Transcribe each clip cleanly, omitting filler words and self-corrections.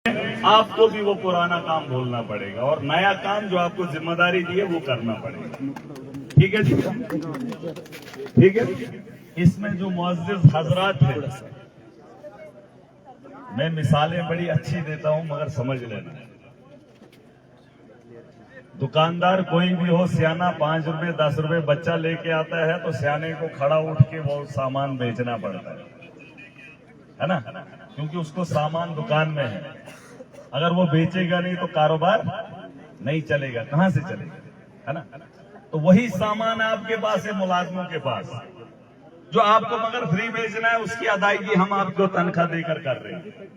आपको भी वो पुराना काम भूलना पड़ेगा और नया काम जो आपको जिम्मेदारी दी है वो करना पड़ेगा। ठीक है जी, ठीक है। इसमें जो मुअज्जिज़ हजरात हैं, मैं मिसालें बड़ी अच्छी देता हूं मगर समझ लेना। दुकानदार कोई भी हो, सियाना 5 रुपए 10 रुपए बच्चा लेके आता है तो सियाने को खड़ा उठ के वो सामान बेचना पड़ता है ना, क्योंकि उसको सामान दुकान में है। अगर वो बेचेगा नहीं तो कारोबार नहीं चलेगा, कहां से चलेगा, है ना। तो वही सामान आपके पास है, मुलाजमों के पास, जो आपको मगर फ्री बेचना है, उसकी अदायगी हम आपको तनख्वाह देकर कर रहे हैं।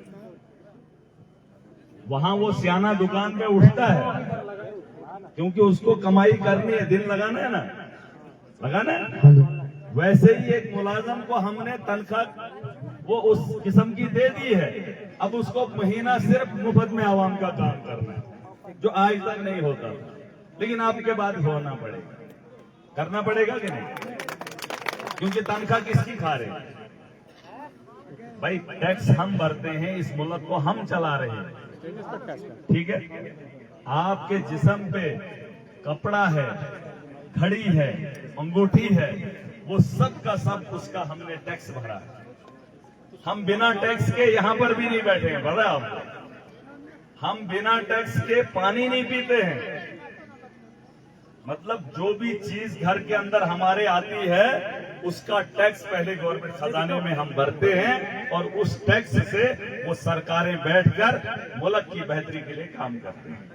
वहां वो सियाना दुकान पे उठता है क्योंकि उसको कमाई करनी है, दिन लगाना है ना, लगाना है। वैसे ही एक मुलाजम को हमने तनख्वाह वो उस किस्म की दे दी है, अब उसको महीना सिर्फ मुफ्त में आवाम का काम करना है, जो आज तक नहीं होता, लेकिन आपके बाद होना पड़ेगा, करना पड़ेगा कि नहीं, क्योंकि तनख्वाह किसकी खा रहे हैं भाई? टैक्स हम भरते हैं, इस मुल्क को हम चला रहे हैं, ठीक है। आपके जिस्म पे कपड़ा है, घड़ी है, अंगूठी है, वो सब का सब उसका हमने टैक्स भरा है। हम बिना टैक्स के यहां पर भी नहीं बैठे हैं, पता है आपको? हम बिना टैक्स के पानी नहीं पीते हैं। मतलब जो भी चीज घर के अंदर हमारे आती है उसका टैक्स पहले गवर्नमेंट खजाने में हम भरते हैं और उस टैक्स से वो सरकारें बैठकर मुल्क की बेहतरी के लिए काम करते हैं।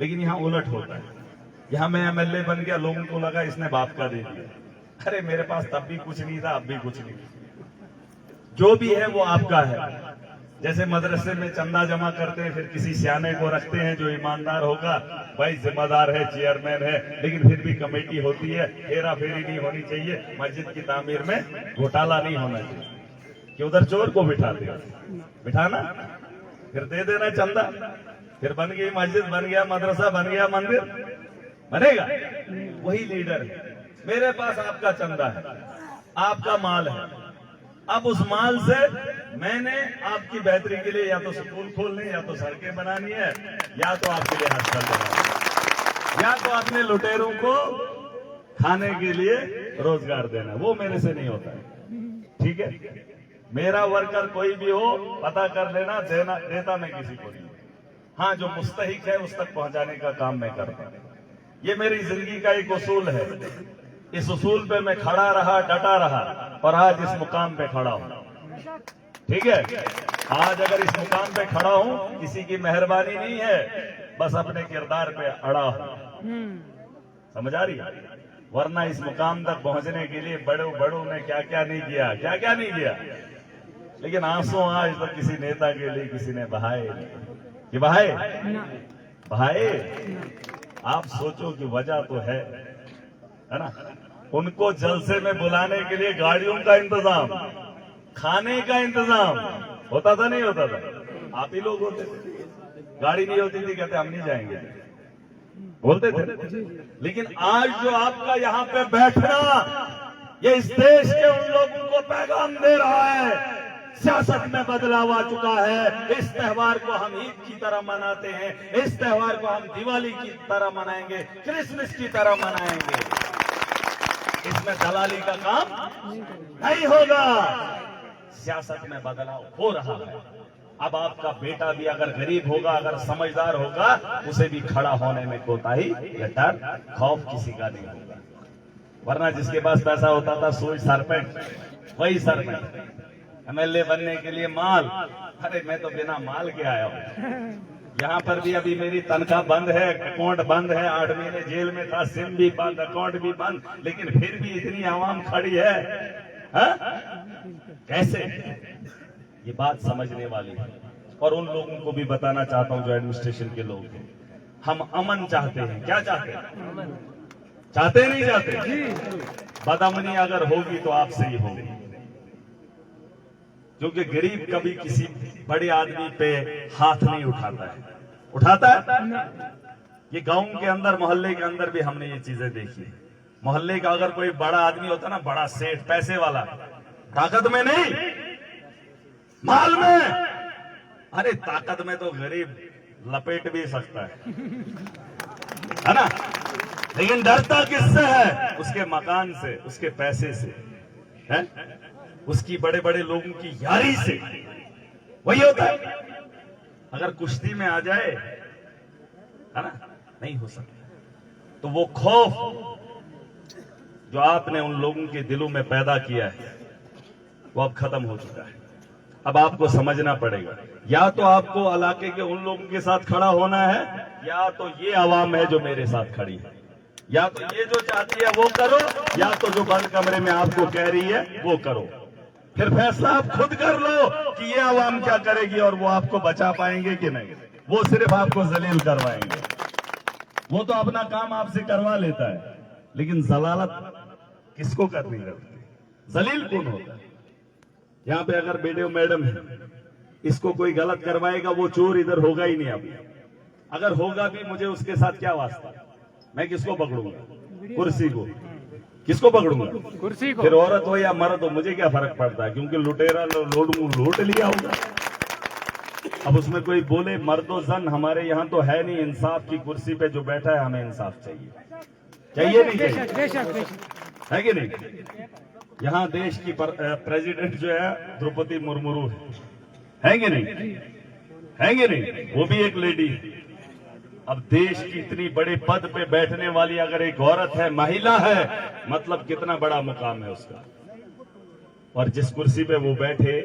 लेकिन यहाँ उलट होता है। यहाँ मैं एमएलए बन गया, लोगों को लगा इसने बाप का दे दिया। अरे मेरे पास तब भी कुछ नहीं था, अब भी कुछ नहीं, जो भी है वो आपका है। जैसे मदरसे में चंदा जमा करते हैं, फिर किसी सियाने को रखते हैं जो ईमानदार होगा, भाई जिम्मेदार है, चेयरमैन है, लेकिन फिर भी कमेटी होती है, हेरा फेरी नहीं होनी चाहिए, मस्जिद की तामीर में घोटाला नहीं होना चाहिए कि उधर चोर को बिठाते हो, बिठाना फिर दे देना चंदा, फिर बन गई मस्जिद, बन गया मदरसा, बन गया मंदिर, बनेगा। वही लीडर है। मेरे पास आपका चंदा है, आपका माल है, अब उस माल से मैंने आपकी बेहतरी के लिए या तो स्कूल खोलने, या तो सड़कें बनानी है, या तो आपके लिए हॉस्पिटल बनाना, या तो अपने लुटेरों को खाने के लिए रोजगार देना। वो मेरे से नहीं होता है, ठीक है। मेरा वर्कर कोई भी हो पता कर लेना, देता मैं किसी को नहीं। हाँ, जो मुस्तहिक है उस तक पहुंचाने का काम मैं करता हूं। ये मेरी जिंदगी का एक उसूल है। इस उसूल पे मैं खड़ा रहा, डटा रहा, और आज इस मुकाम पे खड़ा हूं, ठीक है। आज अगर इस मुकाम पे खड़ा हूं, किसी की मेहरबानी नहीं है, बस अपने किरदार पे अड़ा हूं, समझ आ रही है? वरना इस मुकाम तक पहुंचने के लिए बड़ों ने क्या क्या नहीं किया, क्या क्या नहीं किया, लेकिन आंसू आज तक किसी नेता के लिए किसी ने बहाए नहीं। कि बहाए? आप सोचो कि वजह तो है ना। उनको जलसे में बुलाने के लिए गाड़ियों का इंतजाम, खाने का इंतजाम होता था, नहीं होता था? आप ही लोग होते थे। गाड़ी नहीं होती थी, कहते हम नहीं जाएंगे, बोलते थे। लेकिन आज जो आपका यहाँ पे बैठना, ये इस देश के उन लोगों को पैगाम दे रहा है, सियासत में बदलाव आ चुका है। इस त्योहार को हम ईद की तरह मनाते हैं, इस त्योहार को हम दिवाली की तरह मनाएंगे, क्रिसमस की तरह मनाएंगे। इसमें दलाली का काम नहीं होगा। सियासत में बदलाव हो रहा है। अब आपका बेटा भी अगर गरीब होगा, अगर समझदार होगा, उसे भी खड़ा होने में कोताही या डर, खौफ किसी का नहीं होगा। वरना जिसके पास पैसा होता था सोई सरपेंट, वही सरपेंट। एमएलए बनने के लिए माल, अरे मैं तो बिना माल के आया हूं। यहाँ पर भी अभी मेरी तनख्वाह बंद है, अकाउंट बंद है, 8 महीने जेल में था, सिम भी बंद, अकाउंट भी बंद, लेकिन फिर भी इतनी आवाम खड़ी है, हा? कैसे? ये बात समझने वाली है। और उन लोगों को भी बताना चाहता हूं जो एडमिनिस्ट्रेशन के लोग हैं, हम अमन चाहते हैं। क्या चाहते हैं? चाहते नहीं चाहते? बदअमनी अगर होगी तो आपसे ही होगी, क्योंकि गरीब कभी किसी बड़े आदमी पे हाथ नहीं उठाता है। उठाता है? ये गांव के अंदर, मोहल्ले के अंदर भी हमने ये चीजें देखी। मोहल्ले का अगर कोई बड़ा आदमी होता ना, बड़ा सेठ, पैसे वाला, ताकत में नहीं, माल में, अरे ताकत में तो गरीब लपेट भी सकता है ना, लेकिन डरता किससे है? उसके मकान से, उसके पैसे से, है उसकी बड़े बड़े लोगों की यारी से। वही होता है। अगर कुश्ती में आ जाए, है ना, नहीं हो सकता। तो वो खौफ जो आपने उन लोगों के दिलों में पैदा किया है वो अब खत्म हो चुका है। अब आपको समझना पड़ेगा, या तो आपको इलाके के उन लोगों के साथ खड़ा होना है, या तो ये आवाम है जो मेरे साथ खड़ी है। या तो ये जो चाहती है वो करो, या तो जो बंद कमरे में आपको कह रही है वो करो। फिर फैसला आप खुद कर लो कि ये आवाम क्या करेगी और वो आपको बचा पाएंगे कि नहीं। वो सिर्फ आपको जलील करवाएंगे। वो तो अपना काम आपसे करवा लेता है, लेकिन जलालत किसको करनी रहती? जलील कौन होता है? यहाँ पे अगर वीडियो मैडम है, इसको कोई गलत करवाएगा, वो चोर इधर होगा ही नहीं। अभी अगर होगा भी, मुझे उसके साथ क्या वास्ता? मैं किसको पकड़ूंगा? कुर्सी को। किसको पकड़ूंगा? कुर्सी को। फिर औरत हो या मर्द हो, मुझे क्या फर्क पड़ता है? क्योंकि लुटेरा लूट लिया होगा। अब उसमें कोई बोले मर्दो जन, हमारे यहाँ तो है नहीं। इंसाफ की कुर्सी पे जो बैठा है, हमें इंसाफ चाहिए। चाहिए नहीं चाहिए? है कि नहीं? यहाँ देश की प्रेसिडेंट जो है द्रौपदी मुर्मू है कि नहीं? है कि नहीं? वो भी एक लेडी। अब देश की इतनी बड़े पद पे बैठने वाली अगर एक औरत है, महिला है, मतलब कितना बड़ा मुकाम है उसका। और जिस कुर्सी पे वो बैठे,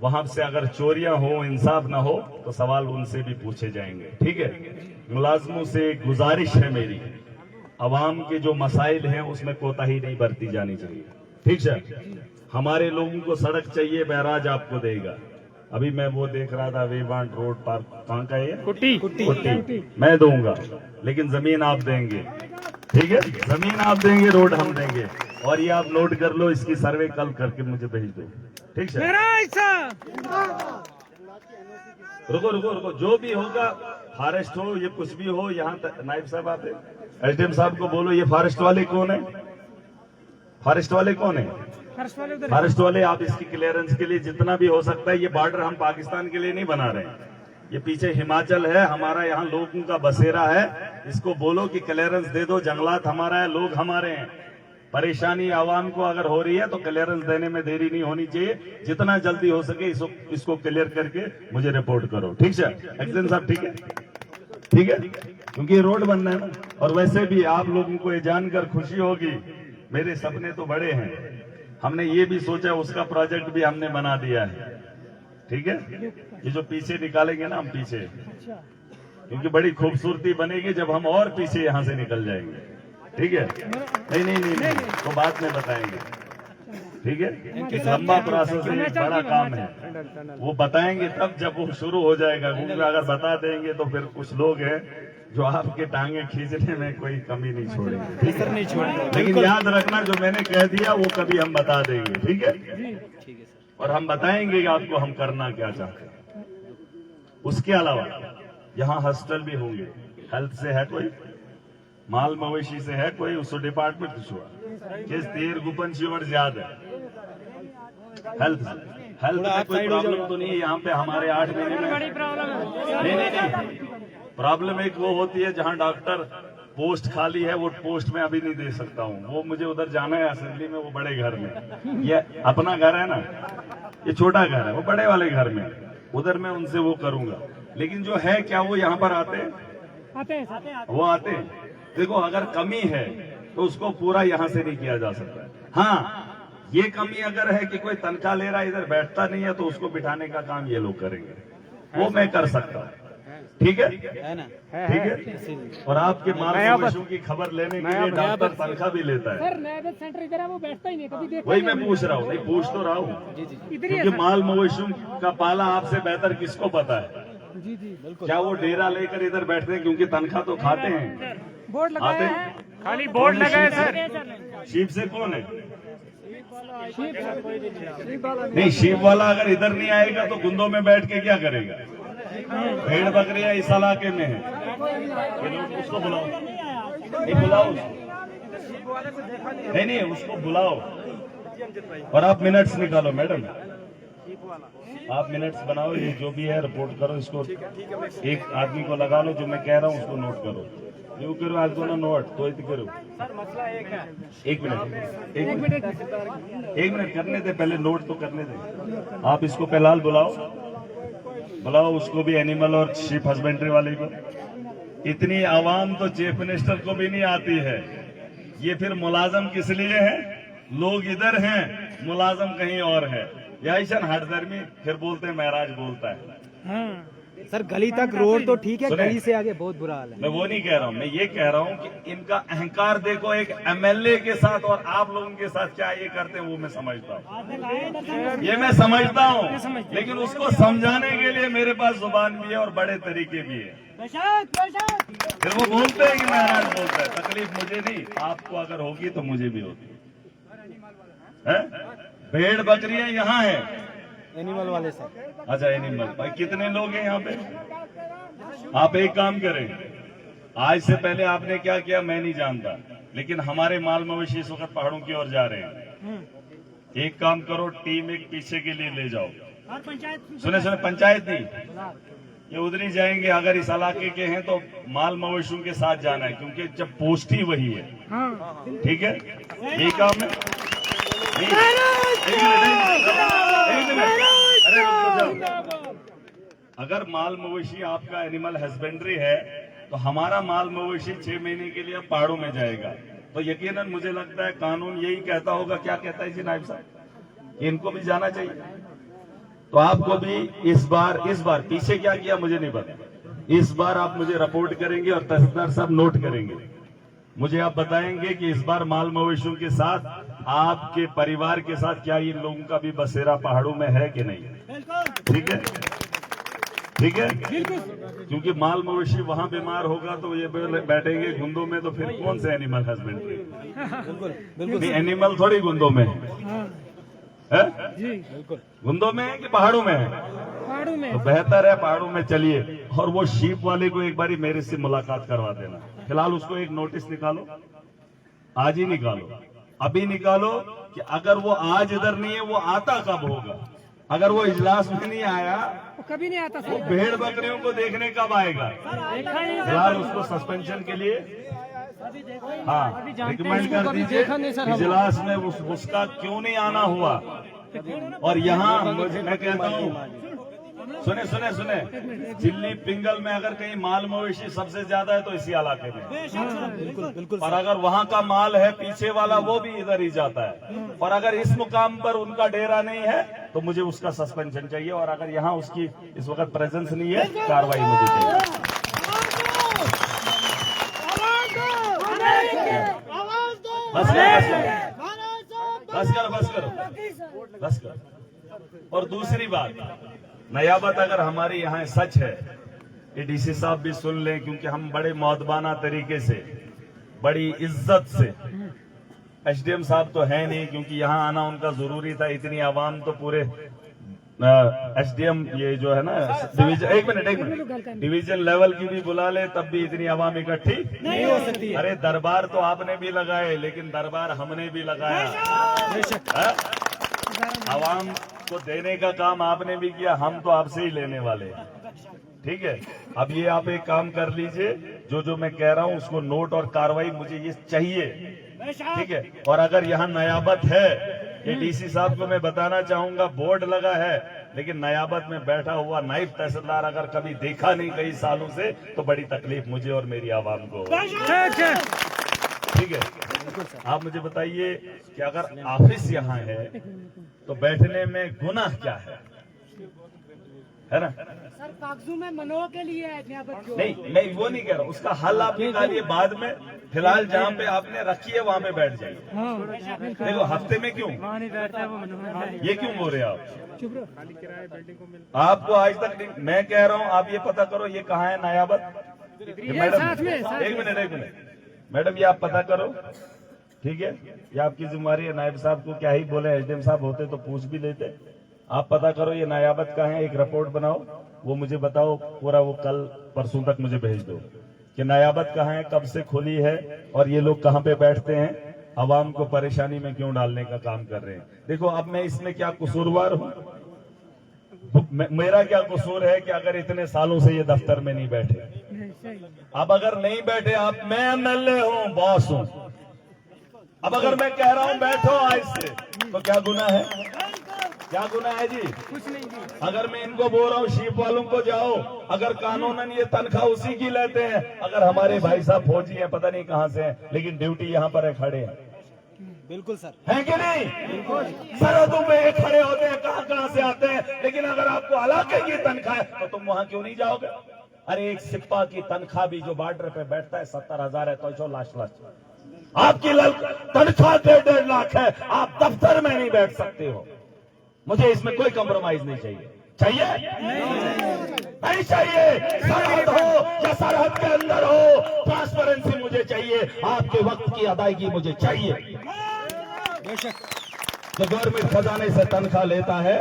वहां से अगर चोरियां हो, इंसाफ ना हो, तो सवाल उनसे भी पूछे जाएंगे। ठीक है? मुलाजमों से गुजारिश है मेरी, अवाम के जो मसाइल हैं उसमें कोताही नहीं बरती जानी चाहिए। ठीक है? हमारे लोगों को सड़क चाहिए, बैराज आपको देगा। अभी मैं वो देख रहा था, वेवांट रोड पार्क, कहाँ का है? कुट्टी। मैं दूंगा, लेकिन जमीन आप देंगे। ठीक है? जमीन आप देंगे, रोड हम देंगे। और ये आप नोट कर लो, इसकी सर्वे कल करके मुझे भेज दो। ठीक है? रुको, जो भी होगा, फॉरेस्ट हो, ये कुछ भी हो, यहाँ तक नायब साहब आते, एसडीएम साहब को बोलो, ये फॉरेस्ट वाले कौन है? फॉरेस्ट वाले कौन है? फॉरेस्ट वाले आप इसकी क्लियरेंस के लिए जितना भी हो सकता है, ये बॉर्डर हम पाकिस्तान के लिए नहीं बना रहे हैं। ये पीछे हिमाचल है, हमारा यहाँ लोगों का बसेरा है। इसको बोलो कि क्लियरेंस दे दो, जंगलात हमारा है, लोग हमारे हैं। परेशानी आवाम को अगर हो रही है तो क्लियरेंस देने में देरी नहीं होनी चाहिए। जितना जल्दी हो सके इसको क्लियर करके मुझे रिपोर्ट करो। ठीक है एक्सीडेंट साहब? ठीक है? ठीक है, क्योंकि ये रोड बनना है ना। और वैसे भी आप लोगों को ये जानकर खुशी होगी, मेरे सपने तो बड़े हैं। हमने ये भी सोचा, उसका प्रोजेक्ट भी हमने बना दिया है। ठीक है? ये जो पीछे निकालेंगे ना हम पीछे, क्योंकि बड़ी खूबसूरती बनेगी जब हम और पीछे यहाँ से निकल जाएंगे। ठीक है? नहीं, तो बाद में बताएंगे। ठीक है? एक लंबा प्रोसेस है, एक बड़ा काम है, वो बताएंगे तब जब वो शुरू हो जाएगा। क्योंकि अगर बता देंगे तो फिर कुछ लोग हैं जो आपके टांगे खींचने में कोई कमी नहीं छोड़ेंगे। ठीक है? लेकिन याद रखना, जो मैंने कह दिया वो कभी हम बता देंगे। ठीक है? और हम बताएंगे कि आपको हम करना क्या चाहते हैं। उसके अलावा यहाँ हॉस्टल भी होंगे। हेल्थ से है कोई? माल मवेशी से है कोई? उसको डिपार्टमेंट कुछ हुआ किस देर गुपन शिवर ज्यादा हेल्थ में कोई प्रॉब्लम तो नहीं है यहाँ पे? हमारे 8 महीने में नहीं। प्रॉब्लम एक वो होती है जहाँ डॉक्टर पोस्ट खाली है, वो पोस्ट में अभी नहीं दे सकता हूँ। वो मुझे उधर जाना है असेंबली में, वो बड़े घर में। ये अपना घर है ना, ये छोटा घर है, वो बड़े वाले घर में, उधर मैं उनसे वो करूंगा। लेकिन जो है क्या, वो यहाँ पर आते हैं। देखो, अगर कमी है तो उसको पूरा यहाँ से नहीं किया जा सकता। हाँ, ये कमी अगर है कि कोई तनख्वाह ले रहा है, इधर बैठता नहीं है, तो उसको बिठाने का काम ये लोग करेंगे। वो मैं कर सकता हूँ। ठीक है? ठीक है? और आपके माल मवेशियों की खबर लेने के लिए डॉक्टर तनख्वाह भी लेता है। सेंटर इधर है, वो बैठता ही नहीं, कभी देखा वही मैं पूछ रहा हूँ। नहीं, पूछ तो रहा हूँ, क्योंकि माल मवेशियों का पाला आपसे बेहतर किसको पता है? जी बिल्कुल। क्या वो डेरा लेकर इधर बैठते हैं? क्योंकि तनख्वाह तो खाते हैं। बोर्ड लगाए हैं, खाली बोर्ड लगाए सर। शीप से कौन है? नहीं, शीप वाला अगर इधर नहीं आएगा तो गुंदों में बैठ के क्या करेगा? भेड़ बकरियां इस इलाके में है, उसको बुलाओ। नहीं, बुलाओ उसको। नहीं, उसको बुलाओ। और आप मिनट्स निकालो मैडम। आप मिनट्स बनाओ, ये जो भी है रिपोर्ट करो, इसको एक आदमी को लगा लो, जो मैं कह रहा हूँ उसको नोट करो। यूँ करो आज दोनों नोट तो करो। सर मसला एक है। एक मिनट करने दे, पहले नोट तो करने दे। आप इसको फिलहाल बुलाओ उसको भी, एनिमल और शीप हस्बेंड्री वाले को। इतनी आवाम तो चीफ मिनिस्टर को भी नहीं आती है। ये फिर मुलाजम किस लिए है? लोग इधर हैं, मुलाजम कहीं और है। याईशन हटदर्मी फिर बोलते हैं महराज बोलता है। सर गली तक रोड तो ठीक है, सुने? गली से आगे बहुत बुरा हाल है। मैं वो नहीं कह रहा हूँ, मैं ये कह रहा हूँ कि इनका अहंकार देखो, एक एमएलए के साथ और आप लोगों के साथ क्या ये करते हैं वो मैं समझता हूँ, ये मैं समझता हूँ, लेकिन उसको समझाने के लिए मेरे पास जुबान भी है और बड़े तरीके भी है। फिर वो बोलते हैं कि महाराज बोलता है। तकलीफ मुझे नहीं, आपको अगर होगी तो मुझे भी होगी है? भेड़ बकरियां यहाँ है, एनिमल वाले सर। अच्छा एनिमल भाई, कितने लोग हैं यहाँ पे? आप एक काम करें, आज से पहले आपने क्या किया मैं नहीं जानता, लेकिन हमारे माल मवेशी इस वक्त पहाड़ों की ओर जा रहे हैं। एक काम करो, टीम एक पीछे के लिए ले जाओ। सुने पंचायत नहीं, ये उधर ही जाएंगे। अगर इस इलाके के हैं तो माल मवेशियों के साथ जाना है, क्योंकि जब पोस्ट ही वही है। ठीक है, ये काम है। एक मिनट, अरे रुक जाओ। अगर माल मवेशी आपका एनिमल हस्बेंड्री है तो हमारा माल मवेशी 6 महीने के लिए पहाड़ों में जाएगा, तो यकीनन मुझे लगता है कानून यही कहता होगा। क्या कहता है जी नायब साहब? इनको भी जाना चाहिए। तो आपको भी इस बार पीछे क्या किया मुझे नहीं पता, इस बार आप मुझे रिपोर्ट करेंगे और तहसीलदार साहब नोट करेंगे। मुझे आप बताएंगे कि इस बार माल मवेशियों के साथ, आपके परिवार के साथ क्या इन लोगों का भी बसेरा पहाड़ों में है कि नहीं? ठीक है, ठीक है, क्योंकि माल मवेशी वहां बीमार होगा तो ये बैठेंगे गुंदों में, तो फिर कौन से एनिमल हस्बेंड्री? बिल्कुल एनिमल थोड़ी गुंदों में है, गुंदों में है कि पहाड़ों में है? पहाड़ों में। तो बेहतर है पहाड़ों में चलिए। और वो शीप वाले को एक बारी मेरे से मुलाकात करवा देना। फिलहाल उसको एक नोटिस निकालो, आज ही निकालो, अभी निकालो, कि अगर वो आज इधर नहीं है वो आता कब होगा? अगर वो इजलास में नहीं आया वो कभी नहीं आता वो सर। भेड़ बकरियों को देखने कब आएगा? फिलहाल उसको सस्पेंशन के लिए रिकमेंड कर दीजिए। इजलास में उसका क्यों नहीं आना हुआ? और यहाँ मैं कहता हूँ, सुने, चिल्ली पिंगल में अगर कहीं माल मवेशी सबसे ज्यादा है तो इसी इलाके में। बिल्कुल। और अगर वहाँ का माल है पीछे वाला, वो भी इधर ही जाता है। और अगर इस मुकाम पर उनका डेरा नहीं है तो मुझे उसका सस्पेंशन चाहिए। और अगर यहाँ उसकी इस वक्त प्रेजेंस नहीं है, कार्रवाई मुझे चाहिए। बस कर। और दूसरी बात, नयाबत अगर हमारे यहाँ सच है, ये डीसी साहब भी सुन लें, क्योंकि हम बड़े मौदबाना तरीके से, बड़ी इज्जत से, एसडीएम साहब तो है नहीं क्योंकि यहाँ आना उनका जरूरी था, इतनी आवाम तो पूरे एसडीएम ये जो है ना डिवीजन, एक मिनट, डिवीजन लेवल की भी बुला ले तब भी इतनी आवाम इकट्ठी नहीं हो सकती है। अरे दरबार तो आपने भी लगाए, लेकिन दरबार हमने भी लगाया। आवाम को देने का काम आपने भी किया, हम तो आपसे ही लेने वाले हैं। ठीक है, अब ये आप एक काम कर लीजिए, जो मैं कह रहा हूँ उसको नोट और कार्रवाई मुझे ये चाहिए। ठीक है, और अगर यहाँ नयाबत है, ये डीसी साहब को मैं बताना चाहूंगा, बोर्ड लगा है, लेकिन नयाबत में बैठा हुआ नायब तहसीलदार अगर कभी देखा नहीं कई सालों से, तो बड़ी तकलीफ मुझे और मेरी आवाम को। ठीक है, आप मुझे बताइए कि अगर ऑफिस यहाँ है तो बैठने में गुनाह क्या है ना? सर कागजों में मनो के लिए है। नहीं, मैं वो नहीं कह रहा, उसका हल आप निकालिए बाद में। फिलहाल जहाँ पे आपने रखी है वहाँ पे बैठ जाइए। देखो हफ्ते में क्यों ये क्यों बोल रहे आप? आपको आज तक नहीं, मैं कह रहा हूँ आप ये पता करो ये कहाँ है नयाबत। मैडम एक मिनट मैडम, ये आप पता करो। ठीक है, ये आपकी जिम्मेदारी है। नायब साहब को क्या ही बोले, एसडीएम साहब होते तो पूछ भी लेते। आप पता करो ये नयाबत का है, एक रिपोर्ट बनाओ, वो मुझे बताओ पूरा, वो कल परसों तक मुझे भेज दो कि नयाबत कहाँ है, कब से खुली है और ये लोग कहाँ पे बैठते हैं, आवाम को परेशानी में क्यों डालने का काम कर रहे हैं। देखो अब मैं इसमें क्या कसूरवार हूँ? मेरा क्या कसूर है कि अगर इतने सालों से ये दफ्तर में नहीं बैठे? नहीं, सही। अब अगर नहीं बैठे आप, मैं एमएलए हूँ, बॉस हूँ, अब अगर मैं कह रहा हूँ बैठो आज से, तो क्या गुनाह है? क्या गुनाह है जी? कुछ नहीं जी। अगर मैं इनको बोल रहा हूँ शीप वालों को जाओ, अगर कानूनन ये तनख्वाह उसी की लेते हैं, अगर हमारे भाई साहब फौजी हैं, पता नहीं कहाँ से हैं, लेकिन ड्यूटी यहाँ पर है, खड़े हैं, बिल्कुल सर। है कि नहीं? सरहदों पे ये खड़े होते हैं, कहाँ कहाँ से आते हैं, लेकिन अगर आपको इलाके की तनख्वाह है तो तुम वहां क्यों नहीं जाओगे? अरे एक सिप्पा की तनख्वाह भी जो बॉर्डर पे बैठता है 70,000 है, तो लाख आपकी तनख्वाह 1.5 लाख है, आप दफ्तर में नहीं बैठ सकते हो। मुझे इसमें कोई कॉम्प्रोमाइज नहीं चाहिए। चाहिए? नहीं चाहिए। सरहद हो या सरहद के अंदर हो, ट्रांसपेरेंसी मुझे चाहिए, आपके वक्त की अदायगी मुझे चाहिए। बेशक। जो गवर्नमेंट खजाने से तनख्वाह लेता है,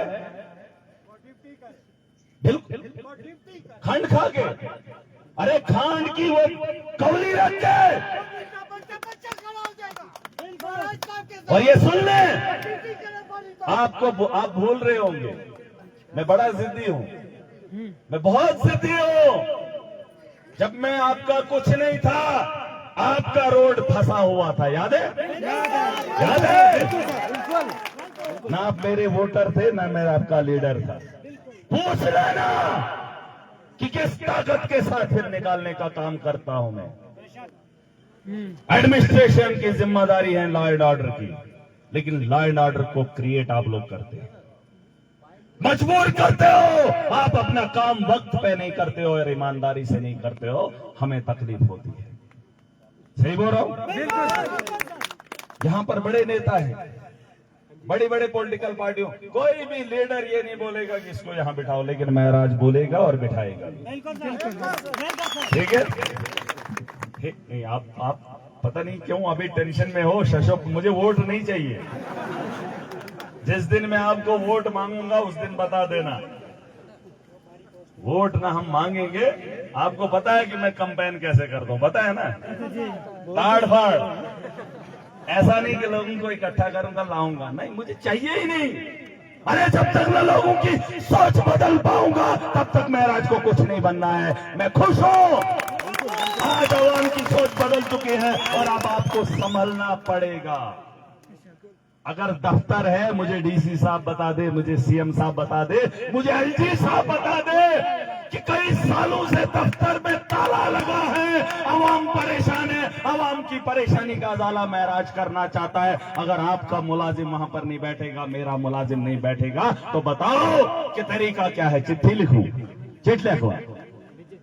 बिल्कुल खंड खा के, अरे खांड की वो कौली रख के, और ये सुन लें, आप भूल रहे होंगे, मैं बड़ा जिद्दी हूं, मैं बहुत जिद्दी हूं। जब मैं आपका कुछ नहीं था, आपका रोड फंसा हुआ था, याद है? याद है? ना आप मेरे वोटर थे, ना मैं आपका लीडर था। पूछ लेना कि किस ताकत के साथ फिर निकालने का काम करता हूं मैं। एडमिनिस्ट्रेशन की जिम्मेदारी है लॉ एंड ऑर्डर की, लेकिन लॉ एंड ऑर्डर को क्रिएट आप लोग करते हैं, मजबूर करते हो। आप अपना काम वक्त पे नहीं करते हो और ईमानदारी से नहीं करते हो, हमें तकलीफ होती है। सही बोल रहा हूं? यहां पर बड़े नेता हैं, बड़ी बड़ी पॉलिटिकल पार्टियों, कोई भी लीडर ये नहीं बोलेगा कि इसको यहां बिठाओ, लेकिन महराज बोलेगा और बिठाएगा। ठीक है? नहीं, आप पता नहीं क्यों अभी टेंशन में हो शशोक, मुझे वोट नहीं चाहिए। जिस दिन मैं आपको वोट मांगूंगा उस दिन बता देना। वोट ना हम मांगेंगे, आपको पता है कि मैं कंपेन कैसे करता हूं, पता है ना? ताड़ फाड़, ऐसा नहीं कि लोगों को इकट्ठा करूंगा लाऊंगा, नहीं, मुझे चाहिए ही नहीं। अरे जब तक मैं लोगों की सोच बदल पाऊंगा तब तक महराज को कुछ नहीं बनना है। मैं खुश हूं, आज आवाम की सोच बदल चुकी है और अब आपको संभलना पड़ेगा। अगर दफ्तर है, मुझे डीसी साहब बता दे, मुझे सीएम साहब बता दे, मुझे एलजी साहब बता दे कि कई सालों से दफ्तर में ताला लगा है, आवाम परेशान है, आवाम की परेशानी का अजाला महराज करना चाहता है। अगर आपका मुलाजिम वहां पर नहीं बैठेगा, मेरा मुलाजिम नहीं बैठेगा, तो बताओ कि तरीका क्या है? चिट्ठी लिखूं? चिट्ठी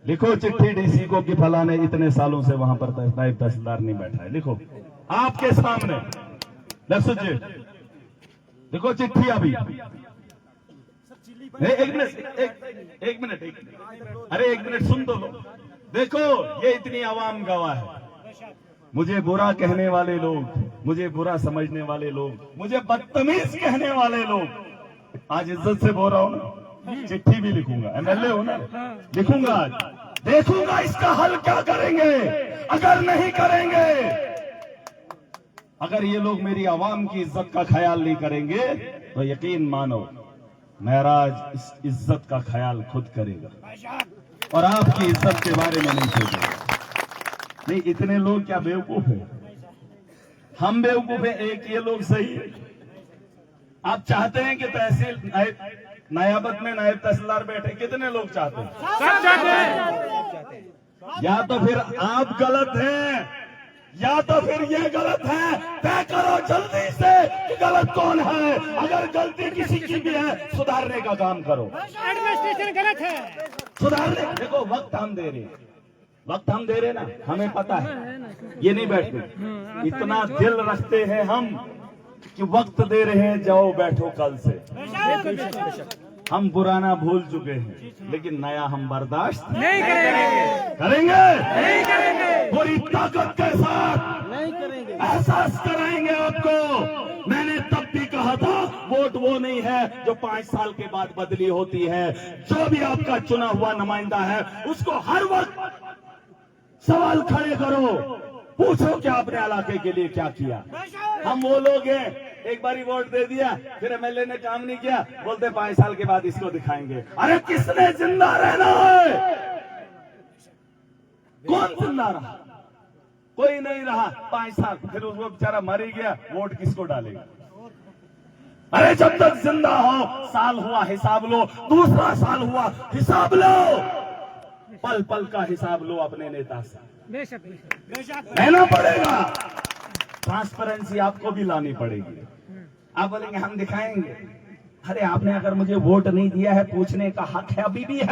लिखो चिट्ठी डीसी को कि फलाने इतने सालों से वहां पर नायब तहसीलदार नहीं बैठा है, लिखो आपके सामने। जी देखो चिट्ठी अभी, एक मिनट, अरे एक मिनट सुन तो लो। देखो ये इतनी आवाम गवाह है, मुझे बुरा कहने वाले लोग, मुझे बुरा समझने वाले लोग, मुझे बदतमीज कहने वाले लोग, आज इज्जत से बोल रहा हूं ना, चिट्ठी भी लिखूंगा, एमएलए हो ना, लिखूंगा आज, देखूंगा इसका हल क्या करेंगे। अगर नहीं करेंगे, अगर ये लोग मेरी आवाम की इज्जत का ख्याल नहीं करेंगे, तो यकीन मानो महराज इस इज्जत का ख्याल खुद करेगा और आपकी इज्जत के बारे में नहीं सोचेगा। नहीं, इतने लोग क्या बेवकूफ है? हम बेवकूफ हैं, एक ये लोग सही है। आप चाहते हैं कि तहसील नायाबत में नायब तहसीलदार बैठे? कितने लोग चाहते हैं? सब चाहते हैं। या तो फिर आप गलत हैं या तो फिर ये गलत है। तय करो जल्दी से कि गलत कौन है। अगर गलती किसी की भी है, सुधारने का काम करो। एडमिनिस्ट्रेशन गलत है, सुधारने, देखो वक्त हम दे रहे ना, हमें पता है, ये नहीं बैठते, इतना दिल रखते हैं हम कि वक्त दे रहे हैं, जाओ बैठो कल से। हम पुराना भूल चुके हैं, लेकिन नया हम बर्दाश्त नहीं करेंगे, करेंगे पूरी ताकत के साथ नहीं करेंगे, एहसास कराएंगे आपको। मैंने तब भी कहा था, वोट वो नहीं है जो 5 साल के बाद बदली होती है। जो भी आपका चुना हुआ नुमाइंदा है, उसको हर वक्त सवाल खड़े करो, पूछो कि आपने इलाके के लिए क्या किया। हम वो लोग हैं एक बारी वोट दे दिया, फिर एमएलए ने काम नहीं किया, बोलते 5 साल के बाद इसको दिखाएंगे। अरे किसने जिंदा रहना है? कौन जिंदा रहा? कोई नहीं रहा। 5 साल फिर उसको बेचारा मर ही गया, वोट किसको डालेगा? अरे जब तक जिंदा हो, साल हुआ हिसाब लो, दूसरा साल हुआ हिसाब लो, पल पल का हिसाब लो अपने नेता से। बेशक बेशक रहना पड़ेगा। ट्रांसपेरेंसी आपको भी लानी पड़ेगी। आप बोलेंगे हम दिखाएंगे। अरे आपने अगर मुझे वोट नहीं दिया है, पूछने का हक है, अभी भी है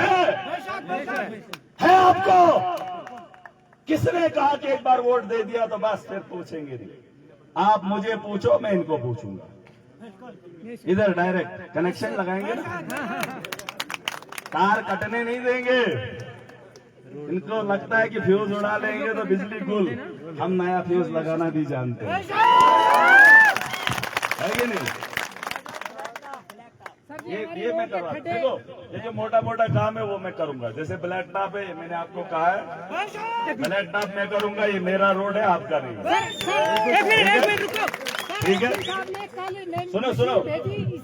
आपको। किसने कहा कि एक बार वोट दे दिया तो बस फिर पूछेंगे नहीं? आप मुझे पूछो, मैं इनको पूछूंगा। इधर डायरेक्ट कनेक्शन लगाएंगे ना, तार कटने नहीं देंगे। इनको लगता है कि फ्यूज उड़ा लेंगे तो बिजली गुल। हम नया फ्यूज लगाना भी जानते हैं, है कि नहीं? ये मैं करवा, देखो ये जो मोटा मोटा काम है वो मैं करूंगा। जैसे ब्लैक टॉप है, मैंने आपको कहा है ब्लैक टॉप मैं करूंगा। ये मेरा रोड है, आपका नहीं। एक मिनट रुको। ठीक है, सुनो सुनो।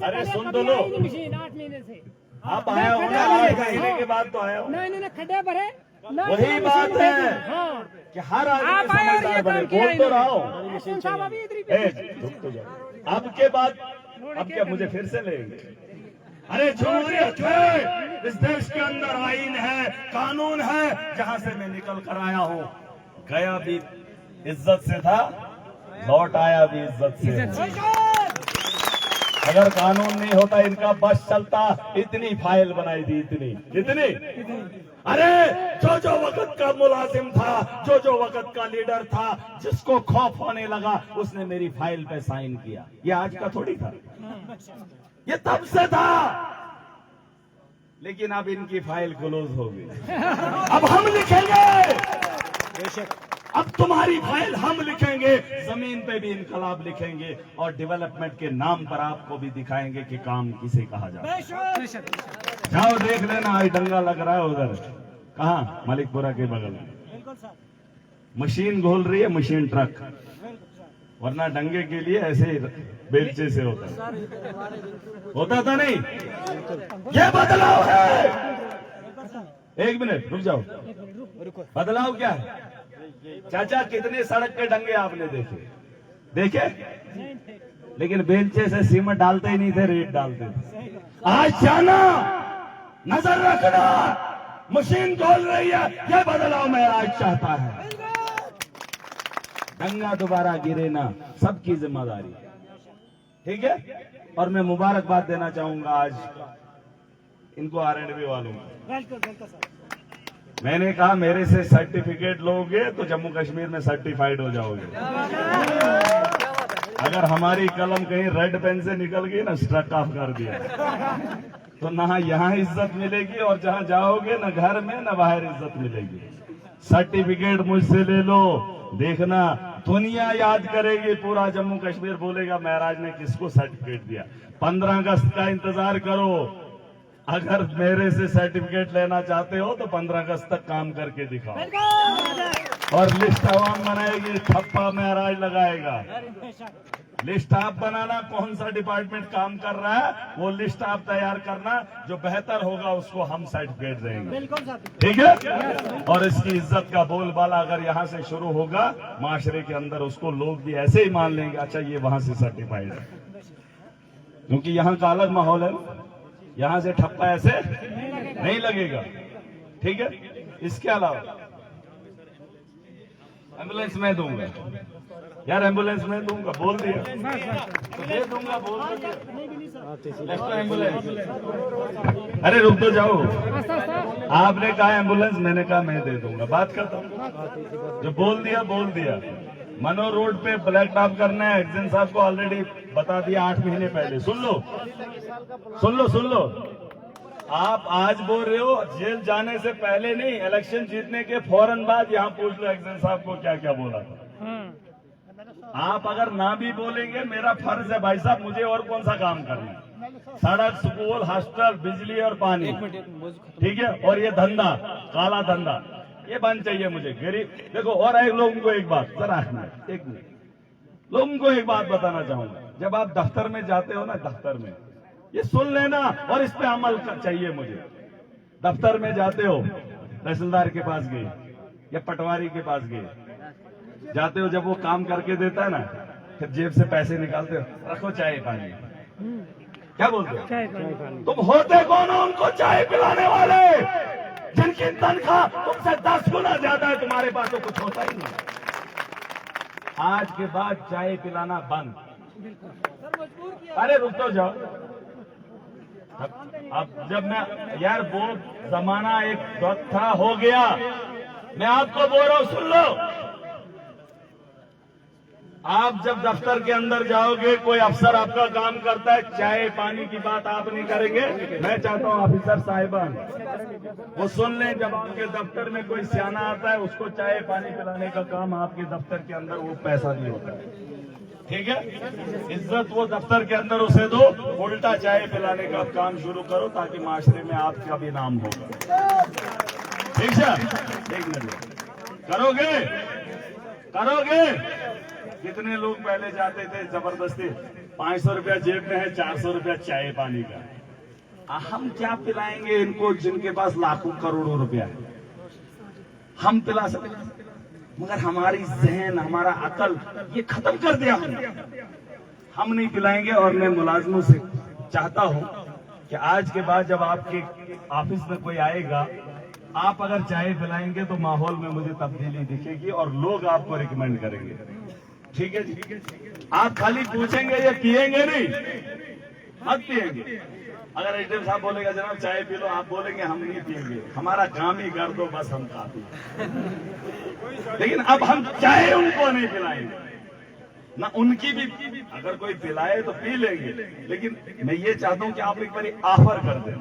अरे सुन तो लो। 8 महीने से आप आया हो ना, 8 महीने के बाद तो आया हो। ना इन्होंने खड्डे भरे। वही बात है कि हर आदमी समझदार बने। बोल तो रहा हूँ। साहब अभी इधर ही रुक तो जाओ। अब के बाद अब क्या मुझे फिर से लेंगे? अरे जमहूरियत है, इस देश के अंदर आईन है, कानून है। जहां से मैं निकल कर आया हूँ, गया भी इज्जत से था, लौट आया भी इज्जत से। अगर कानून नहीं होता, इनका बस चलता, इतनी फाइल बनाई थी, इतनी। अरे जो वक्त का मुलाजिम था, जो वक्त का लीडर था, जिसको खौफ होने लगा, उसने मेरी फाइल पे साइन किया। ये आज का थोड़ी था, ये तब से था। लेकिन अब इनकी फाइल क्लोज हो गई। अब हम लिखेंगे, बेशक अब तुम्हारी फाइल हम लिखेंगे। जमीन पे भी इनकलाब लिखेंगे और डेवलपमेंट के नाम पर आपको भी दिखाएंगे कि काम किसे कहा जाता है। जाओ देख लेना, आज दंगा लग रहा है उधर, कहाँ? मलिकपुरा के बगल में। मशीन घोल रही है, मशीन ट्रक, वरना दंगे के लिए ऐसे बेलचे से होता था नहीं। ये बदलाव है। एक मिनट रुक जाओ। बदलाव क्या है? चाचा कितने सड़क के दंगे आपने देखे? लेकिन बेलचे से सीमेंट डालते ही नहीं थे, रेत डालते थे। आज जाना, नजर रखना, मशीन खोल रही है। यह बदलाव मैं आज चाहता है। दंगा दोबारा गिरे ना, सबकी जिम्मेदारी, ठीक है? और मैं मुबारकबाद देना चाहूंगा आज इनको, आरएनबी वालों को। मैंने कहा मेरे से सर्टिफिकेट लोगे तो जम्मू कश्मीर में सर्टिफाइड हो जाओगे। अगर हमारी कलम कहीं रेड पेन से निकल गई ना, स्ट्रक ऑफ कर दिया, तो ना यहाँ इज्जत मिलेगी और जहाँ जाओगे ना घर में ना बाहर इज्जत मिलेगी। सर्टिफिकेट मुझसे ले लो, देखना दुनिया याद करेगी, पूरा जम्मू कश्मीर बोलेगा महराज ने किसको सर्टिफिकेट दिया। 15 अगस्त का इंतजार करो। अगर मेरे से सर्टिफिकेट लेना चाहते हो तो 15 अगस्त तक काम करके दिखाओ, और लिस्ट आवाम बनाएगी, ठप्पा महराज लगाएगा। लिस्ट आप बनाना, कौन सा डिपार्टमेंट काम कर रहा है, वो लिस्ट आप तैयार करना, जो बेहतर होगा उसको हम सर्टिफिकेट देंगे, ठीक है? और इसकी इज्जत का बोलबाला अगर यहाँ से शुरू होगा माशरे के अंदर, उसको लोग भी ऐसे ही मान लेंगे, अच्छा ये वहां से सर्टिफाइड है, क्योंकि यहाँ का अलग माहौल है। यहाँ से ठप्पा ऐसे नहीं लगेगा, ठीक है? इसके अलावा एम्बुलेंस मैं दूंगा यार, एम्बुलेंस मैं दूंगा, बोल दिया तो दे दूंगा, बोल दिया। एम्बुलेंस, अरे रुक तो जाओ। आपने कहा एम्बुलेंस, मैंने कहा मैं दे दूंगा, बात खत्म। जो बोल दिया। मनो रोड पे ब्लैक टॉप करना है, एक्शन साहब को ऑलरेडी बता दिया 8 महीने पहले। सुन लो। आप आज बोल रहे हो, जेल जाने से पहले नहीं, इलेक्शन जीतने के फौरन बाद यहाँ पूछ लो एक्शन साहब को क्या क्या बोला था। आप अगर ना भी बोलेंगे, मेरा फर्ज है भाई साहब, मुझे और कौन सा काम करना है? सड़क, स्कूल, हॉस्टल, बिजली और पानी, ठीक है? और ये धंधा, काला धंधा, ये बंद चाहिए मुझे। गरीब देखो, और लोगों को एक बात, जरा एक मिनट, लोगों को एक बात बताना चाहूंगा। जब आप दफ्तर में जाते हो ना, दफ्तर में ये सुन लेना और इस पे अमल चाहिए मुझे। दफ्तर में जाते हो, तहसीलदार के पास गए या पटवारी के पास गए, जाते हो, जब वो काम करके देता है ना, फिर जेब से पैसे निकालते हो, रखो चाय पानी, क्या बोलते हो? तुम होते कौन हो उनको चाय पिलाने वाले, जिनकी तनख्वाह तुमसे 10 गुना ज्यादा है, तुम्हारे पास तो कुछ होता ही नहीं। आज के बाद चाय पिलाना बंद। अरे रुक तो जाओ। अब जब मैं, यार वो जमाना एक वक्त था, हो गया। मैं आपको बोल रहा हूं, सुन लो। आप जब दफ्तर के अंदर जाओगे, कोई अफसर आपका काम करता है, चाय पानी की बात आप नहीं करेंगे। मैं चाहता हूं ऑफिसर साहिबान वो सुन लें, जब आपके दफ्तर में कोई सियाना आता है, उसको चाय पानी पिलाने का काम आपके दफ्तर के अंदर वो पैसा नहीं होता है, ठीक है? इज्जत वो दफ्तर के अंदर उसे दो, उल्टा चाय पिलाने का काम शुरू करो, ताकि माशरे में आपका भी नाम होगा। ठीक है? एक मिनट, करोगे? करोगे? कितने लोग पहले जाते थे जबरदस्ती, 500 रुपया जेब में है, 400 रुपया चाय पानी का। हम क्या पिलाएंगे इनको जिनके पास लाखों करोड़ों रुपया है? हम पिला सकते, मगर हमारी जहन, हमारा अकल ये खत्म कर दिया हम नहीं पिलाएंगे। और मैं मुलाजमों से चाहता हूं कि आज के बाद जब आपके ऑफिस में कोई आएगा, आप अगर चाय पिलाएंगे तो माहौल में मुझे तब्दीली दिखेगी और लोग आपको रिकमेंड करेंगे। ठीक है जी? आप खाली पूछेंगे, ये पिएंगे नहीं, मत पिएंगे। अगर एसडीएम साहब बोलेगा जनाब चाय पी लो, आप बोलेंगे हम नहीं पिएंगे, हमारा काम ही कर दो बस, हम काफी। लेकिन अब हम चाय उनको नहीं पिलाएंगे ना, उनकी भी अगर कोई पिलाए तो पी लेंगे, लेकिन मैं ये चाहता हूं कि आप एक बार ऑफर कर दें,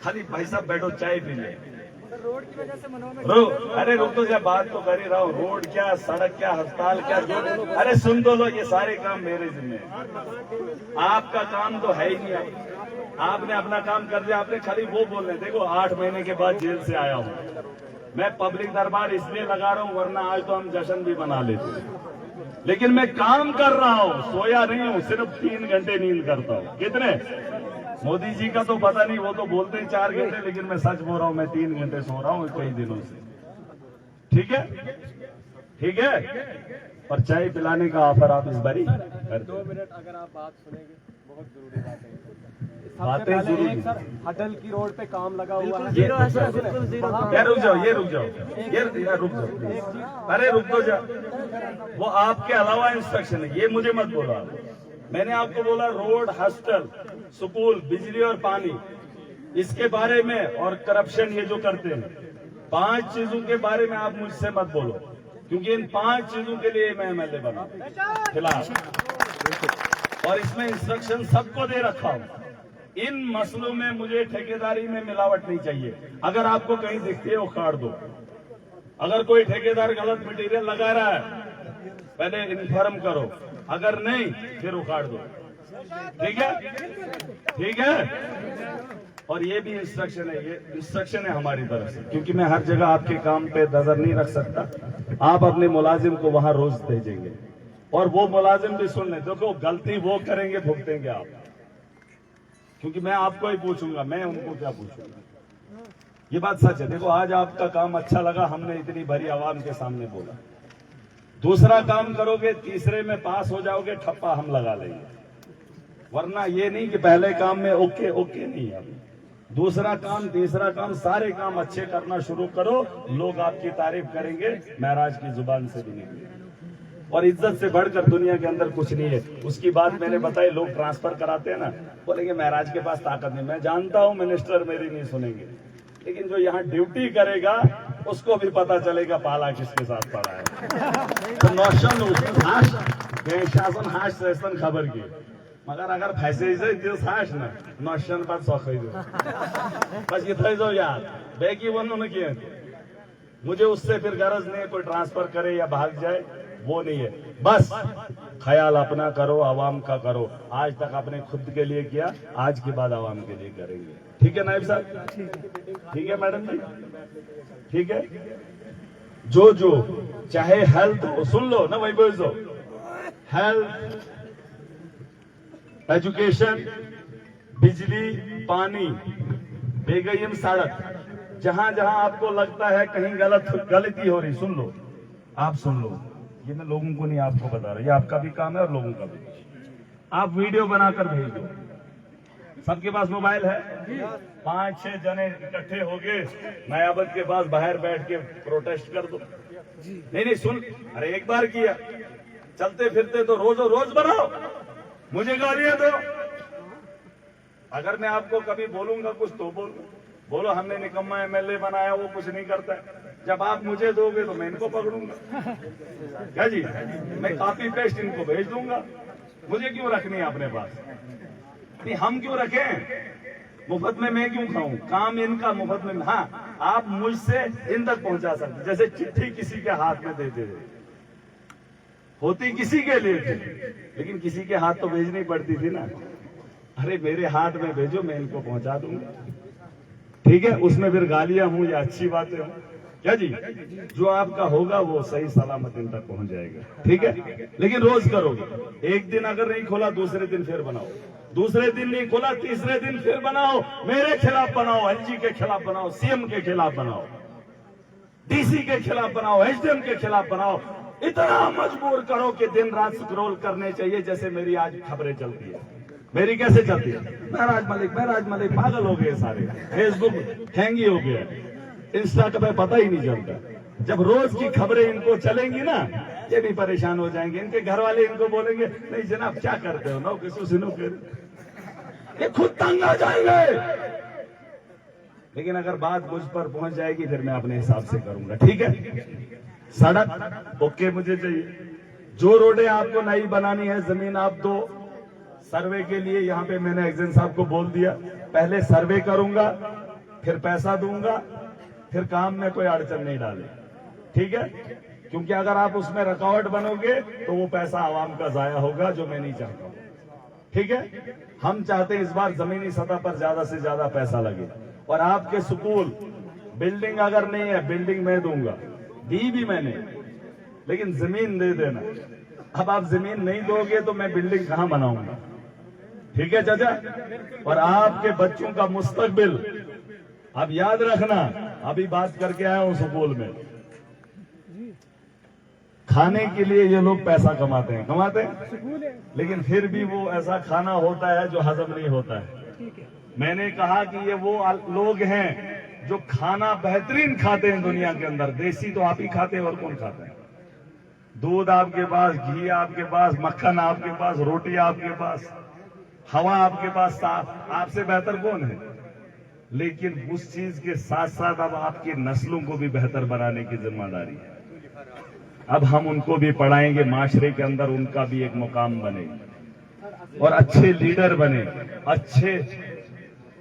खाली भाई साहब बैठो चाय पी ले। रोड की वजह से अरे रुक तो जा, बात तो कर ही रहा हूँ। रोड क्या, सड़क क्या, अस्पताल क्या, जो, अरे सुन तो लो, ये सारे काम मेरे जिम्मे हैं। आपका काम तो है ही नहीं, आपने अपना काम कर दिया, आपने खाली वो बोल रहे। देखो 8 महीने के बाद जेल से आया हूँ मैं, पब्लिक दरबार इसलिए लगा रहा हूँ, वरना आज तो हम जश्न भी बना लेते, लेकिन मैं काम कर रहा हूँ, सोया नहीं हूँ, सिर्फ 3 घंटे नींद करता हूँ। कितने? मोदी जी का तो पता नहीं, वो तो बोलते हैं 4 घंटे, लेकिन मैं सच बोल रहा हूँ, मैं 3 घंटे सो रहा हूँ कई दिनों से। ठीक है? ठीक है? और चाय पिलाने का ऑफर आप इस बारी कर 2 मिनट अगर आप बात सुनेंगे, बहुत जरूरी बात है। बातें जरूरी। सर, हडल की रोड पे काम लगा हुआ है। ये रुक जाओ, ये रुक जाओ, ये रुक जाओ, अरे रुक तो जा। वो आपके अलावा इंस्ट्रक्शन है, ये मुझे मत बोला। मैंने आपको बोला रोड, हॉस्टल, स्कूल, बिजली और पानी, इसके बारे में, और करप्शन ये जो करते हैं, 5 चीजों के बारे में आप मुझसे मत बोलो, क्योंकि इन 5 चीजों के लिए मैं एमएलए बना फिलहाल, और इसमें इंस्ट्रक्शन सबको दे रखा हूं। इन मसलों में मुझे ठेकेदारी में मिलावट नहीं चाहिए। अगर आपको कहीं दिखती है उखाड़ दो। अगर कोई ठेकेदार गलत मटेरियल लगा रहा है, पहले इन्फॉर्म करो, अगर नहीं फिर उखाड़ दो। ठीक है? ठीक है? और ये भी इंस्ट्रक्शन है, ये इंस्ट्रक्शन है हमारी तरफ से, क्योंकि मैं हर जगह आपके काम पे नजर नहीं रख सकता। आप अपने मुलाजिम को वहां रोज भेजेंगे, और वो मुलाजिम भी सुन ले। देखो गलती वो करेंगे, भुगतेंगे आप, क्योंकि मैं आपको ही पूछूंगा, मैं उनको क्या पूछूंगा। ये बात सच है। देखो आज आपका काम अच्छा लगा, हमने इतनी भरी आवाम के सामने बोला। दूसरा काम करोगे, तीसरे में पास हो जाओगे, ठप्पा हम लगा लेंगे। वरना ये नहीं कि पहले काम में ओके ओके नहीं है। दूसरा काम, तीसरा काम, सारे काम अच्छे करना शुरू करो, लोग आपकी तारीफ करेंगे, महराज की जुबान से भी निकले। और इज्जत से बढ़कर दुनिया के अंदर कुछ नहीं है। उसकी बात मैंने बताई, लोग ट्रांसफर कराते हैं ना, बोलेंगे महराज के पास ताकत नहीं। मैं जानता हूं मिनिस्टर मेरी नहीं सुनेंगे, लेकिन जो यहाँ ड्यूटी करेगा उसको भी पता चलेगा पाला किसके साथ पड़ा है। तो नौशन शासन हाश रेस्तन खबर की, मगर अगर फैसे दिस हाश ना नौशन पर सौख बस ये जाओ यार, बेकी वन किए। मुझे उससे फिर गरज नहीं है कोई ट्रांसफर करे या भाग जाए, वो नहीं है। बस ख्याल अपना करो, आवाम का करो। आज तक आपने खुद के लिए किया, आज के बाद आवाम के लिए करेंगे। ठीक है नायब साहब? ठीक है मैडम जी? ठीक है? जो चाहे हेल्थ, सुन लो ना, वही बोल दो, हेल्थ, एजुकेशन, बिजली, पानी, बेगैम सड़क, जहां जहां आपको लगता है कहीं गलती हो रही, सुन लो, आप सुन लो, ये मैं लोगों को नहीं आपको बता रहा, ये आपका भी काम है और लोगों का भी। आप वीडियो बनाकर भेज दो, सबके पास मोबाइल है, 5-6 जने इकट्ठे हो गए नयाबत के पास बाहर बैठ के प्रोटेस्ट कर दो। नहीं सुन, अरे एक बार किया, चलते फिरते तो रोज बनाओ, मुझे गालियां दो। अगर मैं आपको कभी बोलूंगा कुछ तो बोलो हमने निकम्मा एमएलए बनाया, वो कुछ नहीं करता है। जब आप मुझे दोगे तो मैं इनको पकड़ूंगा, क्या जी, मैं कॉपी पेस्ट इनको भेज दूंगा। मुझे क्यों रखनी है अपने पास? नहीं, हम क्यों रखें? मुफ्त में मैं क्यों खाऊं? काम इनका मुफ्त में। हाँ, आप मुझसे इन तक पहुंचा सकते, जैसे चिट्ठी किसी के हाथ में देते थे, होती किसी के लिए थी, लेकिन किसी के हाथ तो भेजनी पड़ती थी ना। अरे मेरे हाथ में भेजो, मैं इनको पहुंचा दूंगा, ठीक है। उसमें फिर गालियां हूं या अच्छी बातें हूं, क्या जी, जो आपका होगा वो सही सलामत इन तक पहुंच जाएगा, ठीक है। लेकिन रोज करोगे, एक दिन अगर नहीं खोला दूसरे दिन फिर बनाओ, दूसरे दिन नहीं खोला तीसरे दिन फिर बनाओ, मेरे खिलाफ बनाओ, एलजी के खिलाफ बनाओ, सीएम के खिलाफ बनाओ, डीसी के खिलाफ बनाओ, एसडीएम के खिलाफ बनाओ। इतना मजबूर करो कि दिन रात स्क्रॉल करने चाहिए, जैसे मेरी आज खबरें चलती है। मेरी कैसे चलती है? महराज मलिक, पागल हो गए सारे, फेसबुक हैंग ही हो गया, इंस्टा का पता ही नहीं चलता। जब रोज की खबरें इनको चलेंगी ना, ये भी परेशान हो जाएंगे। इनके घर वाले इनको बोलेंगे, नहीं जनाब क्या करते हो, नो किसी सिनो के, ये खुद तंग आ जाएंगे। लेकिन अगर बात मुझ पर पहुंच जाएगी फिर मैं अपने हिसाब से करूंगा, ठीक है। सड़क ओके मुझे चाहिए, जो रोडें आपको नई बनानी है, जमीन आप दो, सर्वे के लिए यहाँ पे मैंने एक्जेंट साहब को बोल दिया, पहले सर्वे करूंगा, फिर पैसा दूंगा, फिर काम में कोई अड़चन नहीं डाले, ठीक है। क्योंकि अगर आप उसमें रुकावट बनोगे तो वो पैसा आवाम का जाया होगा, जो मैं नहीं चाहता, ठीक है। हम चाहते हैं इस बार जमीनी सतह पर ज्यादा से ज्यादा पैसा लगे। और आपके स्कूल, बिल्डिंग अगर नहीं है, बिल्डिंग मैं दूंगा, दी भी मैंने, लेकिन जमीन दे देना। अब आप जमीन नहीं दोगे तो मैं बिल्डिंग कहां बनाऊंगा, ठीक है चाचा। और आपके बच्चों का मुस्तकबिल अब याद रखना, अभी बात करके आया हूं स्कूल में, खाने के लिए ये लोग पैसा कमाते हैं, लेकिन फिर भी वो ऐसा खाना होता है जो हजम नहीं होता है। मैंने कहा कि ये वो लोग हैं जो खाना बेहतरीन खाते हैं दुनिया के अंदर। देसी तो आप ही खाते हैं, और कौन खाता है? दूध आपके पास, घी आपके पास, मक्खन आपके पास, रोटी आपके पास, हवा आपके पास साफ, आपसे बेहतर कौन है? लेकिन उस चीज के साथ साथ अब आपकी नस्लों को भी बेहतर बनाने की जिम्मेदारी है। अब हम उनको भी पढ़ाएंगे, माशरे के अंदर उनका भी एक मुकाम बने, और अच्छे लीडर बने, अच्छे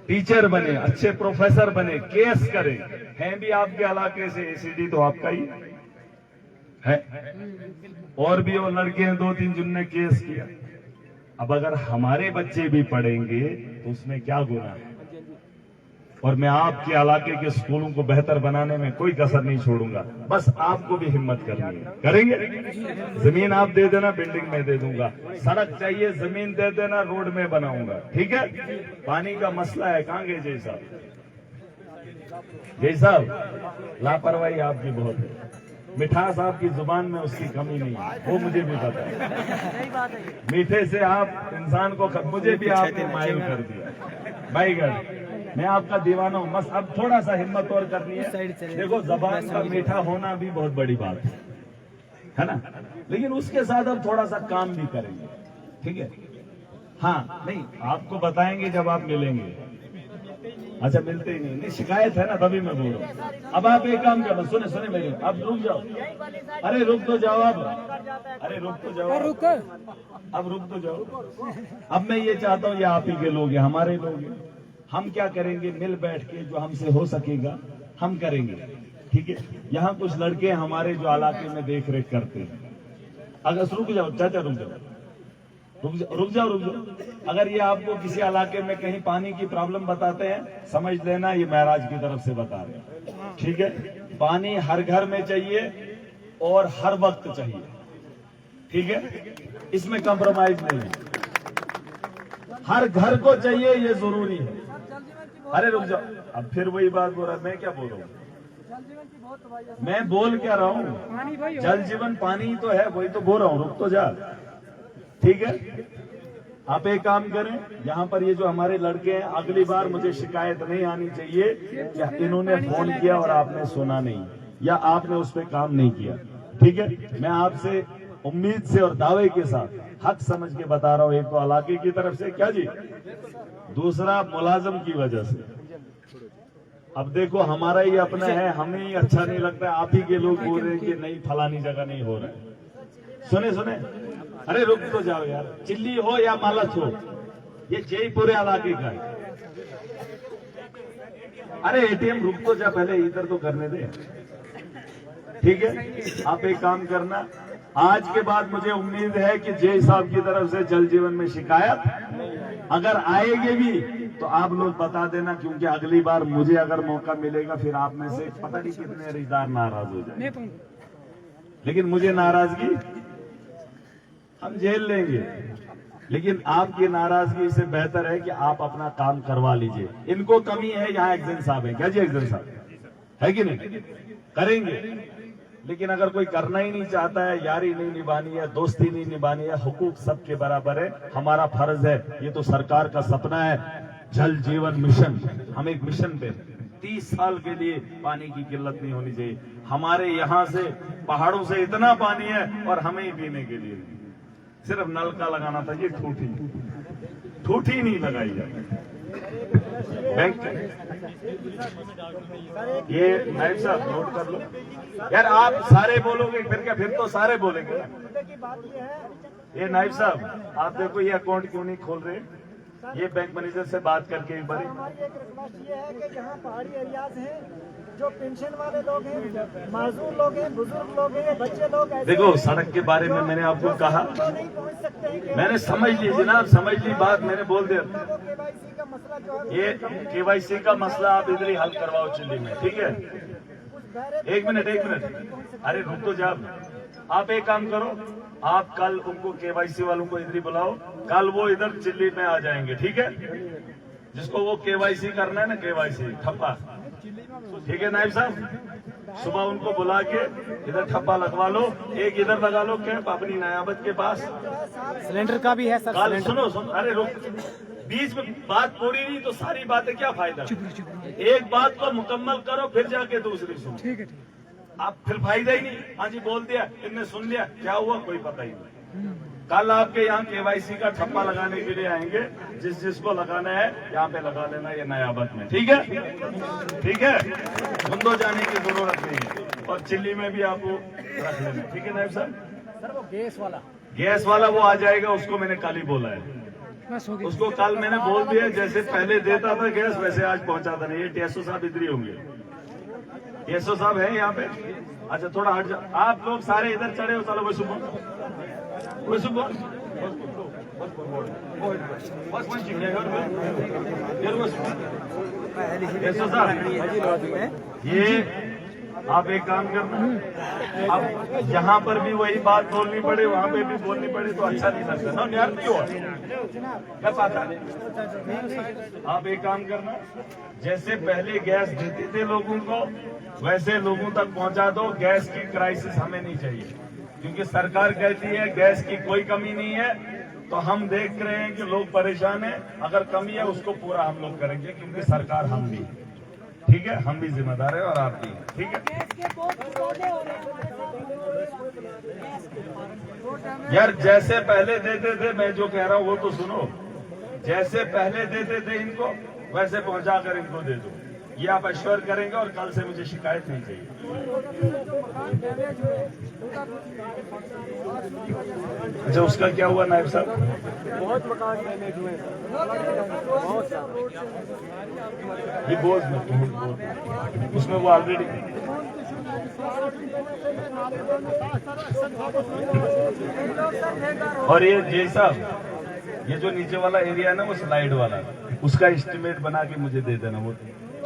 टीचर बने, अच्छे प्रोफेसर बने, केस करें। हैं भी आपके इलाके से, एसीडी तो आपका ही है, और भी वो लड़के हैं 2-3 जिनने केस किया। अब अगर हमारे बच्चे भी पढ़ेंगे तो उसमें क्या गुनाह है? और मैं आपके इलाके के स्कूलों को बेहतर बनाने में कोई कसर नहीं छोड़ूंगा। बस आपको भी हिम्मत करनी है, करेंगे। जमीन आप दे देना, बिल्डिंग में दे दूंगा। सड़क चाहिए, जमीन दे देना, रोड में बनाऊंगा, ठीक है। पानी का मसला है, कहां गए जय साहब? लापरवाही आपकी बहुत है, मिठास आपकी जुबान में उसकी कमी नहीं है, वो मुझे भी पता है। मीठे से आप इंसान को, मुझे भी आपने मायूस कर दिया भाईगढ़, मैं आपका दीवाना हूं। बस अब थोड़ा सा हिम्मत और करनी है। देखो, जबान का मीठा होना भी बहुत बड़ी बात है ना, लेकिन उसके साथ अब थोड़ा सा काम भी करेंगे, ठीक है। हाँ, नहीं आपको बताएंगे जब आप मिलेंगे। अच्छा, मिलते ही नहीं, शिकायत है ना, तभी मैं बोल रहा हूँ। अब आप एक काम करो, सुने मेरे, अब रुक जाओ। अरे रुक तो जाओ, अरे रुक तो जाओ, अब रुक तो जाओ। अब मैं ये चाहता हूँ, ये आप ही के लोग हैं, हमारे लोग हैं। हम क्या करेंगे, मिल बैठ के जो हमसे हो सकेगा हम करेंगे, ठीक है। यहाँ कुछ लड़के हमारे जो इलाके में देख रेख करते हैं। अगर रुक जाओ चाचा, रुक जाओ। अगर ये आपको किसी इलाके में कहीं पानी की प्रॉब्लम बताते हैं, समझ लेना ये महराज की तरफ से बता रहे हैं, ठीक है। पानी हर घर में चाहिए और हर वक्त चाहिए, ठीक है, इसमें कॉम्प्रोमाइज नहीं है। हर घर को चाहिए, ये जरूरी है। अरे रुक जाओ, अब फिर वही बात बोल रहा, मैं क्या बोल रहा हूँ, मैं बोल क्या रहा हूँ, जल जीवन पानी ही तो है, वही तो बोल रहा हूँ, रुक तो जा। ठीक है, आप एक काम करें, यहाँ पर ये जो हमारे लड़के हैं, अगली बार मुझे शिकायत नहीं आनी चाहिए कि इन्होंने फोन किया और आपने सुना नहीं या आपने उस पर काम नहीं किया। ठीक है, मैं आपसे उम्मीद से और दावे के साथ हक समझ के बता रहा हूँ, एक तो इलाके की तरफ से क्या जी, दूसरा मुलाजम की वजह से। अब देखो हमारा ही अपना है, हमें ही अच्छा नहीं लगता, आप ही के लोग बोल रहे हैं कि नहीं फलानी जगह नहीं हो रहा है। सुने सुने, अरे रुक तो जाओ यार, चिल्ली हो या मालच हो, ये जय पूरे इलाके का है। अरे एटीएम रुक तो जा, पहले इधर तो करने दे। ठीक है, आप एक काम करना, आज के बाद मुझे उम्मीद है कि जय साहब की तरफ से जल जीवन में शिकायत अगर आएगी भी तो आप लोग बता देना, क्योंकि अगली बार मुझे अगर मौका मिलेगा फिर आप में से पता नहीं कितने रिश्तेदार नाराज हो जाए, लेकिन मुझे नाराजगी हम झेल लेंगे। लेकिन आपकी नाराजगी से बेहतर है कि आप अपना काम करवा लीजिए। इनको कमी है, यहाँ एक्जन साहब है, क्या जी एक्जन साहब है कि नहीं, करेंगे। लेकिन अगर कोई करना ही नहीं चाहता है, यारी नहीं निभानी है, दोस्ती नहीं निभानी है, हुकूक सबके बराबर है, हमारा फर्ज है, ये तो सरकार का सपना है, जल जीवन मिशन। हम एक मिशन पे 30 साल के लिए पानी की किल्लत नहीं होनी चाहिए। हमारे यहाँ से पहाड़ों से इतना पानी है और हमें ही पीने के लिए नहीं, सिर्फ नल का लगाना था, ये ठूठी नहीं लगाई जाती। बैंक ये नायब साहब नोट कर लो यार, आप सारे बोलोगे फिर क्या, फिर तो सारे बोलेंगे। ये नायब साहब आप देखो, ये अकाउंट क्यों नहीं खोल रहे, ये बैंक मैनेजर से बात करके एक बार। हमारी एक रिक्वेस्ट ये है कि जहाँ पहाड़ी एरियाज हैं, जो पेंशन वाले लोग हैं, माजूर लोग हैं, बुजुर्ग लोग हैं, बच्चे लोग ऐसे देखो सड़क के बारे में मैंने आपको कहा, तो नहीं पहुँच सकते हैं। मैंने समझ ली जनाब, समझ ली बात, मैंने बोल दिया। वो KYC का मसला जो है, ये KYC का मसला आप इधर ही हल करवाओ चिल्ली में, ठीक है। एक मिनट, अरे रुक तो जा, आप एक काम करो, आप कल उनको KYC वालों को इधर ही बुलाओ, कल वो इधर चिल्ली में आ जाएंगे, ठीक है। जिसको वो KYC करना है ना, KYC ठप्पा, ठीक है नायब साहब, सुबह उनको बुला के इधर ठप्पा लगवा लो, एक इधर लगा लो कैंप अपनी नयाबत के पास। सिलेंडर का भी है सर, कल सुनो अरे रुक, बीच में बात पूरी नहीं तो सारी बातें क्या फायदा, एक बात को मुकम्मल करो फिर जाके दूसरी सुनो। ठीक है, आप फिर फायदा ही नहीं, हाँ जी बोल दिया, इनने सुन लिया, क्या हुआ कोई पता ही नहीं। कल आपके यहाँ KYC का ठप्पा लगाने के लिए आएंगे, जिसको लगाना है यहाँ पे लगा लेना, ये नयाबत में, ठीक है, ठीक है, धुंधो जाने की जरूरत नहीं है, और चिल्ली में भी आपको रख लेना, ठीक है नायब साहब। सर वो गैस वाला वो आ जाएगा, उसको मैंने कल ही बोला है, बस हो गया। उसको कल मैंने बोल दिया, जैसे पहले देता था गैस वैसे आज पहुंचाता नहीं। ये टेसो साहब इधर ही होंगे, टेसो साहब है यहाँ पे। अच्छा थोड़ा हट जाओ, आप लोग सारे इधर चढ़े हो, चलो वैसे ये आप एक काम करना, अब यहाँ पर भी वही बात बोलनी पड़े, वहाँ पे भी बोलनी पड़े तो अच्छा नहीं लगता ना यार, क्यों क्या पाता। आप एक काम करना, जैसे पहले गैस देते थे लोगों को वैसे लोगों तक पहुँचा दो। गैस की क्राइसिस हमें नहीं चाहिए, क्योंकि सरकार कहती है गैस की कोई कमी नहीं है, तो हम देख रहे हैं कि लोग परेशान हैं। अगर कमी है उसको पूरा हम लोग करेंगे, क्योंकि सरकार हम भी, ठीक है, हम भी जिम्मेदार है और आप भी, ठीक है यार। जैसे पहले देते थे, मैं जो कह रहा हूँ वो तो सुनो, जैसे पहले देते थे इनको वैसे पहुंचा कर इनको दे दो, ये आप अश्योर करेंगे और कल से मुझे शिकायत नहीं चाहिए। अच्छा उसका क्या हुआ नायब साहब? बहुत मकान डैमेज हुए हैं, बहुत ये बोझ उसमें वो ऑलरेडी और ये जय साहब, ये जो नीचे वाला एरिया है ना, वो स्लाइड वाला, उसका एस्टिमेट बना के मुझे दे देना, वो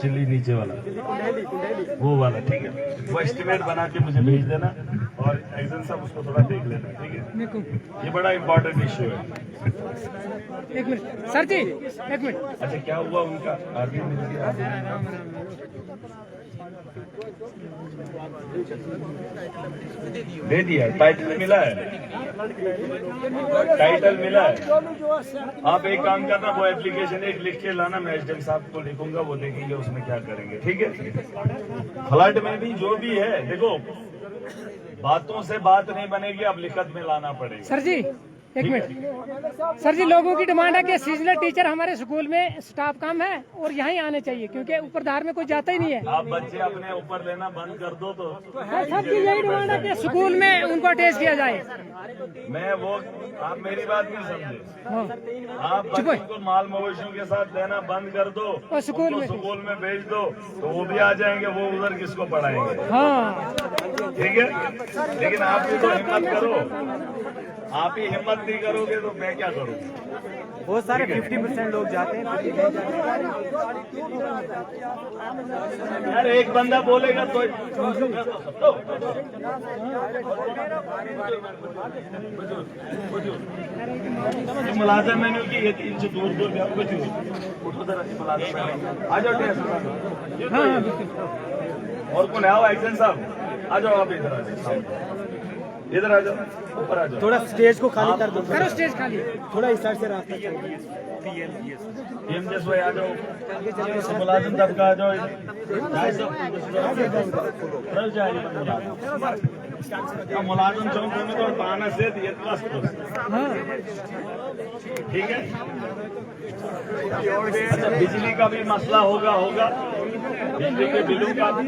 चिल्ली नीचे वाला वो वाला, ठीक है, वो एस्टिमेट बना के मुझे भेज देना और एक्शन साहब उसको थोड़ा देख लेना, ठीक है? ये बड़ा इम्पोर्टेंट इश्यू है। एक मिनट सर जी, एक मिनट। अच्छा, क्या हुआ उनका? आर्मी दे दिया, टाइटल मिला है, टाइटल मिला है। आप एक काम करना, वो एप्लीकेशन एक लिख के लाना, मैं एसडीएम साहब को लिखूंगा, वो देखेंगे उसमें क्या करेंगे, ठीक है? फ्लड में भी जो भी है, देखो बातों से बात नहीं बनेगी, अब लिखत में लाना पड़ेगा। सर जी एक मिनट। सर जी, लोगों की डिमांड है कि सीजनल टीचर हमारे स्कूल में स्टाफ कम है और यहीं आने चाहिए, क्योंकि ऊपर धार में कोई जाता ही नहीं है। आप बच्चे अपने ऊपर लेना बंद कर दो तो सबकी यही डिमांड है कि स्कूल में उनको अटैच किया जाए। मैं वो, आप मेरी बात नहीं समझे। हाँ। आप बच्चों को माल मवेशियों के साथ देना बंद कर दो और स्कूल में भेज दो, तो वो भी आ जाएंगे, वो उधर किसको पढ़ाएंगे? हाँ ठीक है, लेकिन आप भी तो हिम्मत करो। आप ही हिम्मत नहीं करोगे तो मैं क्या करूँ? बहुत सारे 50% लोग जाते हैं। यार एक बंदा बोलेगा तो मुलाजम मेन्यू की ये 3 से दूर उठो जरा, आ जाओ और कौन आओ? एक्शन साहब आ जाओ, आप इधर आ जाओ, इधर आ जाओ, ऊपर आ जाओ। थोड़ा स्टेज को खाली कर दो, करो स्टेज खाली। थोड़ा इस साइड से रास्ता चाहिए। PMJS भाई आ जाओ, मुलाजिम तबका आ जाओ, मुलाजिम चौक में तो पाना से ठीक है। अच्छा, बिजली का भी मसला होगा, बिजली के बिलों का भी।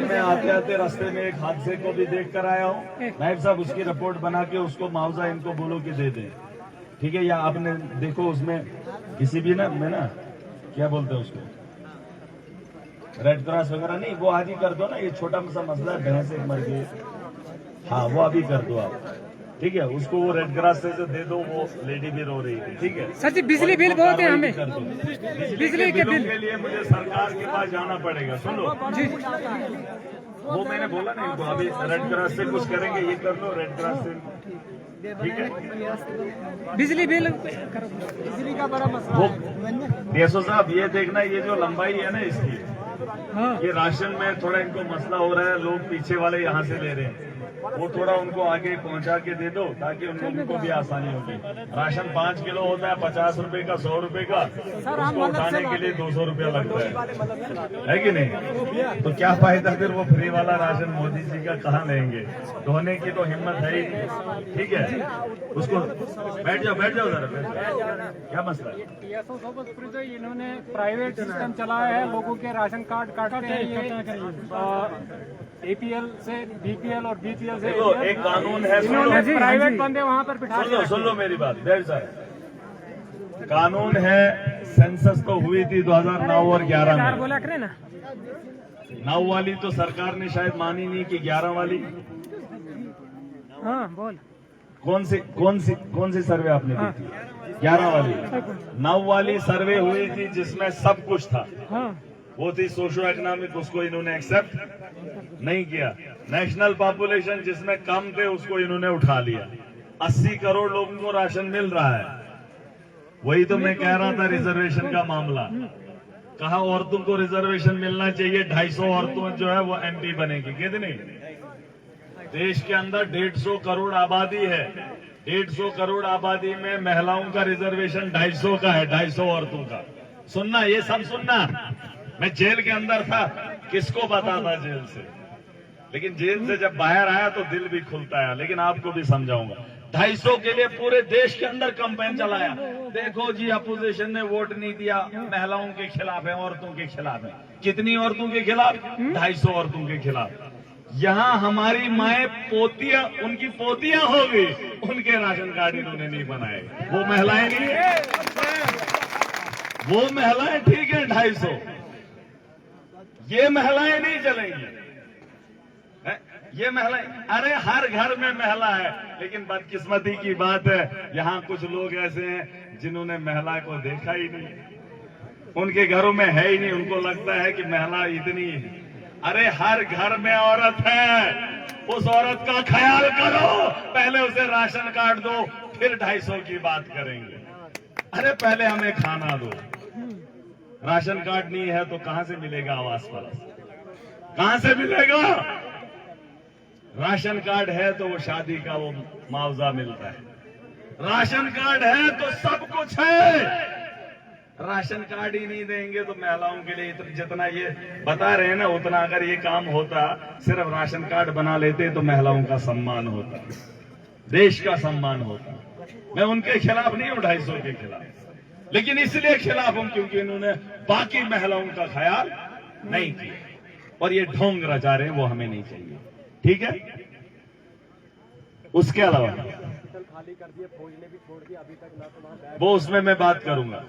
मैं आते आते रास्ते में एक हादसे को भी देख कर आया हूँ। नायब साहब उसकी रिपोर्ट बना के उसको मुआवजा इनको बोलो कि दे दें, ठीक है? या आपने देखो उसमें किसी भी में ना क्या बोलते हैं उसको, रेड क्रॉस वगैरह नहीं, वो आज ही कर दो ना। ये छोटा सा मसला है, भैंस एक मर गई, हाँ वो अभी कर दो आप, ठीक है? उसको वो रेड क्रॉस से जो दे दो, वो लेडी भी रो रही थी, ठीक है? सर जी, बिजली बिल बहुत है हमें, बिजली के बिल के लिए मुझे सरकार के पास जाना पड़ेगा। सुनो जी, वो मैंने बोला ना इनको, अभी रेड क्रॉस से कुछ करेंगे, ये कर लो रेड क्रॉस से, ठीक है? बिजली बिल बिजली का बड़ा मसला। DSO साहब ये देखना, ये जो लंबाई है ना इसकी, हाँ। ये राशन में थोड़ा इनको मसला हो रहा है, लोग पीछे वाले यहाँ से ले रहे हैं, वो थोड़ा उनको आगे पहुंचा के दे दो ताकि उन लोगों को भी आसानी होगी। राशन 5 किलो होता है, 50 रुपए का, 100 रुपए का, उसको उठाने के लिए 200 रुपया लगता है कि नहीं? तो क्या फायदा फिर वो फ्री वाला राशन मोदी जी का कहाँ लेंगे? ढोने की तो हिम्मत है ही नहीं, ठीक है? उसको बैठ जाओ जरा, क्या मसला है? इन्होंने प्राइवेट सिस्टम चलाया है, लोगों के राशन कार्ड काटते हैं ये APL से BPL और BPL से। देखो एक कानून है, इन्होंने प्राइवेट बंदे वहाँ पर बिठा के सुन लो मेरी बात, डेढ़ साहब कानून है। सेंसस तो हुई थी 2009 और 11 में, बोला करे ना, 9 वाली तो सरकार ने शायद मानी नहीं कि 11 वाली। हाँ बोल, कौन सी सर्वे आपने की थी? 11 वाली। 9 वाली सर्वे हुई थी जिसमें सब कुछ था, हाँ। वो थी सोशो इकोनॉमिक, उसको इन्होंने एक्सेप्ट नहीं किया। नेशनल पॉपुलेशन जिसमें कम थे उसको इन्होंने उठा लिया। 80 करोड़ लोगों को राशन मिल रहा है। वही तो मैं कह रहा था, रिजर्वेशन का मामला, कहा औरतों को रिजर्वेशन मिलना चाहिए। 250 औरतों जो है वो MP बनेगी, कितनी? देश के अंदर 150 करोड़ आबादी है, 150 करोड़ आबादी में महिलाओं का रिजर्वेशन 250 का है, 250 औरतों का। सुनना, ये सब सुनना। मैं जेल के अंदर था, किसको बताता जेल से, लेकिन जेल से जब बाहर आया तो दिल भी खुलता है। लेकिन आपको भी समझाऊंगा, 250 के लिए पूरे देश के अंदर कैंपेन चलाया। देखो जी, अपोजिशन ने वोट नहीं दिया, महिलाओं के खिलाफ है, औरतों के खिलाफ है। कितनी औरतों के खिलाफ? 250 औरतों के खिलाफ। यहाँ हमारी माए पोतियां, उनकी पोतियां होगी, उनके राशन कार्ड इन्होंने नहीं बनाए। वो महिलाएं नहीं है, वो महिलाएं ठीक है 250, ये महिलाएं नहीं चलेंगी। ये महिलाएं, अरे हर घर में महिला है, लेकिन बदकिस्मती की बात है यहाँ कुछ लोग ऐसे हैं जिन्होंने महिला को देखा ही नहीं, उनके घरों में है ही नहीं। उनको लगता है कि महिला इतनी अरे हर घर में औरत है, उस औरत का ख्याल करो। पहले उसे राशन कार्ड दो, फिर 250 की बात करेंगे। अरे पहले हमें खाना दो। राशन कार्ड नहीं है तो कहां से मिलेगा आवास वाला? कहां से मिलेगा? राशन कार्ड है तो वो शादी का वो मुआवजा मिलता है। राशन कार्ड है तो सब कुछ है। राशन कार्ड ही नहीं देंगे तो महिलाओं के लिए जितना ये बता रहे हैं ना, उतना अगर ये काम होता, सिर्फ राशन कार्ड बना लेते तो महिलाओं का सम्मान होता, देश का सम्मान होता। मैं उनके खिलाफ नहीं हूं, 250 के खिलाफ, लेकिन इसलिए खिलाफ हूं क्योंकि इन्होंने बाकी महिलाओं का ख्याल नहीं किया और ये ढोंग रचा रहे हैं, वो हमें नहीं चाहिए। ठीक है, उसके अलावा खाली कर दिए, फौज ने भी छोड़ दिया अभी तक ना, तो वहाँ वो उसमें मैं बात करूंगा।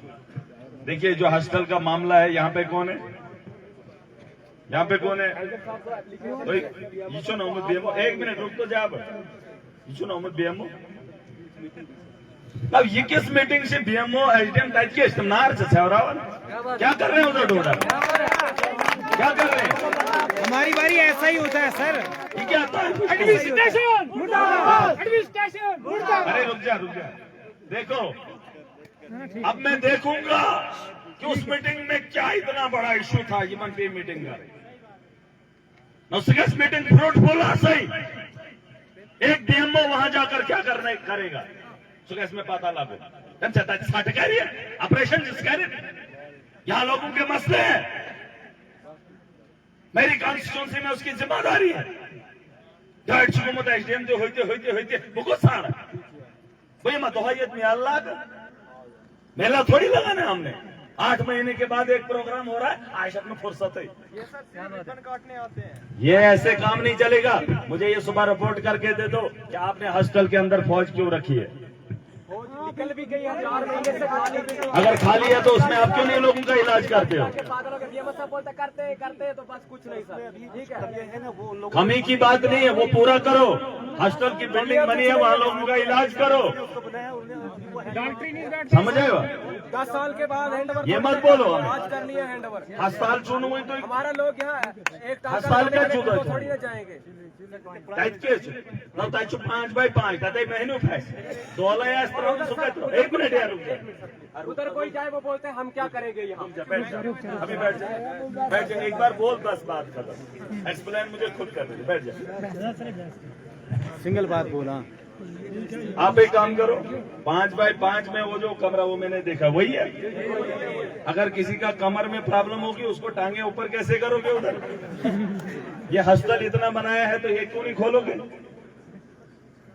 देखिए जो हॉस्टल का मामला है, यहाँ पे कौन है? यहाँ पे कौन है? यीशु मोहम्मद बीएमओ, एक मिनट रुक तो जा। यीशु मोहम्मद बीएमओ, अब ये किस मीटिंग से बीएमओ एसडीएम टाइप के इस्तेमाल से क्या कर रहे हैं उधर? डोडा क्या कर रहे हैं? हमारी बारी ऐसा ही होता है सर। ये क्या आता है? एडमिनिस्ट्रेशन मुर्दाबाद, एडमिनिस्ट्रेशन मुर्दाबाद। अरे रुक जा देखो, अब मैं देखूंगा कि उस मीटिंग में क्या इतना बड़ा इश्यू था। ये मंत्री मीटिंग का नौसिकस मीटिंग फ्रूटफुल सही। एक डीएमओ वहां जाकर क्या करेगा? सुकेश में पता लागू ऑपरेशन जिस कह रहे, यहां लोगों के मसले हैं, मेरी कॉन्स्टिट्यूंसी में उसकी जिम्मेदारी है। एसडीएम जो होते वो सारा वही मतोहियत में अल्लाह मेला थोड़ी लगाना हमने। 8 महीने के बाद एक प्रोग्राम हो रहा है, आयशत में फुर्सत है। काटने आते हैं। ये ऐसे काम नहीं चलेगा। मुझे ये सुबह रिपोर्ट करके दे दो कि आपने हॉस्टल के अंदर फौज क्यों रखी है। फौज निकल भी गई है, 4 महीने से खाली भी गई। अगर खाली है तो उसमें आप क्यों नहीं लोगों का इलाज करते हो? बोलते करते तो बस कुछ नहीं सर, ठीक है ना। वो लोग कमी की बात नहीं है, वो पूरा करो। हॉस्टल की बिल्डिंग बनी है, वहां लोगों का इलाज करो। समझ आए? 10 साल के बाद हैंडओवर ये मत बोलो आज कर लिया हैंडओवर। अस्पताल चुन हुई तो हमारा लोग यहाँ एक अस्पताल क्या चुका थोड़ी ना जाएंगे। 5x5 महीनों एक मिनट यार रुक जा। उधर कोई जाए वो बोलते हैं हम क्या करेंगे यहाँ। बैठ जा, अभी बैठ जा, एक बार बोल, 10 बात खत्म। एक्सप्लेन मुझे खुद कर दीजिए, बैठ जा। सिंगल बात बोला। आप एक काम करो, 5x5 में वो जो कमरा वो मैंने देखा वही है। अगर किसी का कमर में प्रॉब्लम होगी उसको टांगे ऊपर कैसे करोगे उधर? ये हॉस्टल इतना बनाया है तो ये क्यों नहीं खोलोगे?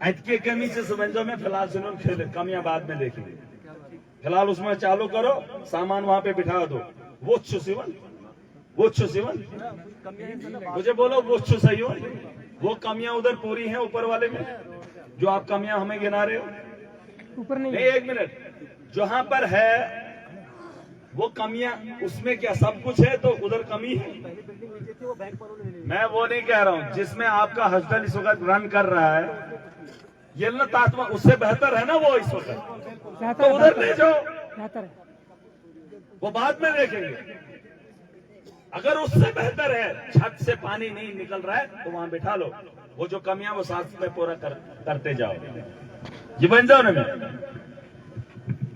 के कमी से समझो में फिलहाल सुनो, कमियां बाद में देखेंगे। फिलहाल उसमें चालू करो, सामान वहां पे बिठा दो। वो सिवन मुझे बोलो, वो सही हो। वो कमियां उधर पूरी हैं ऊपर वाले में, जो आप कमियां हमें गिना रहे हो। ऊपर नहीं, एक मिनट, जहां पर है वो कमियां, उसमें क्या सब कुछ है तो उधर कमी है? मैं वो नहीं कह रहा हूं। जिसमें आपका हॉस्टल इस वक्त रन कर रहा है, ये ना तात्मा उससे बेहतर है ना वो इस वक्त, तो उधर ले जाओ, बेहतर है। वो बाद में देखेंगे। अगर उससे बेहतर है, छत से पानी नहीं निकल रहा है, तो वहां बिठा लो। वो जो कमियां वो साथ में पूरा करते जाओ। ये बन जाओ ना।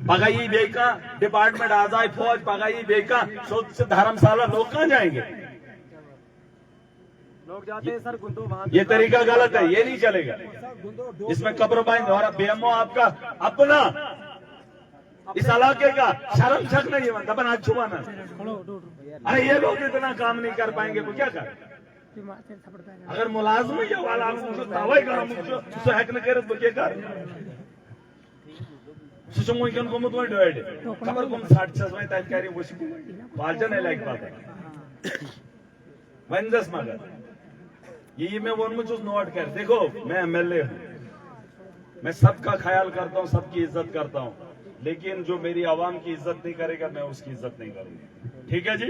पगाई बेका डिपार्टमेंट आजाद फौज, पगाई बेका स्वच्छ धर्मशाला, लोग कहां जाएंगे? लोग जाते हैं सर गुंदो वहाँ। ये तरीका गलत है, ये नहीं चलेगा। इसमें कब्र बाइन द्वारा बीएमओ आपका अपना इस इलाके का शर्म शक नहीं बनता, बना छुपाना। अरे ये लोग इतना काम नहीं कर पाएंगे तो क्या करें? अगर मुलाजम ये वाला मुझे दावा करो, मुझे हैक न करे तो क्या कर? सुसमोइकन को मत डिवाइड खबर को 60 में तय करी वो बालजन है लाइक बात वंजस मगर ये मैं वो मुझे नोट कर। देखो मैं एमएलए हूं, मैं सबका ख्याल करता हूं, सबकी इज्जत करता हूं, लेकिन जो मेरी आवाम की इज्जत नहीं करेगा मैं उसकी इज्जत नहीं करूंगा। ठीक है जी?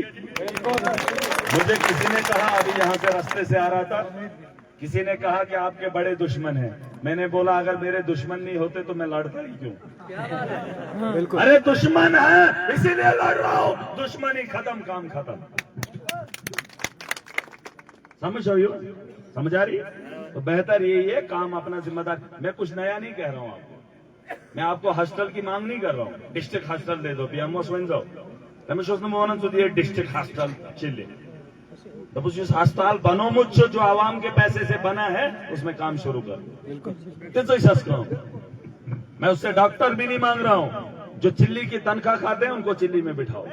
मुझे किसी ने कहा, अभी यहाँ से रास्ते से आ रहा था, किसी ने कहा कि आपके बड़े दुश्मन हैं। मैंने बोला अगर मेरे दुश्मन नहीं होते तो मैं लड़ता ही क्यों? बिल्कुल। अरे दुश्मन है इसीलिए लड़ रहा हूं। दुश्मनी खत्म, काम खत्म। समझ रही हो, समझ आ रही है? तो बेहतर यही है, काम अपना जिम्मेदार। मैं कुछ नया नहीं कह रहा हूँ आपको, मैं आपको हॉस्टल की मांग नहीं कर रहा हूँ। डिस्ट्रिक्ट हॉस्टल दे दो, PMO वन जाओ डिस्ट्रिक्ट हॉस्टल चिल्ले तो उस अस्पताल बनो मुझ जो आवाम के पैसे से बना है, उसमें काम शुरू कर। मैं उससे डॉक्टर भी नहीं मांग रहा हूँ, जो चिल्ली की तनख्वाह खाते हैं उनको चिल्ली में बिठाओ।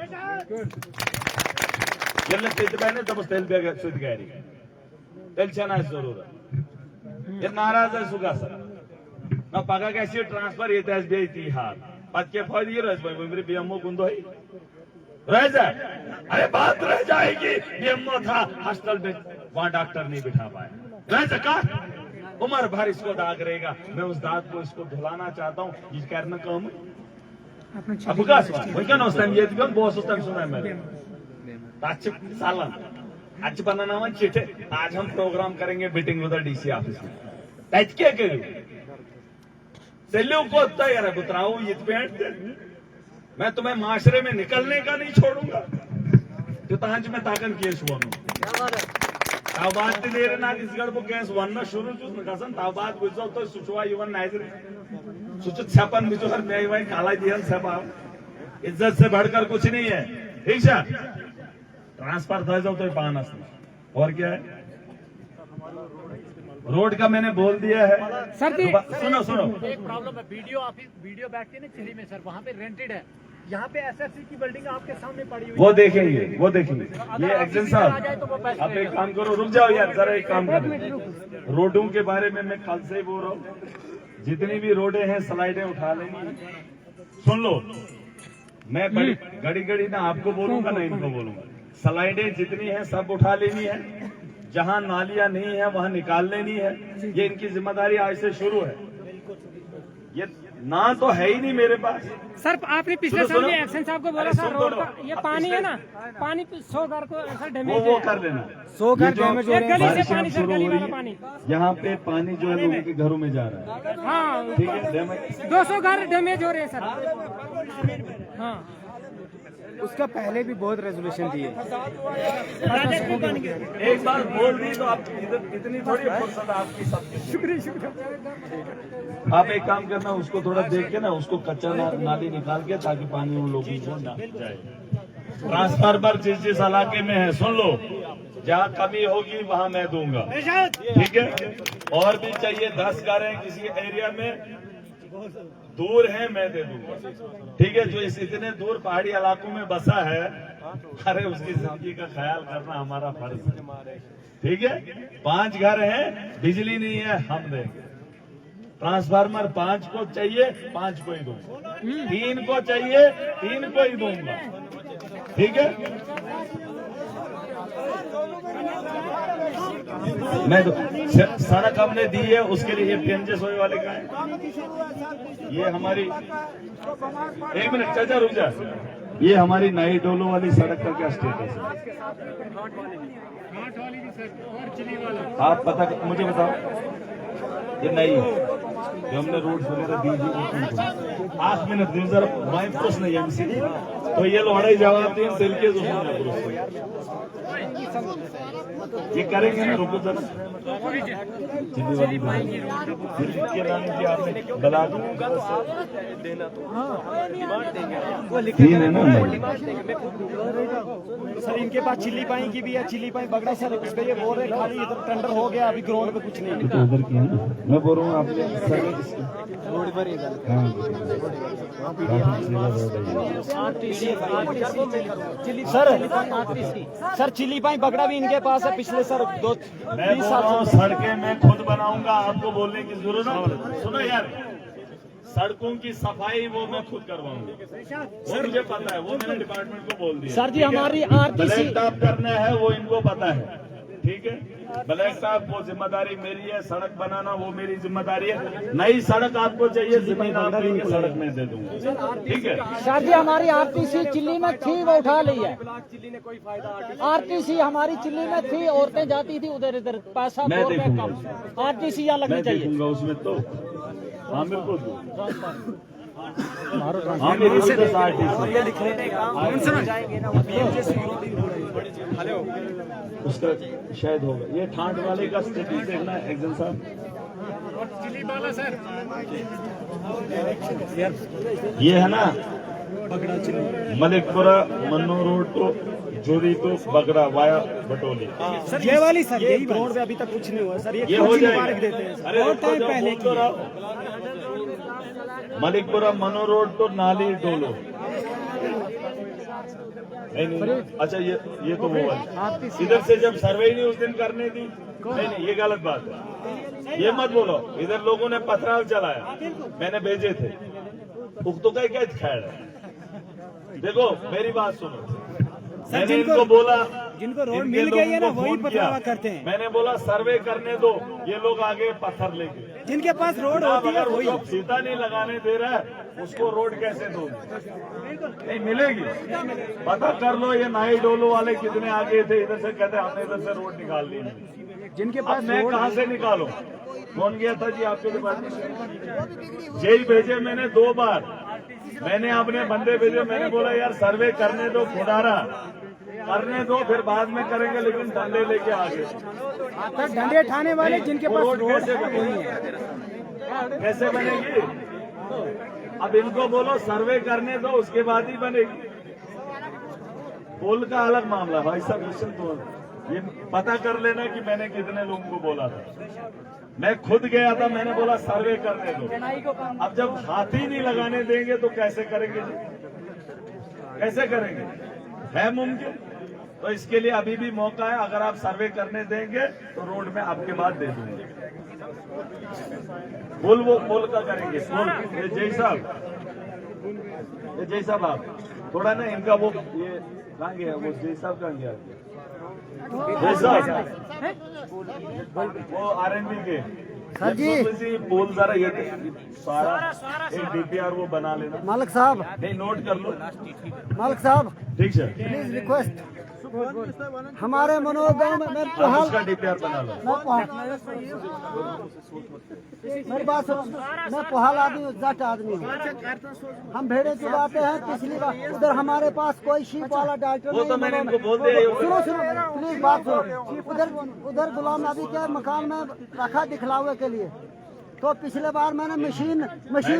ये नाराज है सुगा सर ना पगा कैसी ट्रांसफर ये SBI थी हार पद के फौज ये मेरे BMO गुंदो ही रह जाए। अरे बात रह जाएगी, BMO था हॉस्टल में, वहां डॉक्टर नहीं बिठा पाए, रह सका। उम्र भर इसको दाग रहेगा। मैं उस दाग को इसको धुलाना चाहता हूँ। ये करना कम अब ये बहुत सुना मैंने सालन आज बनाना चिटे। आज हम प्रोग्राम करेंगे मीटिंग विद DC ऑफिस में। क्या करूँ को यार बुतराऊ ये मैं तुम्हें माशरे में निकलने का नहीं छोड़ूंगा। तो तांज में ताकन केस हुआ ताबाद देर ना इसगढ़ को केस वन शुरू कसन ताबाद बुझो तो सुचवा युवन नाइजर सुचित छपन बिजो हर मैं वही काला दियन छपा। इज्जत से बढ़कर कुछ नहीं है, ठीक है। ट्रांसफर था जाओ तो पाना और क्या है। रोड का मैंने बोल दिया है सर जी। सुनो एक प्रॉब्लम है, वीडियो बैठती है ना चिली में सर, वहाँ पे रेंटेड है। यहाँ पे SFC की बिल्डिंग आपके सामने पड़ी हुई है। वो देखेंगे ये एक्शन साहब आप एक काम करो, रुक जाओ यार जरा, एक काम करो। रोडों के बारे में मैं कल से ही बोल रहा हूँ, जितनी भी रोडें हैं स्लाइडें उठा लेनी। सुन लो, मैं घड़ी ना आपको बोलूंगा ना इनको बोलूंगा। स्लाइडें जितनी हैं सब उठा लेनी है, जहां नालियां नहीं है वहां निकाल लेनी है। ये इनकी जिम्मेदारी आज से शुरू है। ये ना तो है ही नहीं मेरे पास। सर आपने पिछले साल में एक्शन साहब को बोला था रोड का ये पानी है ना, पानी 100 घर को ऐसा डैमेज वो कर लेना। 100 घर डैमेज हो रहे हैं। गली से पानी सर, गली वाला पानी यहाँ पे पानी जो है लोगों के घरों में जा रहा है। हाँ ठीक है, 200 घर डैमेज हो रहे हैं सर। हाँ उसका पहले भी बहुत रेजोल्यूशन दिए। एक बार बोल दी तो आप इतनी थोड़ी फुर्सत आपकी सबकी। शुक्रिया। आप एक काम करना, उसको थोड़ा देख के ना उसको कच्चा नाली निकाल के, ताकि पानी उन लोगों को ना जाए। ट्रांसफार्मर जिस इलाके में है सुन लो, जहाँ कमी होगी वहाँ मैं दूंगा, ठीक है। और भी चाहिए 10 घर हैं किसी एरिया में दूर है, मैं दे दूंगा, ठीक है। जो इस इतने दूर पहाड़ी इलाकों में बसा है, अरे उसकी जिंदगी का ख्याल करना हमारा फर्ज है, ठीक है। 5 घर हैं, बिजली नहीं है, हम देंगे। ट्रांसफार्मर 5 को चाहिए, 5 को ही दूंगा। 3 को चाहिए, 3 को ही दूंगा, ठीक है। मैं तो सड़क हमने दी है, उसके लिए PNJ सोए वाले का है। ये हमारी 1 मिनट चाचा रुक जा, ये हमारी नई डोलो वाली सड़क का क्या स्टेटस है? आप पता मुझे बताओ। ये नहीं है जो हमने रोड वगैरह दी 8 मिनट दी जरा मैं प्रश्न नहीं MC तो ये लोड़ा जवाब दिए दिल के ये करेंगे ना। रुको जरा, दिल्ली के नाम की आपने बला देना सर इनके पास चिल्ली पाई की भी है, चिल्ली पाई बगड़ा सर इस पे ये बोल रहे खाली इधर टेंडर हो गया, अभी ग्राउंड पे कुछ नहीं। तो उधर की है ना, मैं बोल रहा हूँ आपके रोड पर सर चिल्ली पाई बगड़ा भी इनके पास है पिछले सर 2-20 साल। सड़कें मैं खुद बनाऊंगा, आपको बोलने की जरूरत नहीं। सुनो यार, सड़कों की सफाई वो मैं खुद करवाऊंगा, वो मुझे पता है, वो मैंने डिपार्टमेंट को बोल दिया। सर जी हमारी ब्लैक टॉप करना है वो इनको पता है, ठीक है। ब्लैक टॉप वो जिम्मेदारी मेरी है, सड़क बनाना वो मेरी जिम्मेदारी है। नई सड़क आपको चाहिए, जमीन आप देंगे, सड़क में दे दूंगा, ठीक है। सर जी हमारी RTC चिल्ली में थी, वो उठा ली है। RTC हमारी चिल्ली में थी, औरतें जाती थी उधर इधर, पैसा RTC यहाँ लगनी चाहिए। देखूंगा उसमें तो हाँ बिल्कुल, हाँ मेरी उसका शायद होगा। ये ठाट वाले का स्टेटस देखना है एक्जन साहब। चिली वाला सर, ये है ना मलिकपुरा मन्नू रोड तो जोरी तो बगरा वाया बटोली। ये वाली सर यही ग्राउंड पे अभी तक कुछ नहीं हुआ सर। ये हो जाएगा। अरे बहुत टाइम पहले तो मलिकपुरा मन्नू रोड तो नाली डोलो। नहीं अच्छा ये तो वो है। इधर से जब सर्वे नहीं उस दिन करने दी, नहीं ये गलत बात है। ये मत बोलो। इधर लोगों ने पथराव चलाया, मैंने भेजे थे। तो क्या खैर है। देखो मेरी बात सुनो, मैंने इनको बोला, जिनको रोड इनके मिल गई है ना लोगों को वही फोन किया। पथरावा करते हैं। मैंने बोला सर्वे करने दो, ये लोग आगे पत्थर लेके। जिनके पास रोड होती है अगर वही। उसको फीता नहीं लगाने दे रहा है, उसको रोड कैसे दो? नहीं मिलेगी। पता कर लो ये नाई डोलो वाले कितने आगे थे। इधर से कहते हमने इधर से रोड निकाल ली। जिनके अब पास मैं कहाँ से निकालूं? कौन गया था जी आपके डिपार्टमेंट? जेल भेजे मैंने 2 बार। मैंने अपने बंदे भेजे, मैंने बोला यार सर्वे करने दो, खुदारा करने दो, फिर बाद में करेंगे, लेकिन डंडे लेके आगे। डंडे ठाने वाले जिनके पास रोड कैसे बनेगी? कैसे बनेगी? अब इनको बोलो सर्वे करने दो, उसके बाद ही बनेगी। पुल का अलग मामला भाई साहब। मिशन तो ये पता कर लेना कि मैंने कितने लोगों को बोला था। मैं खुद गया था, मैंने बोला सर्वे करने दो। अब जब हाथी नहीं लगाने देंगे तो कैसे करेंगे जी? कैसे करेंगे? है मुमकिन? तो इसके लिए अभी भी मौका है। अगर आप सर्वे करने देंगे तो रोड में आपके बाद दे दूंगे। पुल वो पुल का करेंगे। पुल ये जय साहब आप थोड़ा ना इनका वो ये कहाँ गया? वो जय साहब कहाँ गया? जय साहब वो RNB के सर जी पुल जरा ये सारा एक DPR वो बना लेना। मालिक साहब, नहीं नोट कर लो मालिक साहब, ठीक है। प्लीज रिक्वेस्ट, हमारे मनोज गाँव में मैं आप उसका DPR बना लो। मेरी बात सुनो, मैं पुहाल आदमी हूँ, जट आदमी हूँ। हम भेड़े चुराते हैं। पिछली बार उधर हमारे पास कोई शीप वाला डॉक्टर वो तो नहीं। मैंने इनको बोल दिया। सुनो सुनो प्लीज बात सुनो। उधर गुलाम नबी के मकान में रखा दिखलावे के लिए। तो पिछले बार मैंने मशीन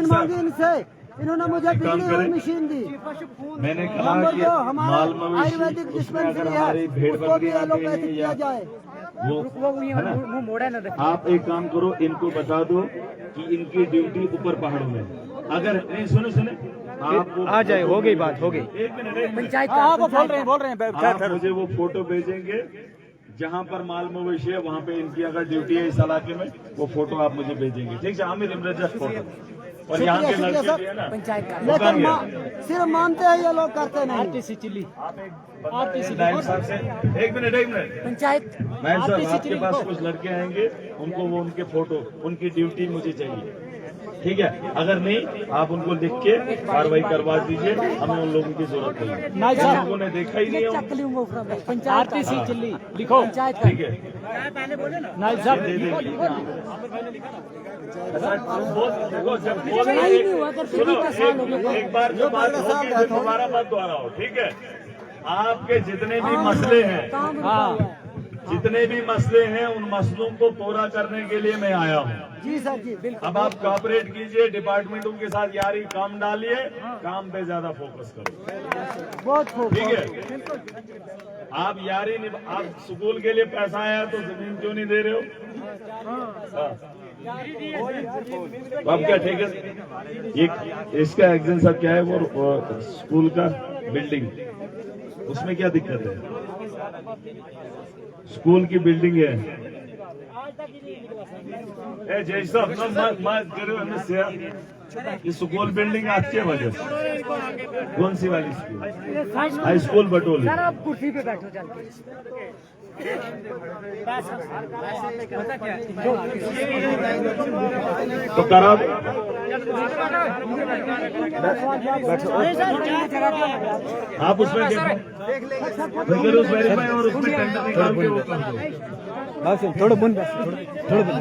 मांगी इनसे, इन्होंने मुझे बिजली वाली मशीन दी। मैंने कहा कि हमारा माल मवेशी आयुर्वेदिक उसमें अगर डिस्पेंसरी हमारी है भेड़ उसको भी बकरियां एलोपैथिक किया जाए। वो है ना? आप एक काम करो, इनको बता दो कि इनकी ड्यूटी ऊपर पहाड़ों में। अगर नहीं सुनो आप आ जाए, हो गई बात, हो गई। एक मिनट पंचायत बोल रहे हैं आप मुझे वो फोटो भेजेंगे जहाँ पर माल मवेशी है, वहाँ पे इनकी अगर ड्यूटी है इस इलाके में, वो फोटो आप मुझे भेजेंगे। ठीक है आमिर इमरान फोटो। और यहाँ के लड़के भी है ना लेकिन सिर्फ मानते हैं ये लोग, करते नहीं। चिल्ली नायब साहब से एक मिनट पंचायत नायब साहब आपके पास कुछ लड़के आएंगे, उनको वो उनके फोटो उनकी ड्यूटी मुझे चाहिए। ठीक है अगर नहीं आप उनको लिख के कार्रवाई करवा दीजिए, हमें उन लोगों की जरूरत नहीं है। लोगों ने देखा ही नहीं है। RTC चिल्ली लिखो पंचायत। ठीक है नाइब साहब दे देंगे। देखो जब सुनो एक बार जो बात होगी फिर दोबारा मत दोहराओ। ठीक है आपके जितने भी मसले हैं, जितने भी मसले हैं, उन मसलों को पूरा करने के लिए मैं आया हूँ। जी सर जी बिल्कुल। अब आप कोऑपरेट कीजिए, डिपार्टमेंटों के साथ यारी काम डालिए, काम पे ज्यादा फोकस करो। बहुत ठीक है आप यारी नहीं, आप स्कूल के लिए पैसा आया तो जमीन क्यों नहीं दे रहे हो? हाँ। तो अब क्या ठीक है एक इसका एक्शन सब क्या है? वो स्कूल का बिल्डिंग, उसमें क्या दिक्कत है? स्कूल की बिल्डिंग है। जय साहब ये स्कूल बिल्डिंग आपके वजह से। कौन सी वाली school? High school Batoli. Sir आप कुर्सी पे बैठो चल के। तो करा आप उसमें देखो वेरीफाई और उसमें टेंडर निकाल के वो कर दो। थोड़ा बन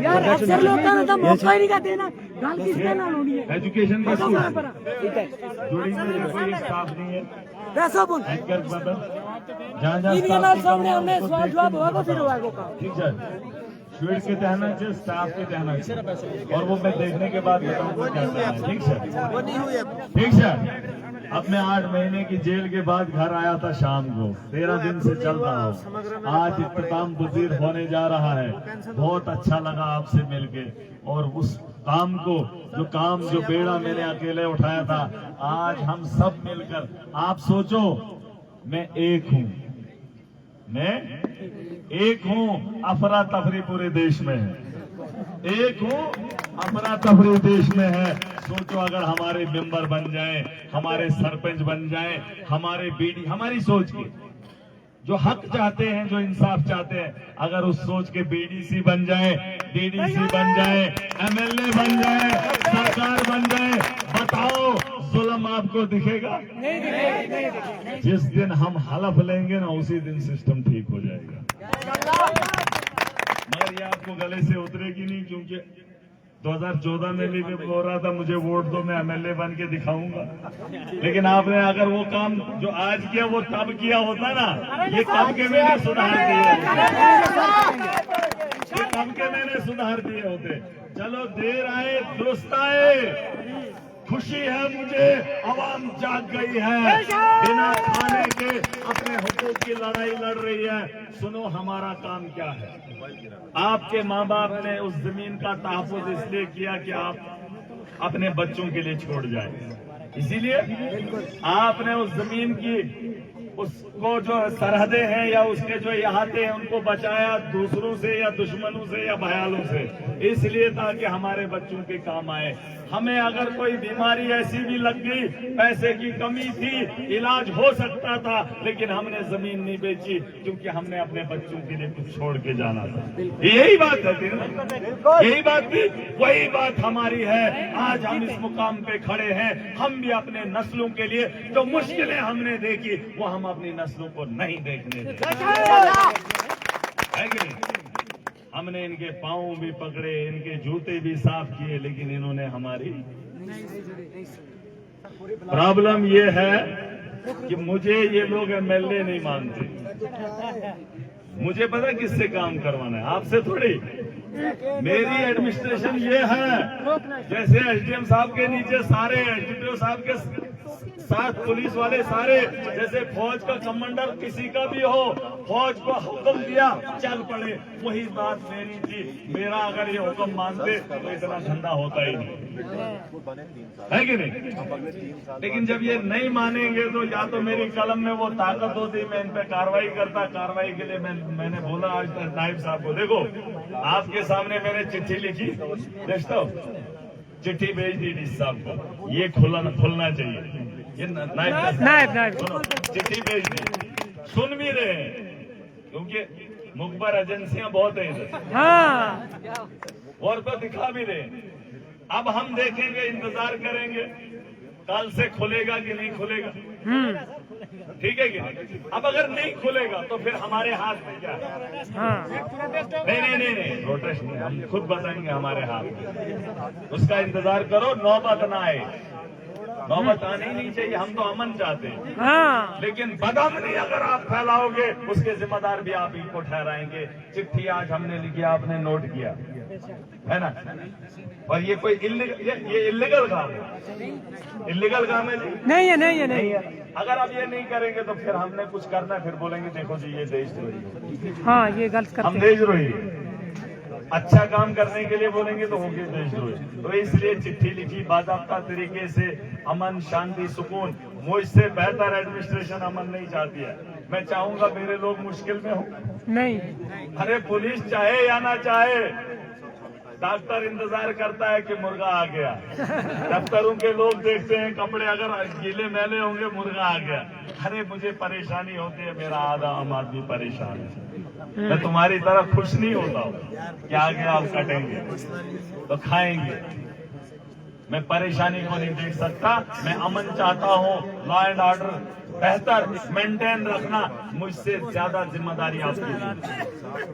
यार अक्सर लोग का ना मौका ही नहीं का देना, गाल किसने ना होनी है। एजुकेशन का स्कूल ठीक है जोड़ी में कोई स्टाफ नहीं है। वैसा बोल एंकर बदल जहाँ सामने हमने सवाल जवाब होगा फिर होगा ठीक है, स्वीट के कहना चाहिए, स्टाफ के कहना चाहिए, और वो मैं देखने के बाद बताऊंगा क्या करना है। ठीक है, ठीक है। अब मैं 8 महीने की जेल के बाद घर आया था शाम को, 13 दिन से चल रहा हूँ। आज इख्तिताम पजीर होने जा रहा है। बहुत अच्छा लगा आपसे मिलके, और उस काम को जो बेड़ा मैंने अकेले उठाया था, आज हम सब मिलकर, आप सोचो मैं एक हूँ, अफरा तफरी पूरे देश में है, एक हूँ, अफरा तफरी देश में है। सोचो अगर हमारे मेंबर बन जाएं, हमारे सरपंच बन जाएं, हमारे बीडी, हमारी सोच के जो हक चाहते हैं, जो इंसाफ चाहते हैं, अगर उस सोच के बीडीसी बन जाए, डीडीसी बन जाए, एमएलए बन जाए, सरकार बन जाए, बताओ जुल्म आपको दिखेगा? नहीं दिखेगा। जिस दिन हम हलफ लेंगे ना, उसी दिन सिस्टम ठीक हो जाएगा। मगर ये आपको गले से उतरेगी नहीं, क्योंकि 2014 में भी बोल रहा था मुझे वोट दो, मैं एमएलए बन के दिखाऊंगा। लेकिन आपने अगर वो काम जो आज किया वो तब किया होता ना, ये तब के मैंने सुधार दिए होते। चलो देर आए दुरुस्त आए। खुशी है मुझे, आवाम जाग गई है, बिना खाने के अपने हुकूक की लड़ाई लड़ रही है। सुनो हमारा काम क्या है। आपके माँ बाप ने उस जमीन का तहफ़्फ़ुज़ इसलिए किया कि आप अपने बच्चों के लिए छोड़ जाए, इसीलिए आपने उस जमीन की उसको जो सरहदें हैं या उसके जो इहाते हैं उनको बचाया दूसरों से या दुश्मनों से या भयालों से, इसलिए ताकि हमारे बच्चों के काम आए। हमें अगर कोई बीमारी ऐसी भी लग गई, पैसे की कमी थी, इलाज हो सकता था, लेकिन हमने जमीन नहीं बेची क्योंकि हमने अपने बच्चों के लिए कुछ छोड़ के जाना था। यही बात है, यही बात थी, वही बात हमारी है। आज हम इस मुकाम पे खड़े हैं, हम भी अपने नस्लों के लिए जो मुश्किलें हमने देखी वो हम अपनी नस्लों को नहीं देखने देंगे। है कि नहीं? हमने इनके पाँव भी पकड़े, इनके जूते भी साफ किए, लेकिन इन्होंने हमारी प्रॉब्लम ये है कि मुझे ये लोग एमएलए नहीं मानते। मुझे पता किससे काम करवाना है, आपसे थोड़ी। मेरी एडमिनिस्ट्रेशन ये है, जैसे एसडीएम साहब के नीचे सारे, एसडीपीओ साहब के साथ पुलिस वाले सारे, जैसे फौज का कमांडर किसी का भी हो, फौज को हुक्म दिया चल पड़े, वही बात मेरी थी। मेरा अगर ये हुक्म मानते तो इतना धंधा होता ही नहीं, है कि नहीं? लेकिन जब ये नहीं मानेंगे तो या तो मेरी कलम में वो ताकत होती, मैं इन पे कार्रवाई करता। कार्रवाई के लिए मैंने बोला आज नायब साहब को, देखो आपके सामने मैंने चिट्ठी लिखी, देखता हूँ, चिट्ठी भेज दी डीसी साहब को, ये खुलना चाहिए। ये नायब चिट्ठी भेज दी, सुन भी रहे हैं, क्योंकि मुखबर एजेंसियां बहुत है इधर, हाँ, और को दिखा भी रहे हैं। अब हम देखेंगे, इंतजार करेंगे कल से खुलेगा कि नहीं खुलेगा, ठीक है कि नहीं? अब अगर नहीं खुलेगा तो फिर हमारे हाथ में क्या है? हाँ। नहीं, प्रोटेस्ट नहीं, हम खुद बताएंगे हमारे हाथ में। उसका इंतजार करो, नौबत ना आए, नौबत आनी ही नहीं चाहिए। हम तो अमन चाहते हैं, हाँ। लेकिन बदअमनी अगर आप फैलाओगे उसके जिम्मेदार भी आप ही को ठहराएंगे। चिट्ठी आज हमने लिखी, आपने नोट किया है ना, और ये कोई ये इल्लीगल काम है, इल्लीगल काम है जी? नहीं है। अगर आप ये नहीं करेंगे तो फिर हमने कुछ करना है, फिर बोलेंगे देखो जी ये देशद्रोही, हाँ ये गलत करते हैं, हम देशद्रोही। अच्छा काम करने के लिए बोलेंगे तो होंगे देशद्रोही। तो इसलिए चिट्ठी लिखी, बाज़ाब्ता तरीके से, अमन, शांति, सुकून। मुझसे बेहतर एडमिनिस्ट्रेशन अमन नहीं चाहती है। मैं चाहूंगा मेरे लोग मुश्किल में हो, नहीं। अरे पुलिस चाहे या ना चाहे, डॉक्टर इंतजार करता है कि मुर्गा आ गया, दफ्तरों के लोग देखते हैं कपड़े अगर गीले मैले होंगे, मुर्गा आ गया। अरे मुझे परेशानी होती है, मेरा आधा आम आदमी परेशान है। मैं तुम्हारी तरह खुश नहीं होता हूँ कि आगे आप कटेंगे तो खाएंगे। मैं परेशानी को नहीं देख सकता। मैं अमन चाहता हूँ, लॉ एंड ऑर्डर बेहतर मेंटेन रखना मुझसे ज्यादा जिम्मेदारी आपकी है।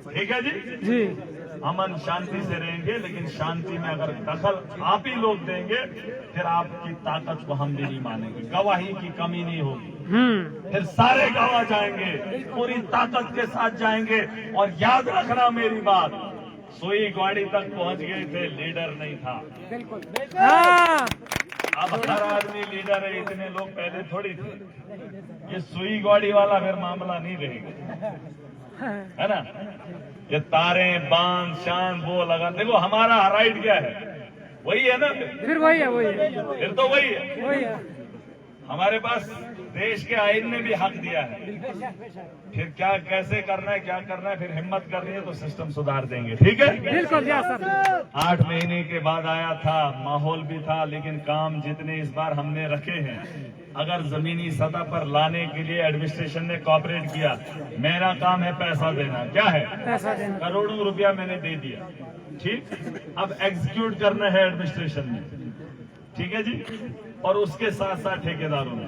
ठीक है जी? अमन शांति से रहेंगे, लेकिन शांति में अगर दखल आप ही लोग देंगे फिर आपकी ताकत को हम भी नहीं मानेंगे। गवाही की कमी नहीं होगी, फिर सारे गवाह जाएंगे, पूरी ताकत के साथ जाएंगे। और याद रखना मेरी बात, सुई गाड़ी तक पहुंच गए थे, लीडर नहीं था। अब हर आदमी लीडर है, इतने लोग पहले थोड़ी थे। ये सुई गाड़ी वाला फिर मामला नहीं रहेगा, है ना? ये तारे बांध शान वो लगा, देखो हमारा राइट क्या है, वही है ना, फिर वही है, फिर तो वही है। हमारे पास देश के आईन ने भी हक दिया है। फिर क्या कैसे करना है, क्या करना है, फिर हिम्मत करनी है तो सिस्टम सुधार देंगे। ठीक है? बिल्कुल सर। 8 महीने के बाद आया था, माहौल भी था, लेकिन काम जितने इस बार हमने रखे हैं, अगर जमीनी सतह पर लाने के लिए एडमिनिस्ट्रेशन ने कॉपरेट किया। मेरा काम है पैसा देना। क्या है? पैसा देना। करोड़ों रुपया मैंने दे दिया। ठीक, अब एग्जीक्यूट करना है एडमिनिस्ट्रेशन ने। ठीक है जी? और उसके साथ साथ ठेकेदारों ने।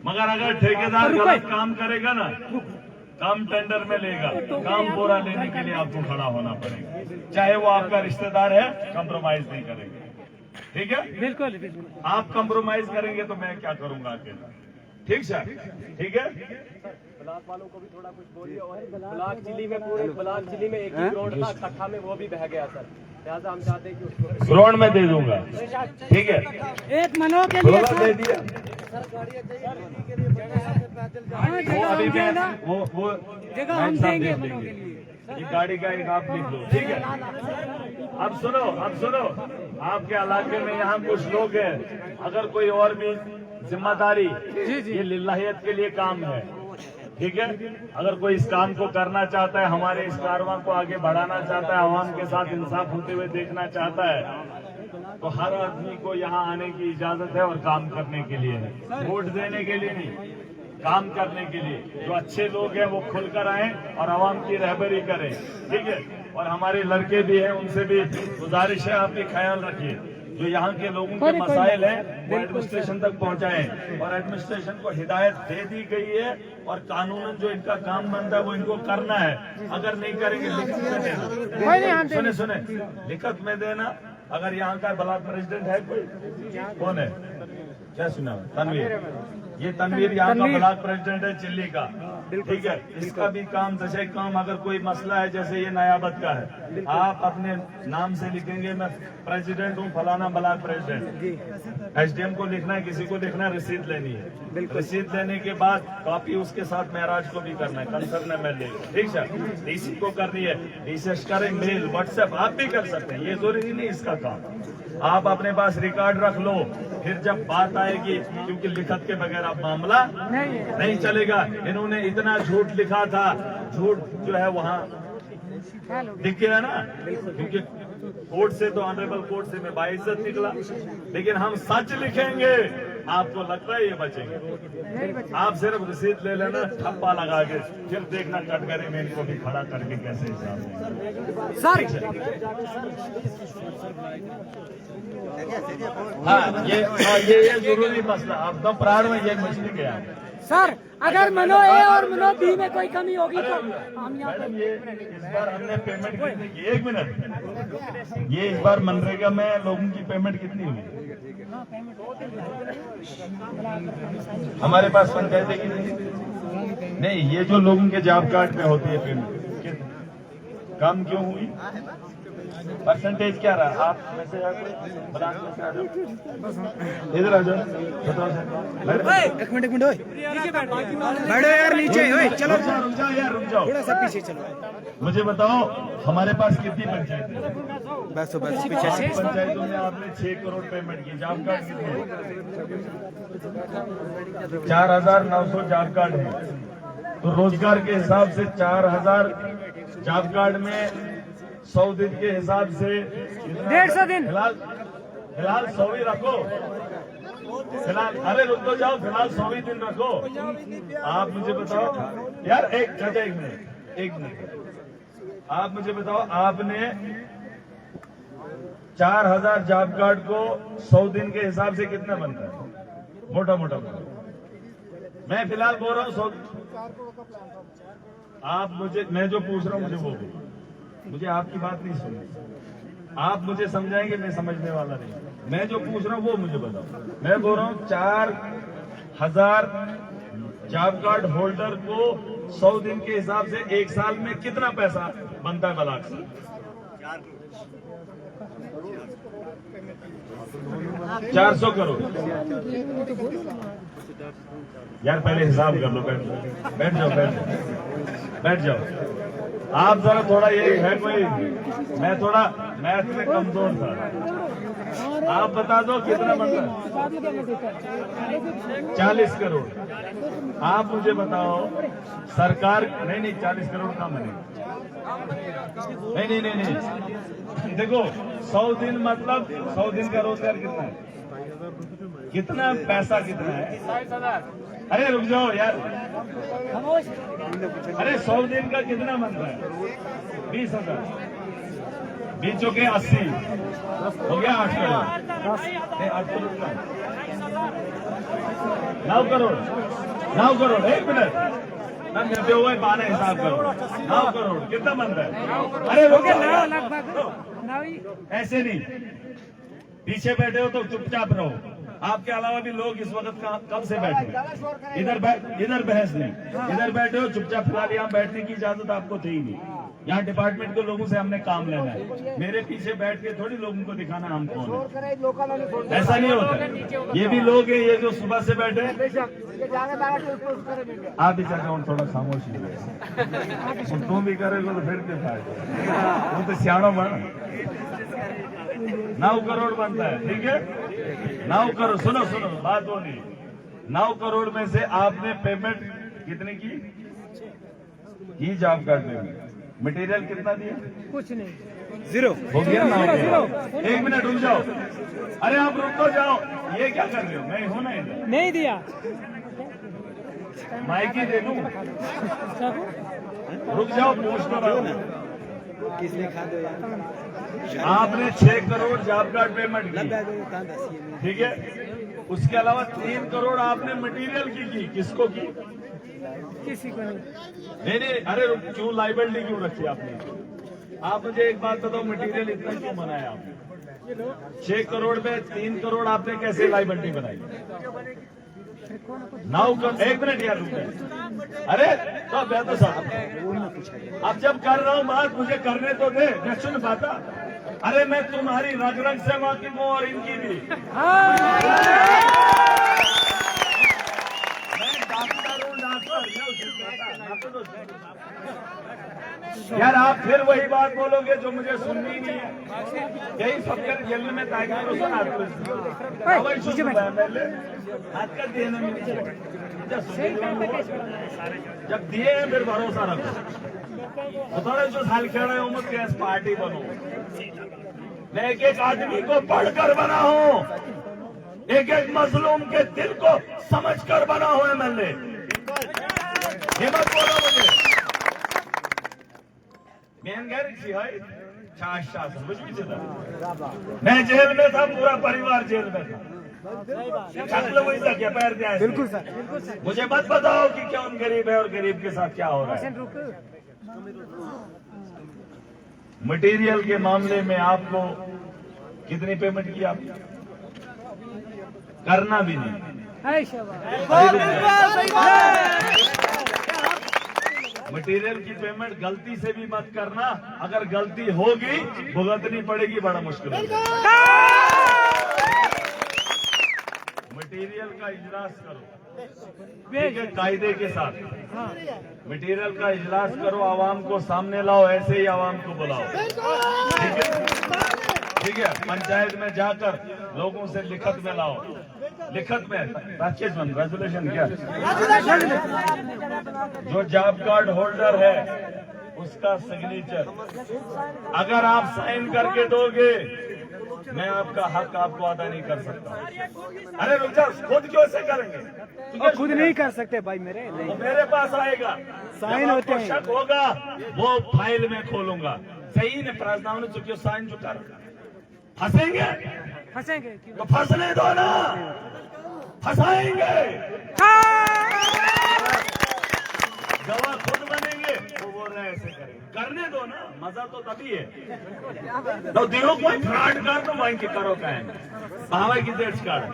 मगर अगर ठेकेदार गलत काम करेगा ना, काम टेंडर में लेगा, काम पूरा लेने के लिए आपको खड़ा होना पड़ेगा, चाहे वो आपका रिश्तेदार है, कंप्रोमाइज नहीं करेंगे। ठीक है? बिल्कुल। आप कंप्रोमाइज करेंगे तो मैं क्या करूंगा अकेला। ठीक सर? ठीक है? ब्लॉक वालों को भी थोड़ा कुछ बोलिए। और ब्लॉक चिली में, पूरे ब्लॉक चिली में 1 ही करोड़ था, कट्ठा में वो भी बह गया सर। लिहाजा हम चाहते हैं कि उसको करोड़ में दे दूंगा। ठीक है? एक मनो के लिए दे दिया। वो अभी वो जगह हम देंगे ये गाड़ी का एक आप लिख लो। ठीक है? अब सुनो, आपके इलाके में यहाँ कुछ लोग हैं, अगर कोई और भी जिम्मेदारी, ये लिल्लाहियत के लिए काम है। ठीक है? अगर कोई इस काम को करना चाहता है, हमारे इस कारवां को आगे बढ़ाना चाहता है, आवाम के साथ इंसाफ होते हुए देखना चाहता है, तो हर आदमी को यहाँ आने की इजाजत है और काम करने के लिए है। वोट देने के लिए नहीं, काम करने के लिए। जो अच्छे लोग हैं वो खुलकर आए और आवाम की रहबरी करें। ठीक है? और हमारे लड़के भी हैं, उनसे भी गुजारिश है, आप भी ख्याल रखिए। जो यहाँ के लोगों के मसाइल हैं वो एडमिनिस्ट्रेशन तक पहुँचाएं। और एडमिनिस्ट्रेशन को हिदायत दे दी गई है और कानूनन जो इनका काम बनता है वो इनको करना है। अगर नहीं करेंगे लिखत में देना। सुने लिखत में देना। अगर यहाँ का ब्लॉक प्रेसिडेंट है कोई, कौन है, क्या सुना? तनवीर। ये तनवीर यहाँ का ब्लॉक प्रेसिडेंट है चिल्ली का। ठीक है? इसका भी काम जैसे काम, अगर कोई मसला है जैसे ये नयाबत का है, आप अपने नाम से लिखेंगे, मैं प्रेसिडेंट हूँ फलाना ब्लॉक प्रेसिडेंट। एसडीएम को लिखना है, किसी को लिखना है, रसीद लेनी है। रसीद लेने के बाद कॉपी उसके साथ महराज को भी करना है, कंसर्न MLA। ठीक है? डीसी को करनी है, डीसी करें, मेल व्हाट्सएप आप भी कर सकते हैं, ये जरूरी नहीं इसका काम। आप अपने पास रिकॉर्ड रख लो, फिर जब बात आएगी, क्योंकि लिखत के बगैर अब मामला नहीं चलेगा। इन्होंने इतना झूठ लिखा था, झूठ जो है वहाँ दिख गया ना, क्योंकि कोर्ट से तो ऑनरेबल कोर्ट से मैं बाइज्जत निकला। लेकिन हम सच लिखेंगे, आपको लगता है ये बचेंगे? आप सिर्फ रसीद ले लेना, ठप्पा लगा के, फिर देखना कटघरे में इनको भी खड़ा करके कैसे हिसाब सर। हाँ, ये जरूरी मसला आपका प्राण में ये मछली गया सर। अगर मनो ए और मनो बी में कोई कमी होगी तो हम यहाँ मैडम, ये इस बार हमने पेमेंट कितनी की? 1 मिनट। ये इस बार मनरेगा में लोगों की पेमेंट कितनी हुई? हमारे पास पंचायतें कितनी? नहीं, ये जो लोगों के जॉब कार्ड में होती है पेमेंट, कम क्यों हुई? परसेंटेज क्या रहा? आप वैसे ब्रांच में से आ जाओ, इधर आ जाओ। एक मिनट बैठो यार नीचे। चलो रुक जाओ यार, रुक जाओ, थोड़ा सा पीछे चलो। मुझे बताओ हमारे पास कितनी पंचायत है? बस पंचायतों में आपने 6 करोड़ पेमेंट की। जॉब कार्ड कितने? 4,900 जॉब कार्ड है। तो रोजगार के हिसाब से 4,000 जॉब कार्ड में 100 दिन के हिसाब से 150 दिन। फिलहाल 100 ही रखो। फिलहाल अरे रुक तो जाओ, फिलहाल 100 ही दिन रखो। आप मुझे बताओ यार, एक मिनट, आप मुझे बताओ, आपने 4,000 जॉब कार्ड को 100 दिन के हिसाब से कितना बनता है? मोटा मोटा मैं फिलहाल बोल रहा हूँ 100। आप मुझे, मैं जो पूछ रहा हूँ मुझे वो बोलो, मुझे आपकी बात नहीं सुननी। आप मुझे समझाएंगे, मैं समझने वाला नहीं। मैं जो पूछ रहा हूँ वो मुझे बताओ। मैं बोल रहा हूँ 4,000 जॉब कार्ड होल्डर को 100 दिन के हिसाब से एक साल में कितना पैसा बनता है ब्लॉक से? 400 करोड़। यार पहले हिसाब कर लो, बैठ जाओ बैठ जाओ। आप जरा थोड़ा, ये है कोई, मैं थोड़ा मैथ में कमजोर था। आप बता दो कितना बन रहा है? 40 करोड़। आप मुझे बताओ सरकार, नहीं 40 करोड़ का बनेगा। नहीं देखो 100 दिन मतलब 100 दिन का रोजगार कितना है? कितना पैसा कितना है? अरे रुक जाओ यार, अरे 100 दिन का कितना बन रहा है? 20,000। 20 चौके 80 हो गया 8 करोड़। 9 करोड़ 1 मिनट ना देते हुए पाना हिसाब करो। 9 करोड़ कितना बनता है? अरे रुक जाओ, ऐसे नहीं, पीछे बैठे हो तो चुपचाप रहो। आपके अलावा भी लोग इस वक्त कब से बैठे हैं? इधर बहस नहीं, इधर बैठे हो चुपचाप। फिलहाल यहाँ बैठने की इजाजत आपको थी ही नहीं। यहाँ डिपार्टमेंट के लोगों से हमने काम लेना है। मेरे पीछे बैठ के थोड़ी लोगों को दिखाना हम कौन है, ऐसा नहीं होता। ये भी लोग हैं, ये जो सुबह से बैठे हैं। आप भी चाहते हो थोड़ा खामोशी, तुम भी करेगा तो फिर क्या फायदा? वो तो सियाणो बन। 9 करोड़ बनता है, ठीक है? 9 करोड़, सुनो बात वो नहीं। 9 करोड़ में से आपने पेमेंट कितनी की? Job card payment. मटेरियल कितना दिया? कुछ नहीं, 0 हो गया ना? 1 मिनट रुक जाओ। अरे आप रुक तो जाओ, ये क्या कर रहे हो? मैं हूं ना इधर। नहीं दिया। माइकी दे दूं? रुक जाओ, पोस्ट कर रहा हूं। आपने 6 करोड़ जॉब कार्ड पेमेंट की, ठीक है? उसके अलावा 3 करोड़ आपने मटेरियल की। किसको की? किसी को नहीं। अरे क्यों लाइबिलिटी क्यों रखी आपने? आप मुझे एक बात बताओ, मटेरियल इतना क्यों बनाया आपने? 6 करोड़ में 3 करोड़ आपने कैसे लाइबिलिटी बनाई? 9 करोड़। 1 मिनट यार रुक। अरे तो साहब, अब जब कर रहा हूँ बात मुझे करने तो दे, मैं सुन पाता। अरे मैं तुम्हारी रग रग से वाकिफ हूँ और इनकी भी। मैं डॉक्टर हूँ, डॉक्टर। यार आप फिर वही बात बोलोगे जो मुझे सुननी नहीं है। यही फकर जेल में ताकि जब दिए हैं फिर भरोसा रखो। थोड़े जो साल खेल रहे उम्र के पार्टी बनो। मैं एक आदमी को पढ़कर बना हूं, एक मजलूम के दिल को समझकर बना हूं MLA। हिम्मत बोलो मुझे। मैं जेल में था, पूरा परिवार जेल में था। क्या पैर दिया? बिल्कुल सर। मुझे मत बताओ कि कौन गरीब है और गरीब के साथ क्या हो रहा है। मटेरियल के मामले में आपको कितनी पेमेंट की? आपने करना भी नहीं। मटेरियल की पेमेंट गलती से भी मत करना। अगर गलती होगी भुगतनी पड़ेगी, बड़ा मुश्किल होगा। मटेरियल का इजलास करो, ठीक है, कायदे के साथ। मटेरियल का इजलास करो, आवाम को सामने लाओ, ऐसे ही आवाम को बुलाओ, ठीक है? पंचायत में जाकर लोगों से लिखत में लाओ, लिखत में रेजोल्यूशन क्या? जो जॉब कार्ड होल्डर है उसका सिग्नेचर अगर आप साइन करके दोगे, मैं आपका हक आपको अदा नहीं कर सकता। अरे रुक जाओ, खुद क्यों से करेंगे? खुद नहीं कर सकते भाई, मेरे पास आएगा, साइन होते हैं। शक होगा वो फाइल में खोलूंगा। सही ने प्रार्थना चुकी साइन जो कर फंसेंगे फंसेंगे क्यों? तो फंसने दो ना, फंसाएंगे। गवाह खुद बनेंगे, वो बोल रहे हैं ऐसे करेंगे, करने दो ना, मजा तो तभी है। तो दियो कोई फ्रॉड कर तो वहीं की करो कहेंगे भावे की डेट्स कार्ड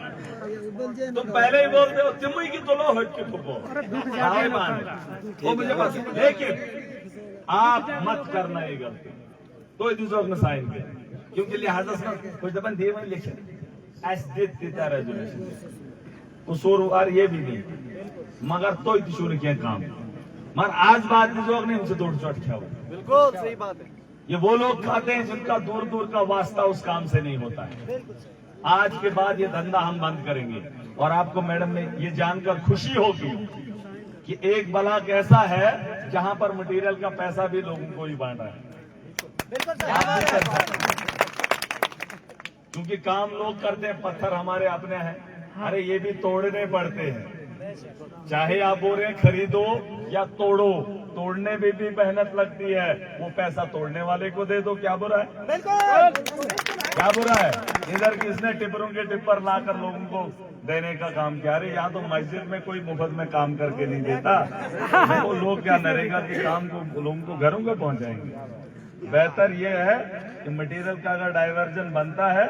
तुम पहले ही बोलते हो तिमुई की तो लो हट के फुको भावे मान वो मुझे बस। लेकिन आप मत करना ये गलती, तो दूसरों ने साइन किया क्योंकि लिहाजा से कुछ दफन दिए मैंने लिखे ऐसे देता रेजोल्यूशन कसूरवार ये भी नहीं, मगर तो शुरू किया काम। मगर आज बात लोग ने उनसे दूर चोट किया, बिल्कुल सही बात है। ये वो लोग खाते हैं जिनका दूर दूर का वास्ता उस काम से नहीं होता है। आज के बाद ये धंधा हम बंद करेंगे। और आपको मैडम ने ये जानकर खुशी होगी कि एक ब्लॉक ऐसा है जहां पर मटेरियल का पैसा भी लोगों को ही बांटा है। क्योंकि काम लोग करते हैं, पत्थर हमारे अपने हैं, अरे ये भी तोड़ने पड़ते हैं। चाहे आप बोल रहे हैं खरीदो या तोड़ो, तोड़ने में भी मेहनत लगती है, वो पैसा तोड़ने वाले को दे दो, क्या बुरा है? क्या बुरा है? इधर किसने टिप्परों के टिप्पर लाकर लोगों को देने का काम किया? अरे यहाँ तो मस्जिद में कोई मुफ्त में काम करके नहीं देता, वो लोग क्या नरेगा के काम को लोगों को घरों को पहुंचाएंगे। बेहतर ये है कि मटेरियल का अगर डाइवर्जन बनता है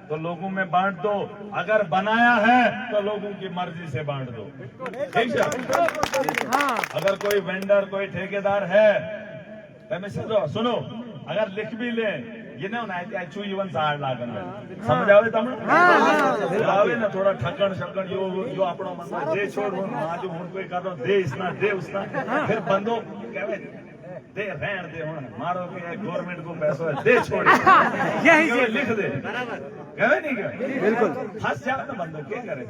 तो लोगों में बांट दो, अगर बनाया है तो लोगों की मर्जी से बांट दो, ठीक है? अगर कोई वेंडर कोई ठेकेदार है तो सुनो, अगर लिख भी ले ये ना इवन 60 लाख समझावे तमावे ना थोड़ा ठक्कण शक्कण जो अपनो मन दे छोड़ आज हूं कोई कर दे इसना दे उसना फिर बंदो कहवे दे रहन दे हूं मारो के गवर्नमेंट को पैसा है दे छोड़ यही लिख दे कहवे नहीं क्या बिल्कुल फंस जावे ना बंदो क्या करे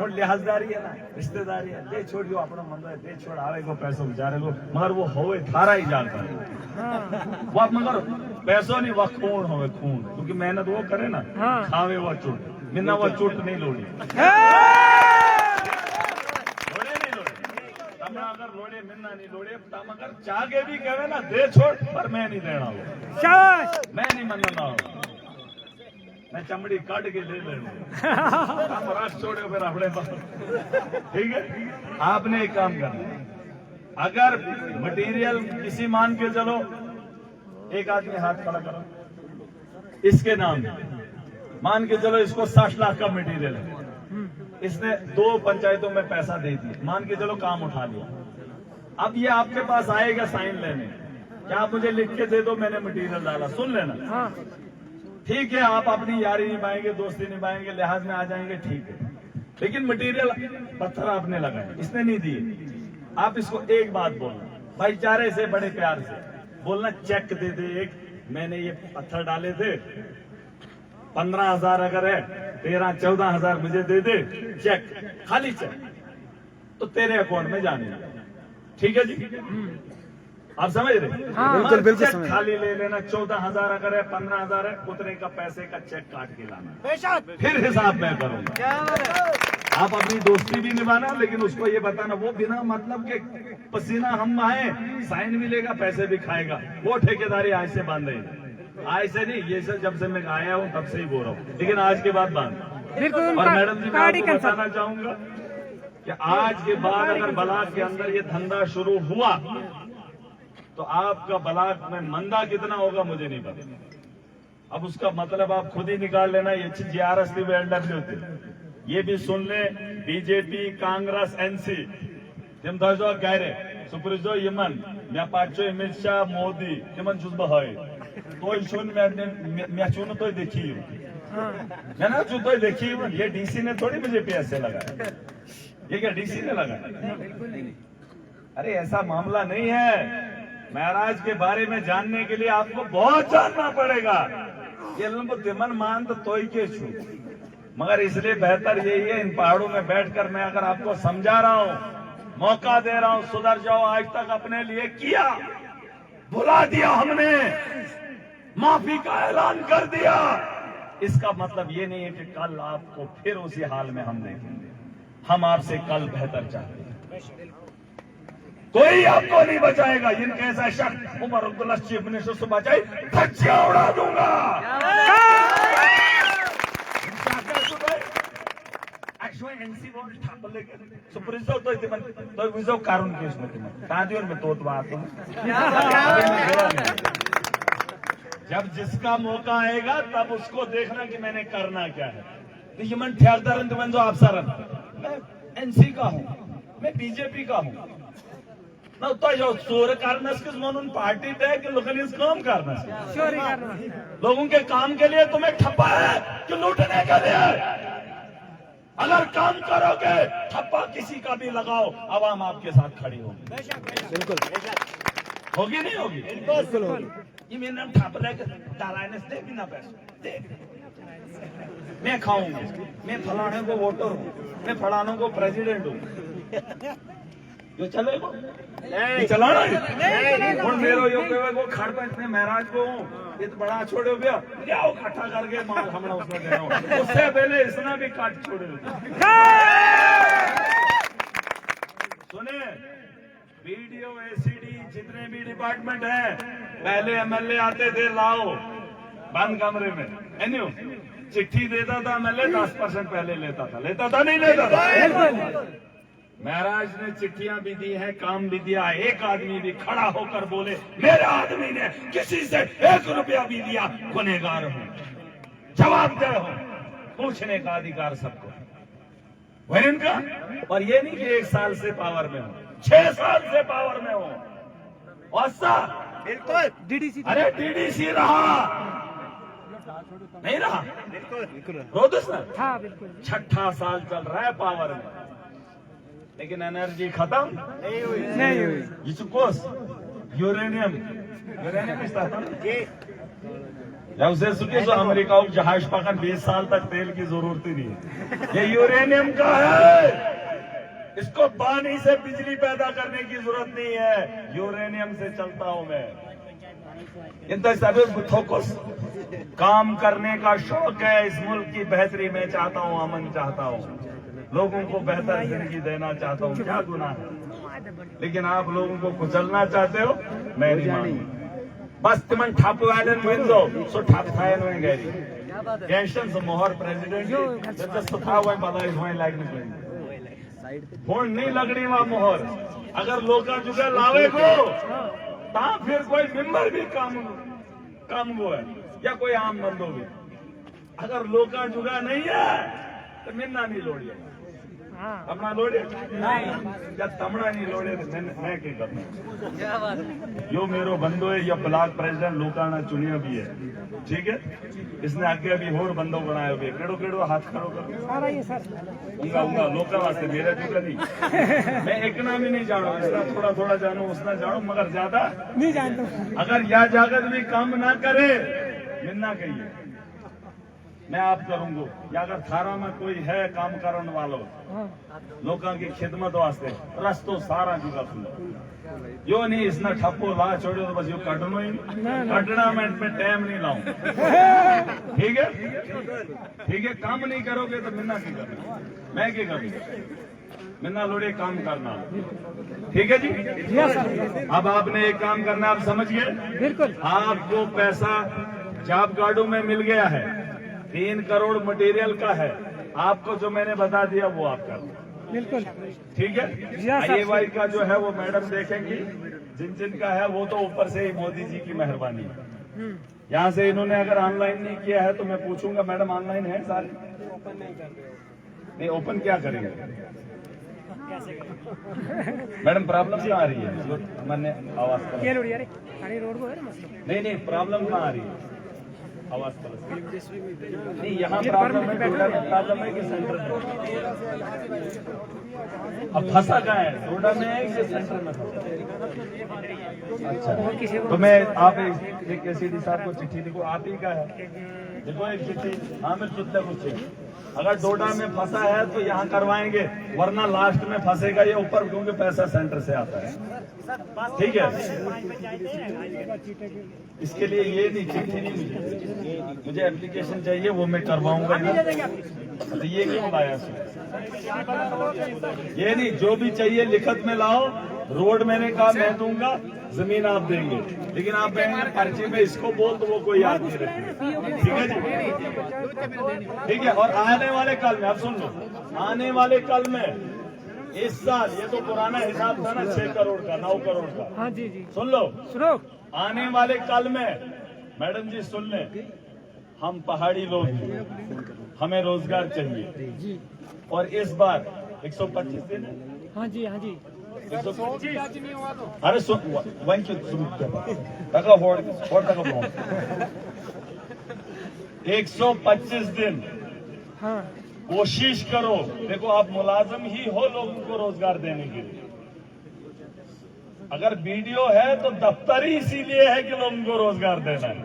और लिहाजदारी है ना रिश्तेदारी है दे छोड़ जो अपनो मन है दे छोड़ आवे को पैसा बेचारे को मगर वो होवे थारा ही जानता है वो मगर पैसों नहीं वह खून होवे खून क्योंकि मेहनत वो करे ना खावे वो चोट मिन्ना वो चोट नहीं लोड़ी अगर लोड़े मिन्ना नहीं लोड़े तम अगर चागे भी कहे ना दे छोड़ पर मैं नहीं देना हो मैं नहीं मनना हो मैं चमड़ी काट के ले लेना राख छोड़े फिर अपने पास ठीक है। आपने एक काम करना अगर मटेरियल किसी मान के चलो एक आदमी हाथ खड़ा करो इसके नाम मान के चलो इसको 60 लाख का मटेरियल है इसने 2 पंचायतों में पैसा दे दिया मान के चलो काम उठा लिया अब ये आपके पास आएगा साइन लेने क्या आप मुझे लिख के दे दो मैंने मटेरियल डाला सुन लेना ठीक है आप अपनी यारी निभाएंगे दोस्ती निभाएंगे लिहाज में आ जाएंगे ठीक है लेकिन मटेरियल पत्थर आपने लगाए इसने नहीं दिए आप इसको एक बात बोलना भाईचारे से बड़े प्यार से बोलना चेक दे दे एक मैंने ये पत्थर डाले थे 15,000 अगर है 13-14,000 मुझे दे दे चेक खाली चेक तो तेरे अकाउंट में जाने ठीक है जी आप समझ रहे बिल्कुल चेक खाली ले लेना 14,000 अगर है 15,000 है उतने का पैसे का चेक काट के लाना फिर हिसाब मैं करूंगा आप अपनी दोस्ती भी निभाना लेकिन उसको ये बताना वो बिना मतलब के पसीना हम आए साइन भी लेगा पैसे भी खाएगा वो ठेकेदारी आज से बांधे आज से नहीं ये सब जब से मैं आया हूँ तब से ही बोल रहा हूँ लेकिन आज के बाद बांध और मैडम जी मैं आपको बताना चाहूंगा कि आज के बाद अगर ब्लॉक के अंदर ये धंधा शुरू हुआ तो आपका ब्लॉक में मंदा कितना होगा मुझे नहीं पता अब उसका मतलब आप खुद ही निकाल लेना ये GRS होती ये भी सुन ले बीजेपी कांग्रेस एनसी तिम थो कह रहे सुप्रीजो यमन मे पाचो अमित शाह मोदी तिमन छुस बह तो छुन मे छुन तो देखी मैं ना छू तो देखी ये डीसी ने थोड़ी मुझे पैसे लगाया ये क्या डीसी ने लगाया अरे ऐसा मामला नहीं है महाराज के बारे में जानने के लिए आपको बहुत जानना पड़ेगा ये लोगों तिमन मान तो ही के छू मगर इसलिए बेहतर यही है इन पहाड़ों में बैठकर मैं अगर आपको समझा रहा हूं मौका दे रहा हूं सुधर जाओ आज तक अपने लिए किया भुला दिया हमने माफी का ऐलान कर दिया इसका मतलब ये नहीं है कि कल आपको फिर उसी हाल में हम देखेंगे हम आपसे कल बेहतर चाहते हैं कोई आपको नहीं बचाएगा इनके ऐसा शक उमर अब्दुल्ला चीफ मिनिस्टर से बचाई धज्जियां उड़ा दूंगा शिवाय एनसी बोर्ड ठापले सुपरिजो तो विजो कारण केस में कादियों में तो बात जब जिसका मौका आएगा तब उसको देखना कि मैंने करना क्या है। तो ये मन ठेकेदार तो जो अफसर मैं एनसी का हूँ, मैं बीजेपी का हूँ ना, तो जो चोर करने किस म्हणून पार्टी दे कि लोगों काम करना लोगों के काम के लिए तुम्हें ठप्पा है कि लूटने के लिए। अगर काम करोगे ठप्पा किसी का भी लगाओ, आवाम आपके साथ खड़ी होगी। बिल्कुल होगी नहीं होगी? बिल्कुल होगी। ये मेरे नाम ठापले दे भी ना पैसे दे, मैं खाऊंगा, मैं फलाने को वोटर हूँ, मैं फलानों को प्रेसिडेंट हूँ, जो चलेगा चलाना और मेरो यो को खड़ पे इतने महाराज को ये तो बड़ा छोड़े भैया जाओ इकट्ठा करके माल हमने उसमें देना, उससे पहले इसने भी काट छोड़े। सुने बीडीओ एसीडी जितने भी डिपार्टमेंट हैं, पहले एमएलए आते थे लाओ बंद कमरे में, एन्यू चिट्ठी देता था एमएलए 10% पहले लेता था नहीं लेता था। महाराज ने चिट्ठियां भी दी है, काम भी दिया। एक आदमी भी खड़ा होकर बोले मेरे आदमी ने किसी से 1 रुपया भी दिया, गुनहगार हूं, जवाब दे हो, पूछने का अधिकार सबको वही इनका। और ये नहीं कि 1 साल से पावर में हो, 6 साल से पावर में हो। और बिल्कुल डीडीसी, अरे डीडीसी रहा नहीं रहा रोदस ना, हाँ बिल्कुल 6ठा साल चल रहा है पावर में, लेकिन एनर्जी खत्म नहीं हुई। ये कोस यूरेनियम जब से सुखे जो अमेरिका को जहाज पकड़ 20 साल तक तेल की जरूरत ही नहीं है। ये यूरेनियम का है, इसको पानी से बिजली पैदा करने की जरूरत नहीं है, यूरेनियम से चलता हूं मैं। इन सभी थोकुस काम करने का शौक है, इस मुल्क की बेहतरी में चाहता हूं, अमन चाहता हूं, लोगों को बेहतर जिंदगी देना चाहता हूँ, क्या गुनाह है। लेकिन आप लोगों को कुचलना चाहते हो, मैं नहीं मानूंगा। बस तुम ठाप वाले विंडो सो ठाप थायन में गई गैशन से मोहर प्रेसिडेंट जब था वही बधाई हुए लाइक निकलेंगे फोन नहीं लगनी वहां मोहर। अगर लोका जुगा लावे को ता फिर कोई मेंबर भी काम वो है या कोई आम बंदो भी, अगर लोका जुगा नहीं है तो मिन्ना नहीं लोड़िए, अपना लोड़े या तमड़ा नहीं लोड़े तो मैं क्या करना। यो मेरो बंदो है, या ब्लॉक प्रेसिडेंट लोकाना चुनिया भी है, ठीक है। इसने आगे अभी और बंदो बनाया भी है, केड़ो केड़ो हाथ खड़ो कर उंगा लोका वास्ते मेरे जुगा नहीं। मैं इतना भी नहीं जानो, इसना थोड़ा थोड़ा जानो, उसना जानो, मगर ज्यादा नहीं जानता। अगर या जागत भी काम ना करे मिन्ना कहिए, मैं आप करूंगा। या अगर थारा में कोई है काम करने वालों लोगों की खिदमत वास्ते रस्तो सारा जुगा खुला, यो नहीं इसना ठप्पो ला छोड़ो तो बस यो कटनो ही कटना में टाइम नहीं लाऊं, ठीक है ठीक है। काम नहीं करोगे तो मिन्ना की करना, मैं क्या करूँ, मिन्ना लोड़े काम करना, ठीक है जी। अब आपने एक काम करना, आप समझ गए बिल्कुल। आपको पैसा जॉब कार्डों में मिल गया है, 3 करोड़ मटेरियल का है, आपको जो मैंने बता दिया वो आप कर बिल्कुल, ठीक है। IAY का जो है वो मैडम देखेंगी, जिन जिन का है वो तो ऊपर से ही मोदी जी की मेहरबानी है। यहाँ से इन्होंने अगर ऑनलाइन नहीं किया है तो मैं पूछूंगा मैडम ऑनलाइन है सारे? ओपन नहीं कर रहे। नहीं ओपन क्या करेंगे मैडम, प्रॉब्लम क्या आ रही है? मैंने आवाज नहीं प्रॉब्लम कहाँ आ रही है? आवाज नहीं, यहाँ प्रॉब्लम है, प्रॉब्लम है कि सेंटर में? अब फंसा कहाँ है, डोडा में है कि सेंटर में? अच्छा, तो मैं आप एक एसीडी साहब को चिट्ठी लिखो, आप ही का है, देखो एक चिट्ठी। हाँ मैं सुनते कुछ, अगर डोडा में फंसा है तो यहाँ करवाएंगे, वरना लास्ट में फंसेगा ये ऊपर, क्योंकि पैसा सेंटर से आता है, ठीक है। इसके लिए ये नहीं चिट्ठी नहीं, मुझे एप्लीकेशन चाहिए, वो मैं करवाऊंगा। तो ये क्यों लाया? ये नहीं, जो भी चाहिए लिखत में लाओ। रोड मैंने कहा मैं दूंगा, जमीन आप देंगे, लेकिन आप पर्ची में इसको बोल तो वो कोई याद नहीं रखेगा, ठीक है जी, ठीक है। और आने वाले काल में आप सुन लो, आने वाले कल में इस साल, ये तो पुराना हिसाब था ना 6 करोड़ का, 9 करोड़ का। हाँ जी जी सुन लो, सुनो। आने वाले कल में मैडम जी सुन लें, हम पहाड़ी लोग हैं, हमें रोजगार चाहिए। और इस बार 125 दिन है। हाँ जी हाँ जी 125 अरे वहीं शुरू टका फोड़ टका 125 दिन हाँ कोशिश करो। देखो आप मुलाजिम ही हो लोगों को रोजगार देने के लिए। अगर वीडियो है तो दफ्तर ही इसीलिए है कि लोगों को रोजगार देना है,